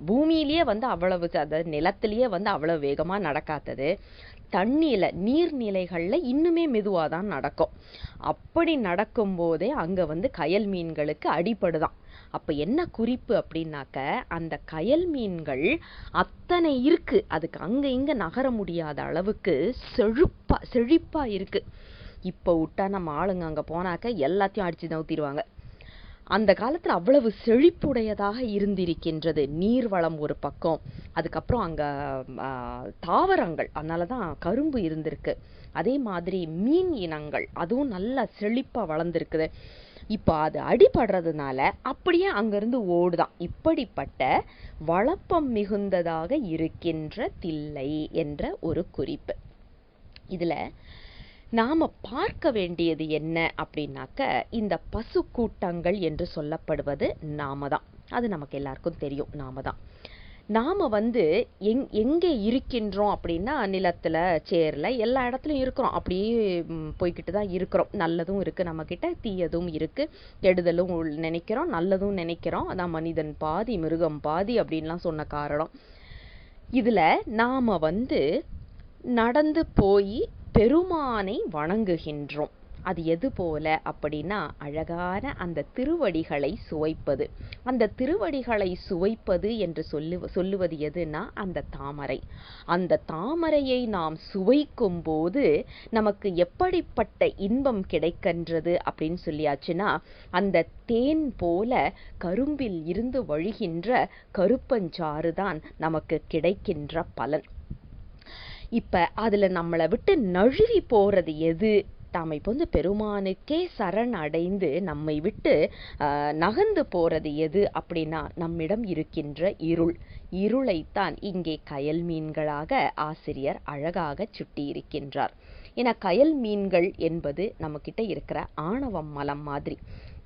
பூமியிலேயே அவ்வளவு, அதாவது நிலத்திலேயே அவ்வளவு வேகமா நடக்காதது, தண்ணியில நீர்நிலைகள்ல இன்னுமே மெதுவாதான் நடக்கும். அப்படி நடக்கும் போதே அங்க கயல் மீன்களுக்கு அடிபடுதான். அப்ப என்ன குறிப்பு அப்படின்னாக்க, அந்த கயல் மீன்கள் அத்தனை இருக்கு, அதுக்கு அங்க இங்க நகர முடியாத அளவுக்கு செழிப்பா இருக்கு. இப்ப விட்டா நம்ம ஆளுங்க அங்க போனாக்க எல்லாத்தையும் அடிச்சு நவுத்திடுவாங்க. அந்த காலத்துல அவ்வளவு செழிப்புடையதாக இருந்திருக்கின்றது. நீர்வளம் ஒரு பக்கம், அதுக்கப்புறம் அங்க தாவரங்கள், அதனாலதான் கரும்பு இருந்திருக்கு. அதே மாதிரி மீன் இனங்கள் அதுவும் நல்லா செழிப்பா வளர்ந்துருக்குது. இப்ப அது அடிபடுறதுனால அப்படியே அங்கிருந்து ஓடுதான். இப்படிப்பட்ட வளப்பம் மிகுந்ததாக இருக்கின்ற தில்லை என்ற ஒரு குறிப்பு. இதுல நாம பார்க்க வேண்டியது என்ன அப்படின்னாக்க, இந்த பசு கூட்டங்கள் என்று சொல்லப்படுவது நாம தான். அது நமக்கு எல்லாருக்கும் தெரியும், நாம தான். நாம் எங்கே இருக்கின்றோம் அப்படின்னா நிலத்தில், சேரில், எல்லா இடத்துலையும் இருக்கிறோம். அப்படியே போய்கிட்டு தான் இருக்கிறோம். நல்லதும் இருக்குது நம்மக்கிட்ட, தீயதும் இருக்குது. கெடுதலும் நினைக்கிறோம், நல்லதும் நினைக்கிறோம். அதான் மனிதன் பாதி மிருகம் பாதி அப்படின்லாம் சொன்ன காரணம். இதில் நாம் நடந்து போய் பெருமானை வணங்குகின்றோம். அது எது போல அப்படின்னா அழகான அந்த திருவடிகளை சுவைப்பது. அந்த திருவடிகளை சுவைப்பது என்று சொல்லுவது எதுனா அந்த தாமரை. அந்த தாமரையை நாம் சுவைக்கும் போது நமக்கு எப்படிப்பட்ட இன்பம் கிடைக்கின்றது அப்படின்னு சொல்லியாச்சுன்னா, அந்த தேன் போல கரும்பில் இருந்து வழிகின்ற கருப்பஞ்சாறு தான் நமக்கு கிடைக்கின்ற பலன். இப்ப அதுல நம்மளை விட்டு நழுவி போறது எது? நாம் இப்போ பெருமானுக்கே சரண் அடைந்து நம்மை விட்டு நகர்ந்து போறது எது அப்படின்னா நம்மிடம் இருக்கின்ற இருளைத்தான் இங்கே கயல் மீன்களாக ஆசிரியர் அழகாக சுட்டி இருக்கின்றார். ஏன்னா கயல் மீன்கள் என்பது நம்மக்கிட்ட இருக்கிற ஆணவம் மலம் மாதிரி.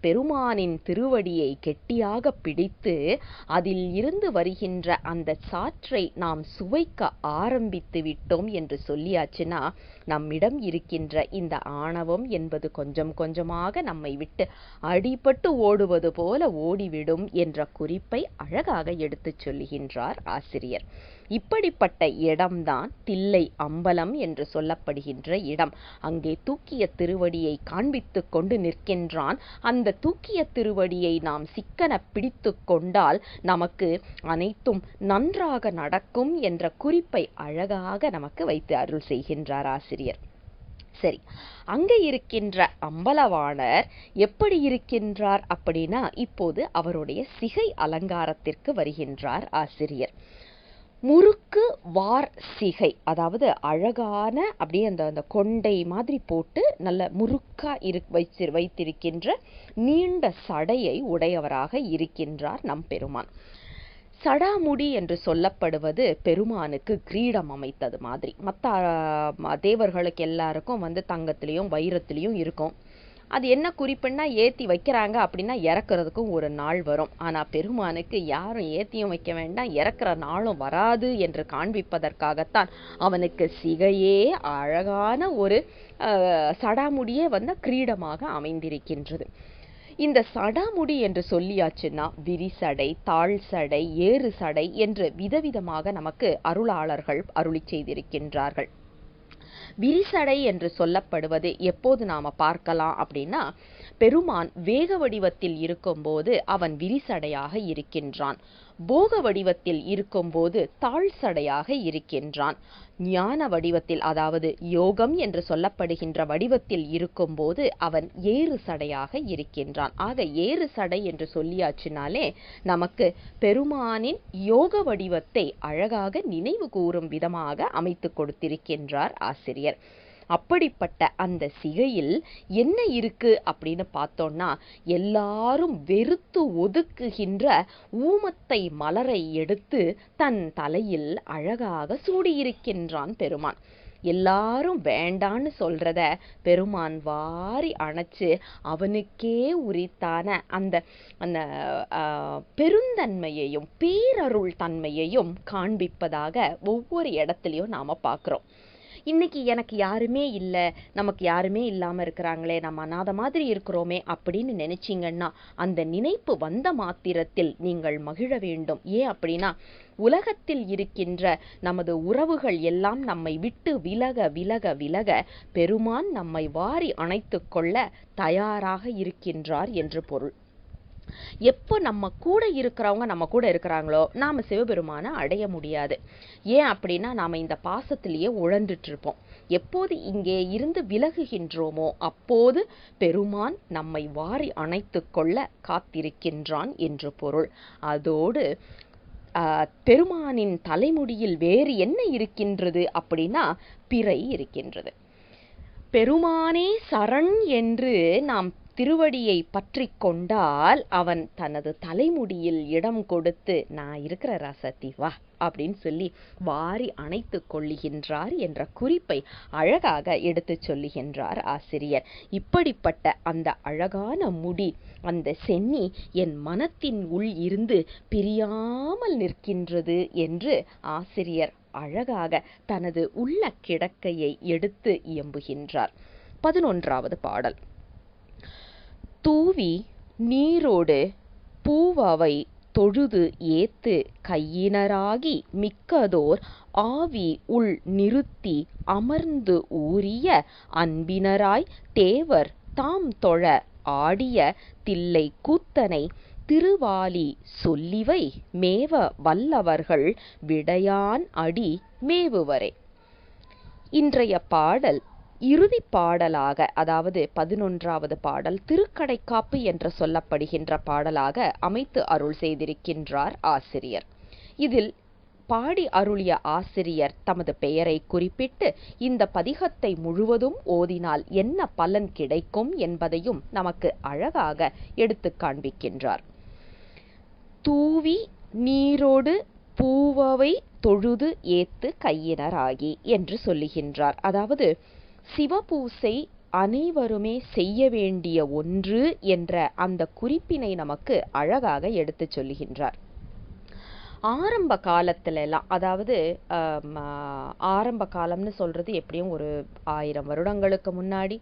பெருமானின் திருவடியை கெட்டியாக பிடித்து அதில் இருந்து வருகின்ற அந்த சாற்றை நாம் சுவைக்க ஆரம்பித்து விட்டோம் என்று சொல்லியாச்சுன்னா, நம்மிடம் இருக்கின்ற இந்த ஆணவம் என்பது கொஞ்சம் கொஞ்சமாக நம்மை விட்டு அடிபட்டு ஓடுவது போல ஓடிவிடும் என்ற குறிப்பை அழகாக எடுத்துச் சொல்லுகின்றார் ஆசிரியர். இப்படிப்பட்ட இடம்தான் தில்லை அம்பலம் என்று சொல்லப்படுகின்ற இடம். அங்கே தூக்கிய திருவடியை காண்பித்து கொண்டு நிற்கின்றான். அந்த தூக்கிய திருவடியை நாம் சிக்கன பிடித்து கொண்டால் நமக்கு அனைத்தும் நன்றாக நடக்கும் என்ற குறிப்பை அழகாக நமக்கு வைத்து அருள் செய்கின்றார் ஆசிரியர். சரி, அங்கே இருக்கின்ற அம்பலவாணர் எப்படி இருக்கின்றார் அப்படின்னா, இப்போது அவருடைய சிகை அலங்காரத்திற்கு வருகின்றார் ஆசிரியர். முறுக்கு வார் சிகை, அதாவது அழகான அப்படியே அந்த கொண்டை மாதிரி போட்டு நல்ல முறுக்கா வைத்திருக்கின்ற நீண்ட சடையை உடையவராக இருக்கின்றார் நம் பெருமான். சடாமுடி என்று சொல்லப்படுவது பெருமானுக்கு கிரீடம் அமைத்தது மாதிரி. மற்ற தேவர்களுக்கு எல்லாருக்கும் தங்கத்திலையும் வைரத்திலையும் இருக்கும். அது என்ன குறிப்புன்னா, ஏற்றி வைக்கிறாங்க அப்படின்னா இறக்குறதுக்கும் ஒரு நாள் வரும். ஆனால் பெருமானுக்கு யாரும் ஏற்றியும் வைக்க வேண்டாம், இறக்குற நாளும் வராது என்று காண்பிப்பதற்காகத்தான் அவனுக்கு சிகையே அழகான ஒரு சடாமுடியே கிரீடமாக அமைந்திருக்கின்றது. இந்த சடாமுடி என்று சொல்லியாச்சுன்னா விரிசடை, தாழ் சடை, ஏறு சடை என்று விதவிதமாக நமக்கு அருளாளர்கள் அருளி செய்திருக்கின்றார்கள். விரிசடை என்று சொல்லப்படுவது எப்போது நாம பார்க்கலாம் அப்படின்னா, பெருமான் வேக வடிவத்தில் இருக்கும்போது அவன் விரிசடையாக இருக்கின்றான். போக வடிவத்தில் இருக்கும்போது தாழ் சடையாக இருக்கின்றான். ஞான வடிவத்தில், அதாவது யோகம் என்று சொல்லப்படுகின்ற வடிவத்தில் இருக்கும்போது அவன் ஏறு சடையாக இருக்கின்றான். ஆக ஏறு சடை என்று சொல்லியாச்சினாலே நமக்கு பெருமானின் யோக வடிவத்தை அழகாக நினைவு கூறும் விதமாக அமைத்து கொடுத்திருக்கின்றார் ஆசிரியர். அப்படிப்பட்ட அந்த சிகையில் என்ன இருக்கு அப்படின்னு பார்த்தோம்னா, எல்லாரும் வெறுத்து ஒதுக்குகின்ற ஊமத்தை மலரை எடுத்து தன் தலையில் அழகாக சூடியிருக்கின்றான் பெருமான். எல்லாரும் வேண்டான்னு சொல்றத பெருமான் வாரி அணைச்சு அவனுக்கே உரித்தான அந்த அந்த பெருந்தன்மையையும் பேரருள் தன்மையையும் காண்பிப்பதாக ஒவ்வொரு இடத்துலையும் நாம பார்க்கிறோம். இன்னைக்கு எனக்கு யாருமே இல்லை, நமக்கு யாருமே இல்லாமல் இருக்கிறாங்களே, நம்ம அனாத மாதிரி இருக்கிறோமே அப்படின்னு நினைச்சிங்கன்னா அந்த நினைப்பு வந்த மாத்திரத்தில் நீங்கள் மகிழ வேண்டும். ஏன் அப்படின்னா, உலகத்தில் இருக்கின்ற நமது உறவுகள் எல்லாம் நம்மை விட்டு விலக விலக விலக பெருமான் நம்மை வாரி அணைத்து கொள்ள தயாராக இருக்கின்றார் என்று பொருள். எப்போ நம்ம கூட இருக்கிறவங்க நம்ம கூட இருக்கிறாங்களோ நாம சிவபெருமானை அடைய முடியாது. ஏன் அப்படின்னா, நாம இந்த பாசத்திலேயே உழந்துட்டு இருப்போம். எப்போது இங்கே இருந்து விலகுகின்றோமோ அப்போது பெருமான் நம்மை வாரி அணைத்து கொள்ள காத்திருக்கின்றான் என்று பொருள். அதோடு பெருமானின் தலைமுடியில் வேறு என்ன இருக்கின்றது அப்படின்னா, பிறை இருக்கின்றது. பெருமானே சரண் என்று நாம் திருவடியை பற்றி கொண்டால் அவன் தனது தலைமுடியில் இடம் கொடுத்து, நான் இருக்கிற ராசாத்தி வா அப்படின்னு சொல்லி வாரி அணைத்து கொள்ளுகின்றார் என்ற குறிப்பை அழகாக எடுத்து சொல்லுகின்றார் ஆசிரியர். இப்படிப்பட்ட அந்த அழகான முடி, அந்த சென்னி என் மனத்தின் உள் இருந்து பிரியாமல் நிற்கின்றது என்று ஆசிரியர் அழகாக தனது உள்ள கிடக்கையை எடுத்து இயம்புகின்றார். 11வது பாடல். தூவி நீரோடு பூவவை தொழுது ஏத்து கையினராகி மிக்கதோர் ஆவி உள் நிறுத்தி அமர்ந்து ஊறிய அன்பினராய் தேவர் தாம் தொழ ஆடிய தில்லை கூத்தனை திருவாலி சொல்லிவை மேவ வல்லவர்கள் விடையான் அடி மேவுவரே. இன்றைய பாடல் இறுதி பாடலாக, அதாவது 11வது பாடல் திருக்கடைக்காப்பு என்று சொல்லப்படுகின்ற பாடலாக அமைத்து அருள் செய்திருக்கின்றார் ஆசிரியர். இதில் பாடி அருளிய ஆசிரியர் தமது பெயரை குறிப்பிட்டு இந்த பதிகத்தை முழுவதும் ஓதினால் என்ன பலன் கிடைக்கும் என்பதையும் நமக்கு அழகாக எடுத்து காண்பிக்கின்றார். தூவி நீரோடு பூவவை தொழுது ஏத்து கையினராகி என்று சொல்லுகின்றார். அதாவது சிவபூசை அனைவருமே செய்ய வேண்டிய ஒன்று என்ற அந்த குறிப்பினை நமக்கு அழகாக எடுத்து சொல்லுகின்றார். ஆரம்ப காலத்துல எல்லாம், அதாவது ஆரம்ப காலம்னு சொல்றது எப்படியும் ஒரு 1000 வருடங்களுக்கு முன்னாடி,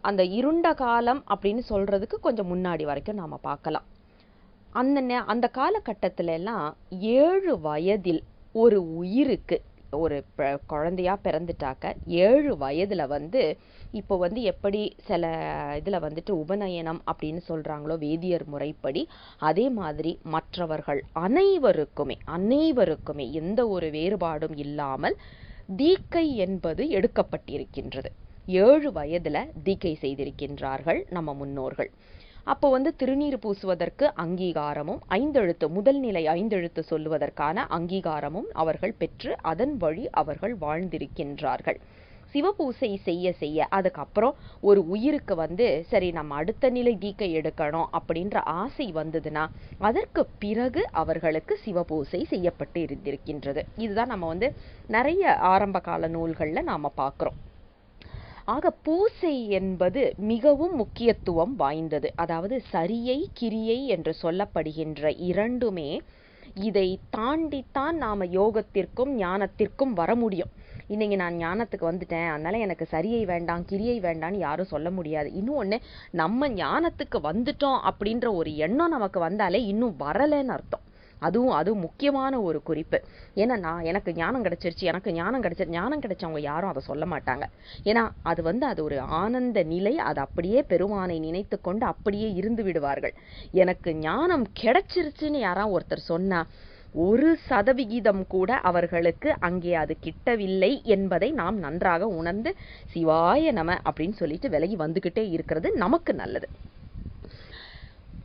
அந்த இருண்ட காலம் அப்படின்னு சொல்றதுக்கு கொஞ்சம் முன்னாடி வரைக்கும் நாம பார்க்கலாம். அந்த காலகட்டத்தில எல்லாம் 7 வயதில் ஒரு உயிருக்கு, ஒரு குழந்தையா பிறந்துட்டாக்க 7 வயதுல இப்போ எப்படி சில இதுல உபநயனம் அப்படின்னு சொல்றாங்களோ வேதியர் முறைப்படி, அதே மாதிரி மற்றவர்கள் அனைவருக்குமே எந்த ஒரு வேறுபாடும் இல்லாமல் தீக்கை என்பது எடுக்கப்பட்டிருக்கின்றது. 7 வயதுல தீக்கை செய்திருக்கின்றார்கள் நம்ம முன்னோர்கள். அப்போ திருநீர் பூசுவதற்கு அங்கீகாரமும், 5 எழுத்து முதல் நிலை 5 எழுத்து சொல்லுவதற்கான அங்கீகாரமும் அவர்கள் பெற்று அதன் வழி அவர்கள் வாழ்ந்திருக்கின்றார்கள். சிவபூசை செய்ய செய்ய அதுக்கப்புறம் ஒரு உயிருக்கு சரி நம்ம அடுத்த நிலை தீக்கை எடுக்கணும் அப்படின்ற ஆசை வந்ததுன்னா அதற்கு பிறகு அவர்களுக்கு சிவபூசை செய்யப்பட்டு இருந்திருக்கின்றது. இதுதான் நம்ம நிறைய ஆரம்ப கால நூல்கள்ல நாம பார்க்கிறோம். ஆக பூசை என்பது மிகவும் முக்கியத்துவம் வாய்ந்தது. அதாவது சரியை கிரியை என்று சொல்லப்படுகின்ற இரண்டுமே இதை தாண்டித்தான் நாம யோகத்திற்கும் ஞானத்திற்கும் வர முடியும். இன்னைக்கு நான் ஞானத்துக்கு வந்துட்டேன், அதனால எனக்கு சரியை வேண்டாம் கிரியை வேண்டாம்னு யாரும் சொல்ல முடியாது. இன்னொன்னு, நம்ம ஞானத்துக்கு வந்துட்டோம் அப்படின்ற ஒரு எண்ணம் நமக்கு வந்தாலே இன்னும் வரலன்னு அர்த்தம். அதுவும் முக்கியமான ஒரு குறிப்பு. ஏன்னா எனக்கு ஞானம் கிடைச்சிருச்சு, ஞானம் கிடைச்சவங்க யாரும் அதை சொல்ல மாட்டாங்க. ஏன்னா அது ஒரு ஆனந்த நிலை. அது அப்படியே பெருமானை நினைத்து கொண்டு அப்படியே இருந்து விடுவார்கள். எனக்கு ஞானம் கிடைச்சிருச்சுன்னு யாராவது ஒருத்தர் சொன்னா 1% கூட அவர்களுக்கு அங்கே அது கிட்டவில்லை என்பதை நாம் நன்றாக உணர்ந்து சிவாய நம அப்படின்னு சொல்லிட்டு விலகி வந்துகிட்டே இருக்கிறது நமக்கு நல்லது.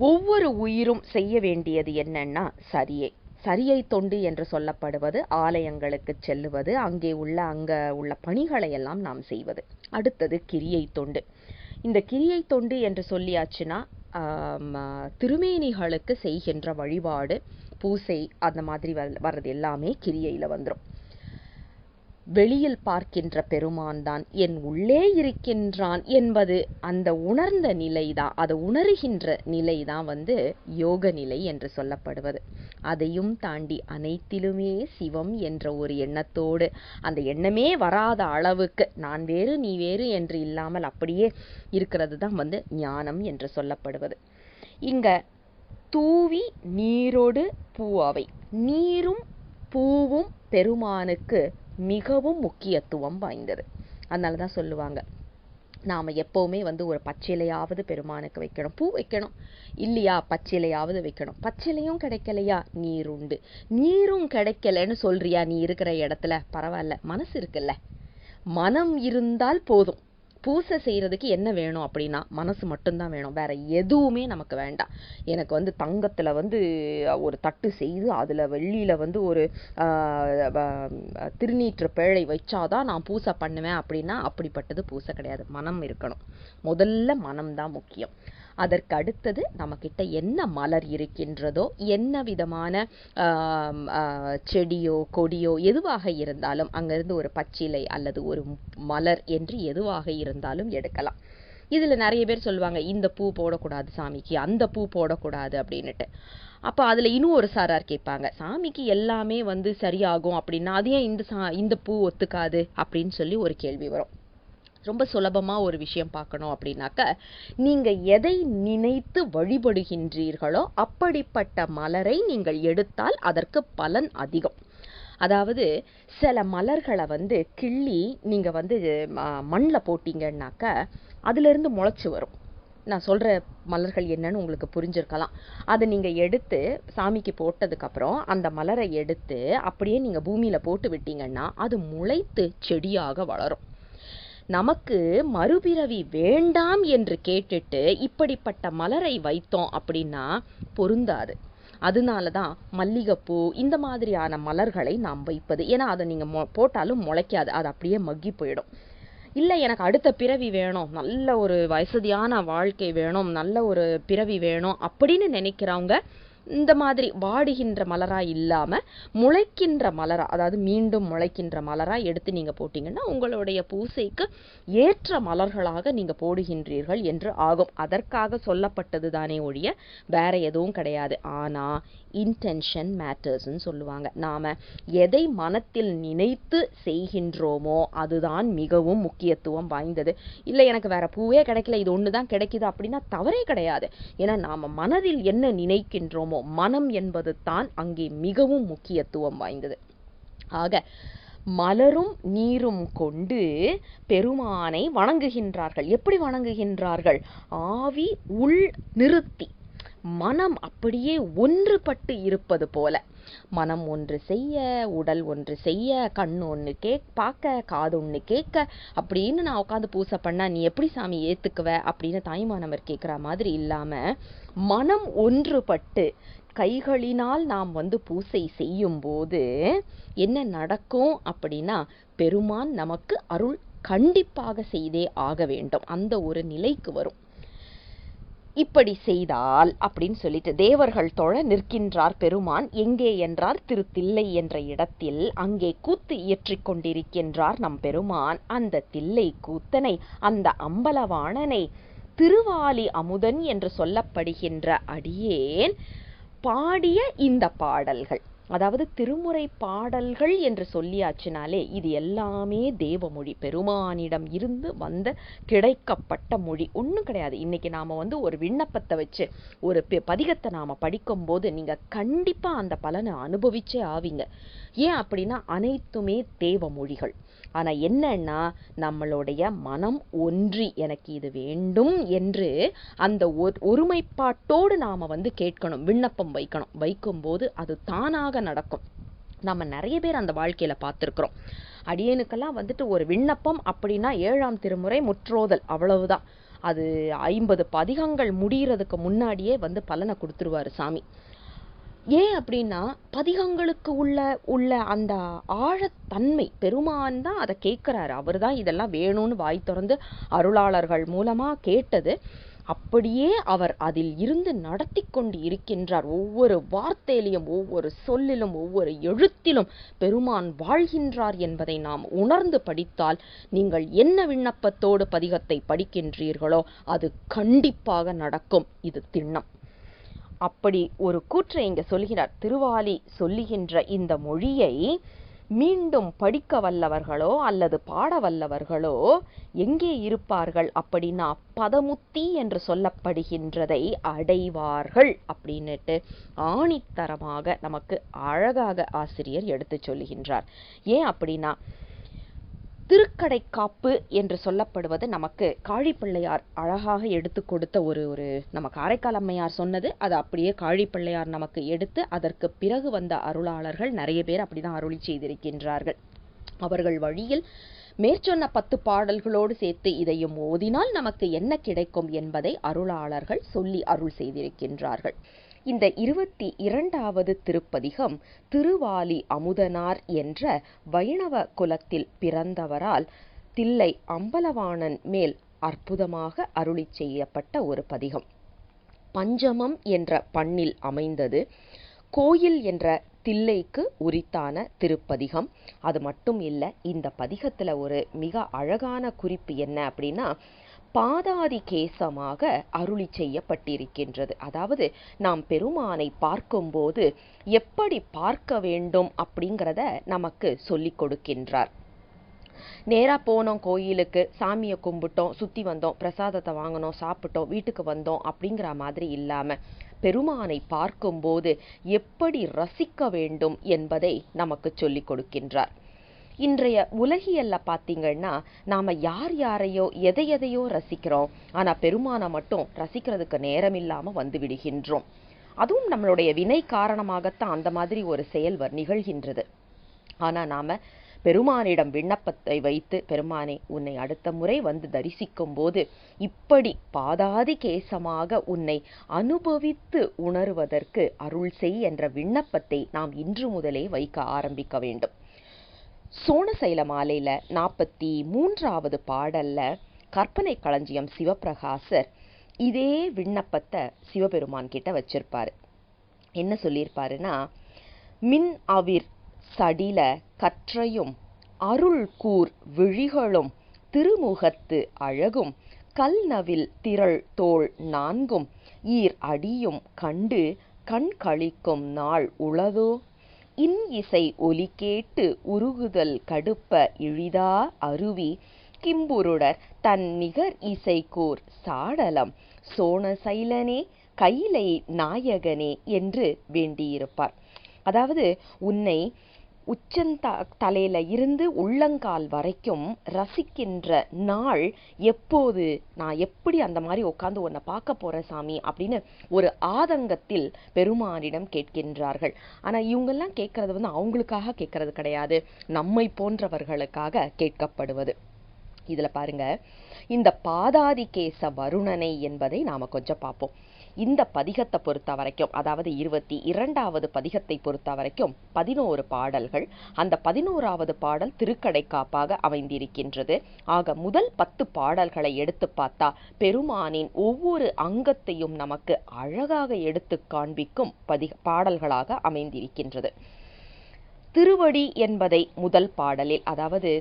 ஒவ்வொரு உயிரும் செய்ய வேண்டியது என்னன்னா சரியை தொண்டு என்று சொல்லப்படுவது ஆலயங்களுக்கு செல்லுவது, அங்கே உள்ள பணிகளை எல்லாம் நாம் செய்வது. அடுத்தது கிரியை தொண்டு. இந்த கிரியை தொண்டு என்று சொல்லியாச்சுன்னா திருமேனிகளுக்கு செய்கின்ற வழிபாடு, பூசை, அந்த மாதிரி வர்றது எல்லாமே கிரியையில வந்துடும். வெளியில் பார்க்கின்ற பெருமான் தான் என் உள்ளே இருக்கின்றான் என்பது அந்த உணர்ந்த நிலைதான், அது உணர்கின்ற நிலைதான் யோக நிலை என்று சொல்லப்படுவது. அதையும் தாண்டி அனைத்திலுமே சிவம் என்ற ஒரு எண்ணத்தோடு, அந்த எண்ணமே வராத அளவுக்கு நான் வேறு நீ வேறு என்று இல்லாமல் அப்படியே இருக்கிறது தான் ஞானம் என்று சொல்லப்படுவது. இங்க தூவி நீரோடு பூவாவை, நீரும் பூவும் பெருமானுக்கு மிகவும் முக்கியத்துவம் வாய்ந்தது. அதனாலதான் சொல்லுவாங்க, நாம எப்பவுமே ஒரு பச்சிலையாவது பெருமானுக்கு வைக்கணும், பூ வைக்கணும் இல்லையா, பச்சிலையாவது வைக்கணும். பச்சிலையும் கிடைக்கலையா, நீர் உண்டு. நீரும் கிடைக்கலன்னு சொல்றியா, நீ இருக்கிற இடத்துல பரவாயில்ல, மனசு இருக்குல்ல, மனம் இருந்தால் போதும். பூசை செய்கிறதுக்கு என்ன வேணும் அப்படின்னா மனசு மட்டும்தான் வேணும், வேற எதுவுமே நமக்கு வேண்டாம். எனக்கு வந்து தங்கத்தில் வந்து ஒரு தட்டு செய்து அதில் வெள்ளியில் வந்து ஒரு திருநீற்று பேழை வச்சாதான் நான் பூசை பண்ணுவேன் அப்படின்னா அப்படிப்பட்டது பூசை கிடையாது. மனம் இருக்கணும். முதல்ல மனம்தான் முக்கியம். அதற்கு அடுத்தது நம்மக்கிட்ட என்ன மலர் இருக்கின்றதோ, என்ன விதமான செடியோ கொடியோ எதுவாக இருந்தாலும் அங்கேருந்து ஒரு பச்சிலை அல்லது ஒரு மலர் என்று எதுவாக இருந்தாலும் எடுக்கலாம். இதில் நிறைய பேர் சொல்லுவாங்க, இந்த பூ போடக்கூடாது சாமிக்கு, அந்த பூ போடக்கூடாது அப்படின்னுட்டு. அப்போ அதில் இன்னும் ஒரு சாரார் கேட்பாங்க, சாமிக்கு எல்லாமே வந்து சரியாகும் அப்படின்னா அது ஏன் இந்த பூ ஒத்துக்காது அப்படின்னு சொல்லி ஒரு கேள்வி வரும். ரொம்ப சுலபமாக ஒரு விஷயம் பார்க்கணும் அப்படின்னாக்க, நீங்கள் எதை நினைத்து வழிபடுகின்றீர்களோ அப்படிப்பட்ட மலரை நீங்கள் எடுத்தால் அதற்கு பலன் அதிகம். அதாவது சில மலர்களை வந்து கிள்ளி நீங்கள் வந்து மண்ணில் போட்டிங்கன்னாக்க அதிலிருந்து முளைச்சி வரும். நான் சொல்கிற மலர்கள் என்னன்னு உங்களுக்கு புரிஞ்சிருக்கலாம். அதை நீங்கள் எடுத்து சாமிக்கு போட்டதுக்கப்புறம் அந்த மலரை எடுத்து அப்படியே நீங்கள் பூமியில் போட்டு விட்டீங்கன்னா அது முளைத்து செடியாக வளரும். நமக்கு மறுபிறவி வேண்டாம் என்று கேட்டுட்டு இப்படிப்பட்ட மலரை வைத்தோம் அப்படின்னா பொருந்தாது. அதனால தான் மல்லிகைப்பூ இந்த மாதிரியான மலர்களை நாம் வைப்பது. ஏன்னா அதை நீங்கள் போட்டாலும் முளைக்காது, அது அப்படியே மக்கி போயிடும். இல்லை எனக்கு அடுத்த பிறவி வேணும், நல்ல ஒரு வசதியான வாழ்க்கை வேணும், நல்ல ஒரு பிறவி வேணும் அப்படின்னு நினைக்கிறவங்க இந்த மாதிரி வாடுகின்ற மலராக இல்லாமல் முளைக்கின்ற மலராக, அதாவது மீண்டும் முளைக்கின்ற மலராக எடுத்து நீங்கள் போட்டிங்கன்னா உங்களுடைய பூசைக்கு ஏற்ற மலர்களாக நீங்கள் போடுகின்றீர்கள் என்று ஆகும். அதற்காக சொல்லப்பட்டது தானே ஒழிய வேற எதுவும் கிடையாது. ஆனால் இன்டென்ஷன் மேட்டர்ஸ்ன்னு சொல்லுவாங்க. நாம் எதை மனத்தில் நினைத்து செய்கின்றோமோ அதுதான் மிகவும் முக்கியத்துவம் வாய்ந்தது. இல்லை எனக்கு வேற பூவே கிடைக்கல, இது ஒன்று தான் கிடைக்குது அப்படின்னா தவறே கிடையாது. ஏன்னா நாம் மனதில் என்ன நினைக்கின்றோமோ மனம் என்பது தான் அங்கே மிகவும் முக்கியத்துவம் வாய்ந்தது. ஆக மலரும் நீரும் கொண்டு பெருமானை வணங்குகின்றார்கள். எப்படி வணங்குகின்றார்கள்? ஆவி உள் நிறுத்தி, மனம் அப்படியே ஒன்றுபட்டு இருப்பது போல. மனம் ஒன்று செய்ய, உடல் ஒன்று செய்ய, கண் ஒன்று பார்க்க, காது ஒன்று கேட்க அப்படின்னு நான் உட்காந்து பூசை பண்ணா நீ எப்படி சாமி ஏத்துக்குவ அப்படின்னு தாய்மானவர் கேட்குற மாதிரி இல்லாம மனம் ஒன்றுபட்டு கைகளினால் நாம் வந்து பூசை செய்யும் போது என்ன நடக்கும் அப்படின்னா பெருமான் நமக்கு அருள் கண்டிப்பாக செய்தே ஆக வேண்டும். அந்த ஒரு நிலைக்கு வரும். இப்படி செய்தால் அப்படின்னு சொல்லிட்டு தேவர்கள் தொழ நிற்கின்றார் பெருமான். எங்கே என்றார் திருத்தில்லை என்ற இடத்தில். அங்கே கூத்து இயற்றிக் கொண்டிருக்கின்றார் நம் பெருமான். அந்த தில்லை கூத்தனை, அந்த அம்பலவாணனை திருவாலி அமுதன் என்று சொல்லப்படுகின்ற அடியேன் பாடிய இந்த பாடல்கள், அதாவது திருமுறை பாடல்கள் என்று சொல்லியாச்சுனாலே இது எல்லாமே தேவமொழி, பெருமானிடம் இருந்து வந்த கிடைக்கப்பட்ட மொழி. ஒன்றும் கிடையாது. இன்னைக்கு நாம் வந்து ஒரு விண்ணப்பத்தை வச்சு ஒரு பதிகத்தை நாம் படிக்கும்போது நீங்கள் கண்டிப்பாக அந்த பலனை அனுபவிச்சே ஆவீங்க. ஏன் அப்படின்னா அனைத்துமே தேவமொழிகள். ஆனால் என்னன்னா நம்மளுடைய மனம் ஒன்றி எனக்கு இது வேண்டும் என்று அந்த ஒருமைப்பாட்டோடு நாம் வந்து கேட்கணும், விண்ணப்பம் வைக்கணும். வைக்கும்போது அது தானாக நடக்கும். நம்ம நிறைய பேர் அந்த வாழ்க்கையில் பார்த்துருக்குறோம். அடியேனுக்கெல்லாம் வந்துட்டு ஒரு விண்ணப்பம் அப்படின்னா 7ஆம் திருமுறை முற்றோதல், அவ்வளவுதான். அது 50 பதிகங்கள் முடிகிறதுக்கு முன்னாடியே வந்து பலனை கொடுத்துருவாரு சாமி. ஏன் அப்படின்னா பதிகங்களுக்கு உள்ள அந்த ஆழத்தன்மை, பெருமான் தான் அதை கேட்குறாரு. அவர் தான் இதெல்லாம் வேணும்னு வாய் திறந்து அருளாளர்கள் மூலமாக கேட்டது. அப்படியே அவர் அதில் இருந்து நடத்தி கொண்டு இருக்கின்றார். ஒவ்வொரு வார்த்தையிலும், ஒவ்வொரு சொல்லிலும், ஒவ்வொரு எழுத்திலும் பெருமான் வாழ்கின்றார் என்பதை நாம் உணர்ந்து படித்தால் நீங்கள் என்ன விண்ணப்பத்தோடு பதிகத்தை படிக்கின்றீர்களோ அது கண்டிப்பாக நடக்கும். இது திண்ணம். அப்படி ஒரு கூற்றை இங்க சொல்கிறார். திருவாலி சொல்லுகின்ற இந்த மொழியை மீண்டும் படிக்க வல்லவர்களோ அல்லது பாட வல்லவர்களோ எங்கே இருப்பார்கள் அப்படின்னா பதமுத்தி என்று சொல்லப்படுகின்றதை அடைவார்கள் அப்படின்னுட்டு ஆணித்தரமாக நமக்கு அழகாக ஆசிரியர் எடுத்து சொல்லுகின்றார். ஏன் அப்படின்னா திருக்கடைக்காப்பு என்று சொல்லப்படுவது நமக்கு காழிப்பிள்ளையார் அழகாக எடுத்து கொடுத்த ஒரு நம்ம காரைக்கால் அம்மையார் சொன்னது, அது அப்படியே காழிப்பிள்ளையார் நமக்கு எடுத்து அதற்கு பிறகு வந்த அருளாளர்கள் நிறைய பேர் அப்படிதான் அருளி செய்திருக்கின்றார்கள். அவர்கள் வழியில் மேற்சொன்ன 10 பாடல்களோடு சேர்த்து இதையும் ஓதினால் நமக்கு என்ன கிடைக்கும் என்பதை அருளாளர்கள் சொல்லி அருள் செய்திருக்கின்றார்கள். இந்த 22வது திருப்பதிகம் திருவாலி அமுதனார் என்ற வைணவ குலத்தில் பிறந்தவரால் தில்லை அம்பலவாணன் மேல் அற்புதமாக அருளி செய்யப்பட்ட ஒரு பதிகம். பஞ்சமம் என்ற பண்ணில் அமைந்தது. கோயில் என்ற தில்லைக்கு உரித்தான திருப்பதிகம். அது மட்டும் இல்லை, இந்த பதிகத்தில் ஒரு மிக அழகான குறிப்பு என்ன அப்படின்னா, பாதாதி கேசமாக அருளி செய்யப்பட்டிருக்கின்றது. அதாவது நாம் பெருமானை பார்க்கும்போது எப்படி பார்க்க வேண்டும் அப்படிங்கிறத நமக்கு சொல்லிக் கொடுக்கின்றார். நேராக போனோம் கோயிலுக்கு, சாமியை கும்பிட்டோம், சுற்றி வந்தோம், பிரசாதத்தை வாங்கினோம், சாப்பிட்டோம், வீட்டுக்கு வந்தோம் அப்படிங்கிற மாதிரி இல்லாமல் பெருமானை பார்க்கும்போது எப்படி ரசிக்க வேண்டும் என்பதை நமக்கு சொல்லிக் கொடுக்கின்றார். இன்றைய உலகியல்ல பார்த்தீங்கன்னா நாம் யாரையோ எதையோ ரசிக்கிறோம். ஆனால் பெருமானை மட்டும் ரசிக்கிறதுக்கு நேரம் இல்லாமல் வந்து விடுகின்றோம். அதுவும் நம்மளுடைய வினை காரணமாகத்தான் அந்த மாதிரி ஒரு செயல் நிகழ்கின்றது. ஆனால் நாம் பெருமானிடம் விண்ணப்பத்தை வைத்து, பெருமானே உன்னை அடுத்த முறை வந்து தரிசிக்கும் போது இப்படி பாதாதி கேசமாக உன்னை அனுபவித்து உணர்வதற்கு அருள் செய் என்ற விண்ணப்பத்தை நாம் இன்று முதலே வைக்க ஆரம்பிக்க வேண்டும். சோணசைல மாலையில 43வது பாடல்ல கற்பனை களஞ்சியம் சிவபிரகாசர் இதே விண்ணப்பத்தை சிவபெருமான் கிட்ட வச்சிருப்பாரு. என்ன சொல்லியிருப்பாருன்னா, மின் அவிர் சடில கற்றையும் அருள் கூர் விழிகளும் திருமுகத்து அழகும் கல்நவில் திரள் தோள் 4 ஈர் அடியும் கண்டு கண் கழிக்கும் நாள் உளதோ, இன் இசை ஒலி கேட்டு உருகுதல் கடுப்ப இழிதா அருவி கிம்புருடர் தன் நிகர் இசைக்கூர் சாடலம் சோணசைலனே கைலை நாயகனே என்று வேண்டியிருப்பார். அதாவது உன்னை தலையில இருந்து உள்ளங்கால் வரைக்கும் ரசிக்கின்ற நாள் எப்போது, நான் எப்படி அந்த மாதிரி உட்காந்து உன்னை பார்க்க போற சாமி அப்படின்னு ஒரு ஆதங்கத்தில் பெருமானிடம் கேட்கின்றார்கள். ஆனா இவங்கெல்லாம் கேட்கறது அவங்களுக்காக கேட்கறது கிடையாது, நம்மை போன்றவர்களுக்காக கேட்கப்படுவது. இதுல பாருங்க, இந்த பாதாதி கேச வருணனை என்பதை நாம கொஞ்சம் பார்ப்போம். இந்த பதிகத்தை பொறுத்த வரைக்கும், அதாவது 22வது பதிகத்தை பொறுத்த வரைக்கும் 11 பாடல்கள். அந்த 11வது பாடல் திருக்கடைக்காப்பாக அமைந்திருக்கின்றது. ஆக முதல் 10 பாடல்களை எடுத்து பார்த்தா பெருமானின் ஒவ்வொரு அங்கத்தையும் நமக்கு அழகாக எடுத்து காண்பிக்கும் பாடல்களாக அமைந்திருக்கின்றது. திருவடி என்பதை முதல் பாடலில், அதாவது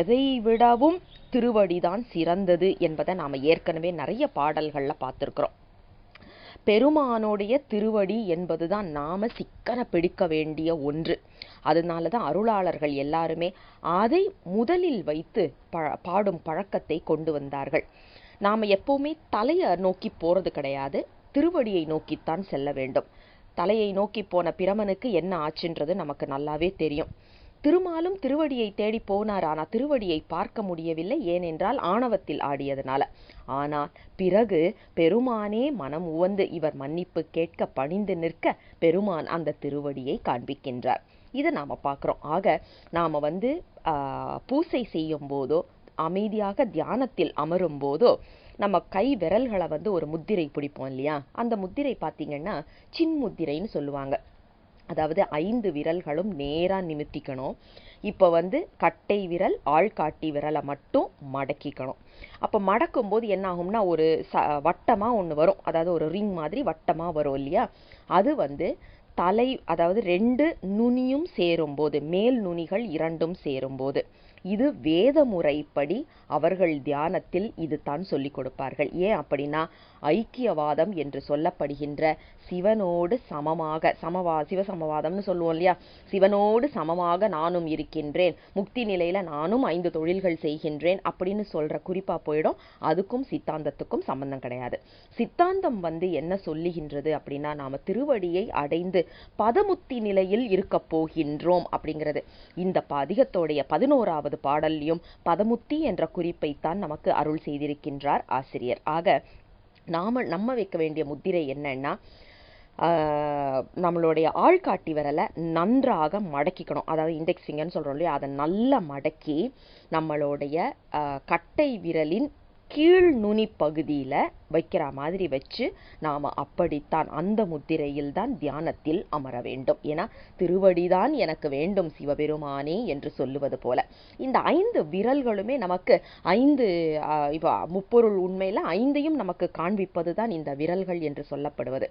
எதை விடவும் திருவடிதான் சிறந்தது என்பதை நாம ஏற்கனவே நிறைய பாடல்கள்ல பார்த்திருக்கிறோம். பெருமானுடைய திருவடி என்பதுதான் நாம சிக்கன பிடிக்க வேண்டிய ஒன்று. அதனாலதான் அருளாளர்கள் எல்லாருமே அதை முதலில் வைத்து பாடும் பழக்கத்தை கொண்டு வந்தார்கள். நாம எப்பவுமே தலையை நோக்கி போறது கிடையாது, திருவடியை நோக்கித்தான் செல்ல வேண்டும். தலையை நோக்கி போன பிரமனுக்கு என்ன ஆச்சுன்றது நமக்கு நல்லாவே தெரியும். திருமாலும் திருவடியை தேடி போனார், ஆனால் திருவடியை பார்க்க முடியவில்லை. ஏனென்றால் ஆணவத்தில் ஆடியதனால. ஆனால் பிறகு பெருமானே மனம் உவந்து இவர் மன்னிப்பு கேட்க பணிந்து நிற்க பெருமான் அந்த திருவடியை காண்பிக்கின்றார். இதை நாம பார்க்கிறோம். ஆக நாம பூசை செய்யும் போதோ அமைதியாக தியானத்தில் அமரும் போதோ நம்ம கை விரல்களை ஒரு முத்திரை பிடிப்போம் இல்லையா, அந்த முத்திரை பார்த்தீங்கன்னா சின்முத்திரைன்னு சொல்லுவாங்க. அதாவது 5 விரல்களும் நேரா நிமித்திக்கணும். இப்போ கட்டை விரல் ஆள்காட்டி விரலை மட்டும் மடக்கிக்கணும். அப்போ மடக்கும் போது என்ன ஆகும்னா ஒரு வட்டமா ஒன்று வரும், அதாவது ஒரு ரிங் மாதிரி வட்டமா வரும் இல்லையா. அது தலை, அதாவது 2 நுனியும் சேரும்போது, மேல் நுனிகள் 2ம் சேரும்போது, இது வேத முறைப்படி அவர்கள் தியானத்தில் இது தான் சொல்லிக் கொடுப்பார்கள். ஏன் அப்படின்னா ஐக்கியவாதம் என்று சொல்லப்படுகின்ற சிவனோடு சமமாக, சிவசமவாதம்னு சொல்லுவோம் இல்லையா, சிவனோடு சமமாக நானும் இருக்கின்றேன், முக்தி நிலையில நானும் 5 தொழில்கள் செய்கின்றேன் அப்படின்னு சொல்ற குறிப்பா போயிடும். அதுக்கும் சித்தாந்தத்துக்கும் சம்பந்தம் கிடையாது. சித்தாந்தம் என்ன சொல்லுகின்றது அப்படின்னா, நாம திருவடியை அடைந்து பதமுத்தி நிலையில் இருக்க போகின்றோம் அப்படிங்கிறது. இந்த பதிகத்தோடைய 11வது பாடல்லையும் பதமுத்தி என்ற குறிப்பைத்தான் நமக்கு அருள் செய்திருக்கின்றார் ஆசிரியர். ஆக நம்ம வைக்க வேண்டிய முத்திரை என்னன்னா, நம்மளுடைய ஆள்காட்டி விரலை நன்றாக மடக்கிக்கணும். அதாவது இண்டெக்ஸ் ஃபிங்கர்னு சொல்கிறோம் இல்லையா, அதை நல்லா மடக்கி நம்மளுடைய கட்டை விரலின் கீழ் நுனி பகுதியில் வைக்கிற மாதிரி வச்சு நாம் அப்படித்தான் அந்த முத்திரையில் தான் தியானத்தில் அமர வேண்டும். ஏன்னா திருவடிதான் எனக்கு வேண்டும் சிவபெருமானே என்று சொல்லுவது போல இந்த 5 விரல்களுமே நமக்கு 5 முப்பொருள் உண்மையில் 5ஐயும் நமக்கு காண்பிப்பது தான் இந்த விரல்கள் என்று சொல்லப்படுவது.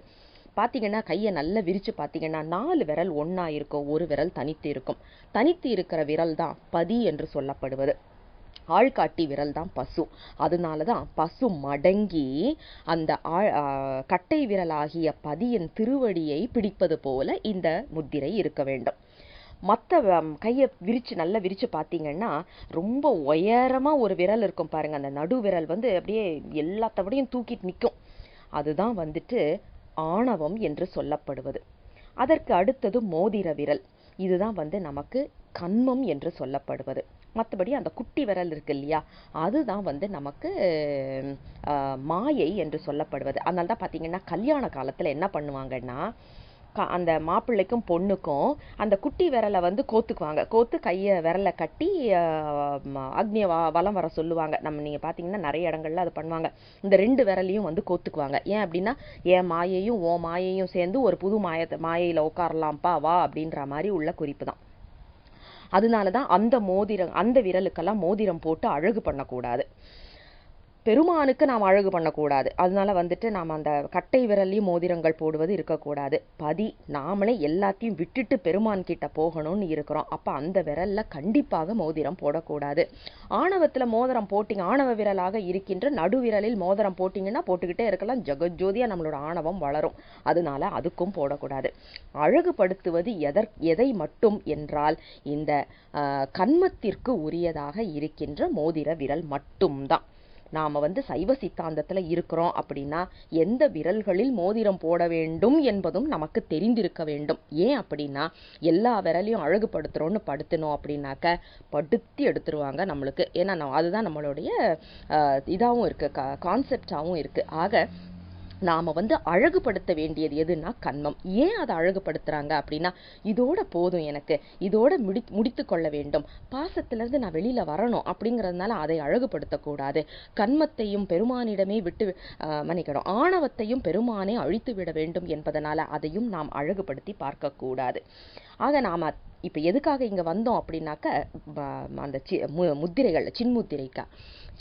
பார்த்தீங்கன்னா கையை நல்லா விரித்து பார்த்தீங்கன்னா 4 விரல் ஒன்றா இருக்கும், ஒரு விரல் தனித்து இருக்கும். தனித்து இருக்கிற விரல் தான் பதி என்று சொல்லப்படுவது. ஆள்காட்டி விரல் தான் பசு. அதனால தான் பசு மடங்கி அந்த கட்டை விரலாகிய பதியின் திருவடியை பிடிப்பது போல இந்த முத்திரை இருக்க வேண்டும். மற்ற கையை நல்லா விரித்து பார்த்தீங்கன்னா ரொம்ப உயரமாக ஒரு விரல் இருக்கும் பாருங்கள். அந்த நடு விரல் அப்படியே எல்லாத்தபடியும் தூக்கிட்டு நிற்கும். அதுதான் ஆணவம் என்று சொல்லப்படுவது. அதற்கு அடுத்தது மோதிர விரல். இதுதான் நமக்கு கன்மம் என்று சொல்லப்படுவது. மற்றபடி அந்த குட்டி விரல் இருக்கு இல்லையா, அதுதான் நமக்கு மாயை என்று சொல்லப்படுவது. அதனால தான் பார்த்தீங்கன்னா கல்யாண காலத்தில் என்ன பண்ணுவாங்கன்னா, அந்த மாப்பிள்ளைக்கும் பொண்ணுக்கும் அந்த குட்டி விரலை கோத்துக்குவாங்க. கோத்து கையை விரலை கட்டி அக்னிய வலம் வர சொல்லுவாங்க. நீங்கள் பார்த்தீங்கன்னா நிறைய இடங்கள்ல அது பண்ணுவாங்க. இந்த 2 விரலையும் கோத்துக்குவாங்க. ஏன் அப்படின்னா, என் மாயையும் ஓ மாயையும் சேர்ந்து ஒரு புது மாயையில் உட்காரலாம்ப்பா வா அப்படின்ற மாதிரி உள்ள குறிப்பு தான். அதனால தான் அந்த விரலுக்கெல்லாம் மோதிரம் போட்டு அழகு பண்ணக்கூடாது. பெருமானுக்கு நாம் அழகு பண்ணக்கூடாது. அதனால நாம் அந்த கட்டை விரல்லையும் மோதிரங்கள் போடுவது இருக்கக்கூடாது. நாமளே எல்லாத்தையும் விட்டுட்டு பெருமான் கிட்ட போகணும்னு இருக்கிறோம். அப்போ அந்த விரல்ல கண்டிப்பாக மோதிரம் போடக்கூடாது. ஆணவத்தில் மோதிரம் போட்டிங்க, ஆணவ விரலாக இருக்கின்ற நடுவிரலில் மோதிரம் போட்டிங்கன்னா போட்டுக்கிட்டே இருக்கலாம், ஜெகஜோதியாக நம்மளோட ஆணவம் வளரும். அதனால அதுக்கும் போடக்கூடாது. அழகுபடுத்துவது எதை மட்டும் என்றால் இந்த கன்மத்திற்கு உரியதாக இருக்கின்ற மோதிர விரல் மட்டும்தான். நாம் சைவ சித்தாந்தத்தில் இருக்கிறோம் அப்படின்னா எந்த விரல்களில் மோதிரம் போட வேண்டும் என்பதும் நமக்கு தெரிந்திருக்க வேண்டும். ஏன் அப்படின்னா எல்லா விரலையும் அழகுபடுத்துகிறோன்னு படுத்தணும் அப்படின்னாக்க படுத்தி எடுத்துருவாங்க நம்மளுக்கு. ஏன்னா அதுதான் நம்மளுடைய இதாகவும் இருக்குது, கான்செப்டாகவும் இருக்குது. ஆக நாம் அழகுபடுத்த வேண்டியது எதுன்னா கன்மம். ஏன் அதை அழகுபடுத்துகிறாங்க அப்படின்னா, இதோட போதும், எனக்கு இதோட முடித்து கொள்ள வேண்டும், பாசத்திலிருந்து நான் வெளியில் வரணும் அப்படிங்கிறதுனால அதை அழகுபடுத்தக்கூடாது. கன்மத்தையும் பெருமானிடமே மன்னிக்கணும், ஆணவத்தையும் பெருமானே அழித்து விட வேண்டும் என்பதனால அதையும் நாம் அழகுபடுத்தி பார்க்கக்கூடாது. ஆக நாம் இப்போ எதுக்காக இங்கே வந்தோம் அப்படின்னாக்க, அந்த முத்திரைகள்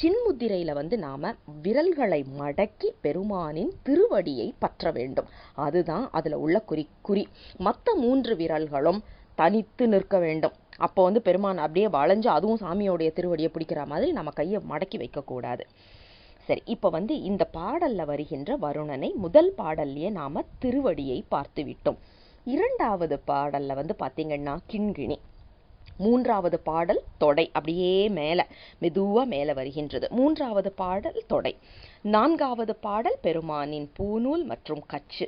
சின்முத்திரையில் நாம் விரல்களை மடக்கி பெருமானின் திருவடியை பற்ற வேண்டும். அதுதான் அதில் உள்ள குறி. மற்ற 3 விரல்களும் தனித்து நிற்க வேண்டும். அப்போ பெருமான் அப்படியே வளைஞ்சு அதுவும் சாமியோடைய திருவடியை பிடிக்கிற மாதிரி நம்ம கையை மடக்கி வைக்கக்கூடாது. சரி, இப்போ இந்த பாடலில் வருகின்ற வருணனை முதல் பாடல்லையே நாம் திருவடியை பார்த்து விட்டோம். 2வது பாடலில் பார்த்தீங்கன்னா கிண்கிணி. 3வது பாடல் தொடை, அப்படியே மேலே மெதுவாக மேலே வருகின்றது. 3வது பாடல் தொடை. 4வது பாடல் பெருமானின் பூநூல் மற்றும் கச்சு.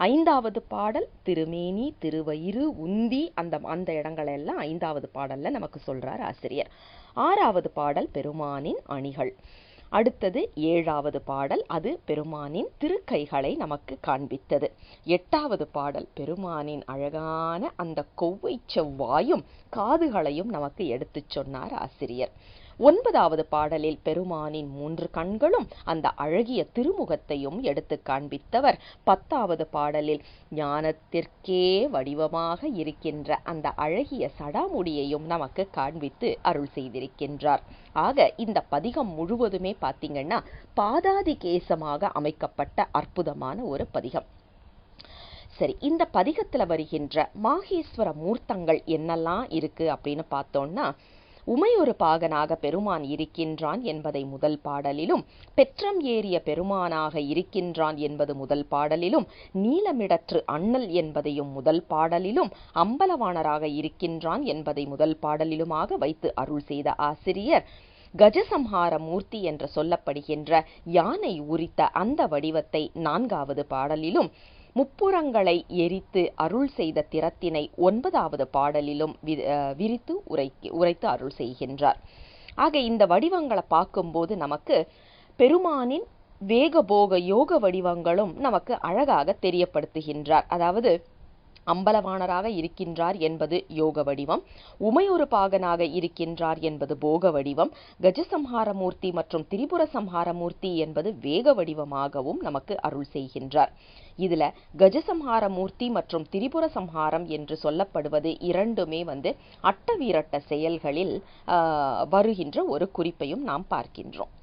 5வது பாடல் திருமேனி, திருவயிறு, உந்தி, அந்த இடங்களெல்லாம் 5வது பாடலில் நமக்கு சொல்கிறார் ஆசிரியர். 6வது பாடல் பெருமானின் அணிகள். அடுத்தது 7வது பாடல், அது பெருமானின் திருக்கைகளை நமக்கு காண்பித்தது. 8வது பாடல் பெருமானின் அழகான அந்த கொவ்வை செவ்வாயும் காதுகளையும் நமக்கு எடுத்துச் சொன்னார் ஆசிரியர். 9வது பாடலில் பெருமானின் 3 கண்களும் அந்த அழகிய திருமுகத்தையும் எடுத்து காண்பித்தவர். 10வது பாடலில் ஞானத்திற்கே வடிவமாக இருக்கின்ற அந்த அழகிய சடாமுடியையும் நமக்கு காண்பித்து அருள் செய்திருக்கின்றார். ஆக இந்த பதிகம் முழுவதுமே பார்த்தீங்கன்னா பாதாதி கேசமாக அமைக்கப்பட்ட அற்புதமான ஒரு பதிகம். சரி, இந்த பதிகத்தில் வருகின்ற மாகேஸ்வர மூர்த்தங்கள் என்னெல்லாம் இருக்கு அப்படின்னு பார்த்தோம்னா, உமையொரு பாகனாக பெருமான் இருக்கின்றான் என்பதை முதல் பாடலிலும், பெற்றம் ஏறிய பெருமானாக இருக்கின்றான் என்பது முதல் பாடலிலும், நீலமிடற்று அண்ணல் என்பதையும் முதல் பாடலிலும், அம்பலவாணராக இருக்கின்றான் என்பதை முதல் பாடலிலுமாக வைத்து அருள் செய்த ஆசிரியர் கஜசம்ஹார மூர்த்தி என்று சொல்லப்படுகின்ற யானை உரித்த அந்த வடிவத்தை 4வது பாடலிலும், முப்புறங்களை எரித்து அருள் செய்த திறத்தினை 9வது பாடலிலும் விரித்து உரைத்து அருள் செய்கின்றார். ஆக இந்த வடிவங்களை பார்க்கும்போது நமக்கு பெருமானின் வேகபோக யோக வடிவங்களும் நமக்கு அழகாக தெரியப்படுத்துகின்றார். அதாவது அம்பலவாணராக இருக்கின்றார் என்பது யோக வடிவம், உமையொரு பாகனாக இருக்கின்றார் என்பது போக வடிவம், கஜசம்ஹாரமூர்த்தி மற்றும் திரிபுர சம்ஹாரமூர்த்தி என்பது வேக வடிவமாகவும் நமக்கு அருள் செய்கின்றார். இதுல கஜசம்ஹாரமூர்த்தி மற்றும் திரிபுர சம்ஹாரம் என்று சொல்லப்படுவது இரண்டுமே அட்டவீரட்ட செயல்களில் வருகின்ற ஒரு குறிப்பையும் நாம் பார்க்கின்றோம்.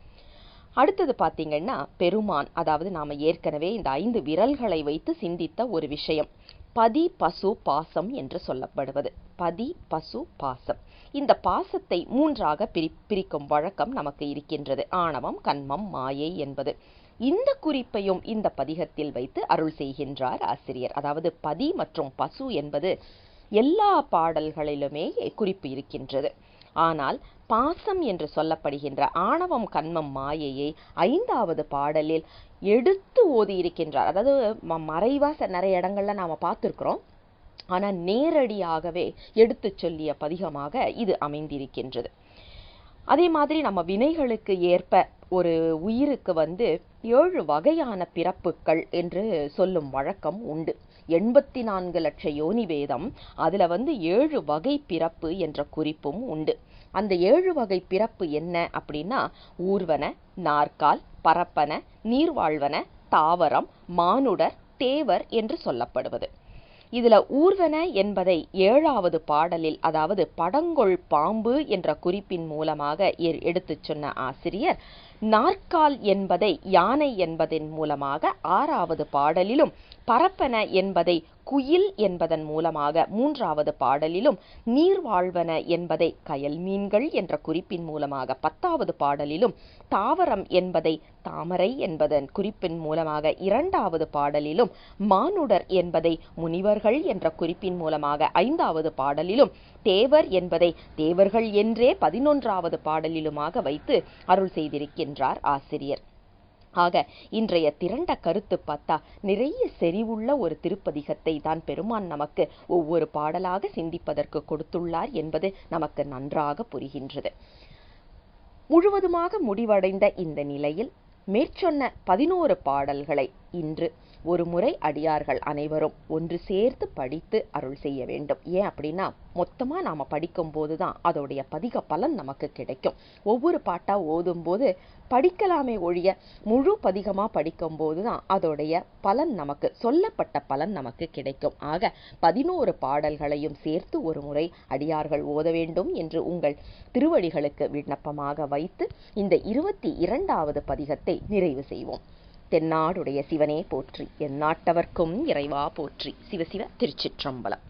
அடுத்தது பார்த்தீங்கன்னா பெருமான், அதாவது நாம ஏற்கனவே இந்த 5 விரல்களை வைத்து சிந்தித்த ஒரு விஷயம், பதி பசு பாசம் என்று சொல்லப்படுவது. பதி பசு பாசம், இந்த பாசத்தை 3ஆக பிரிக்கும் வழக்கம் நமக்கு இருக்கின்றது. ஆணவம், கன்மம், மாயை என்பது. இந்த குறிப்பையும் இந்த பதிகத்தில் வைத்து அருள் செய்கின்றார் ஆசிரியர். அதாவது பதி மற்றும் பசு என்பது எல்லா பாடல்களிலுமே குறிப்பு இருக்கின்றது. ஆனால் பாசம் என்று சொல்லப்படுகின்ற ஆணவம், கன்மம், மாயையை 5வது பாடலில் எடுத்து ஓதி இருக்கின்றார். அதாவது மறைவா நிறைய இடங்கள்ல நாம பார்த்திருக்கிறோம், ஆனா நேரடியாகவே எடுத்து சொல்லிய பதிகமாக இது அமைந்திருக்கின்றது. அதே மாதிரி நம்ம வினைகளுக்கு ஏற்ப ஒரு உயிருக்கு 7 வகையான பிறப்புகள் என்று சொல்லும் வழக்கம் உண்டு. 84 லட்ச யோனி வேதம், அதுல 7 வகை பிறப்பு என்ற குறிப்பும் உண்டு. அந்த 7 வகை பிறப்பு என்ன அப்படின்னா ஊர்வன, நாற்கால், பரப்பன, நீர்வாழ்வன, தாவரம், மானுடர், தேவர் என்று சொல்லப்படுவது. இதுல ஊர்வன என்பதை 7வது பாடலில், அதாவது படங்கொள் பாம்பு என்ற குறிப்பின் மூலமாக எடுத்து சொன்ன ஆசிரியர், நாற்கால் என்பதை யானை என்பதன் மூலமாக 6வது பாடலிலும், பரப்பன என்பதை குயில் என்பதன் மூலமாக 3வது பாடலிலும், நீர்வாழ்வன என்பதை கயல் மீன்கள் என்ற குறிப்பின் மூலமாக 10வது பாடலிலும், தாவரம் என்பதை தாமரை என்பதன் குறிப்பின் மூலமாக 2வது பாடலிலும், மானுடர் என்பதை முனிவர்கள் என்ற குறிப்பின் மூலமாக 5வது பாடலிலும், தேவர் என்பதை தேவர்கள் என்றே 11வது பாடலிலுமாக வைத்து அருள் செய்திருக்கின்றார் ஆசிரியர். ஆக இன்றைய திரண்ட கருத்து பார்த்தா நிறைய செறிவுள்ள ஒரு திருப்பதிகத்தை தான் பெருமான் நமக்கு ஒவ்வொரு பாடலாக சிந்திப்பதற்கு கொடுத்துள்ளார் என்பது நமக்கு நன்றாக புரிகின்றது. முழுவதுமாக முடிவடைந்த இந்த நிலையில் மேற்சொன்ன 11 பாடல்களை இன்று ஒரு முறை அடியார்கள் அனைவரும் ஒன்று சேர்த்து படித்து அருள் செய்ய வேண்டும். ஏன் அப்படின்னா மொத்தமா நாம படிக்கும் போதுதான் அதோடைய பதிக பலன் நமக்கு கிடைக்கும். ஒவ்வொரு பாட்டா ஓதும் போது படிக்கலாமே ஒழிய முழு பதிகமா படிக்கும் போதுதான் அதோடைய பலன் நமக்கு, சொல்லப்பட்ட பலன் நமக்கு கிடைக்கும். ஆக 11 பாடல்களையும் சேர்த்து ஒரு முறை அடியார்கள் ஓத வேண்டும் என்று உங்கள் திருவடிகளுக்கு விண்ணப்பமாக வைத்து இந்த 22வது பதிகத்தை நிறைவு செய்வோம். தென்னாடுடைய சிவனே போற்றி, எந்நாட்டவர்க்கும் இறைவா போற்றி. சிவசிவ திருச்சிற்றம்பலம்.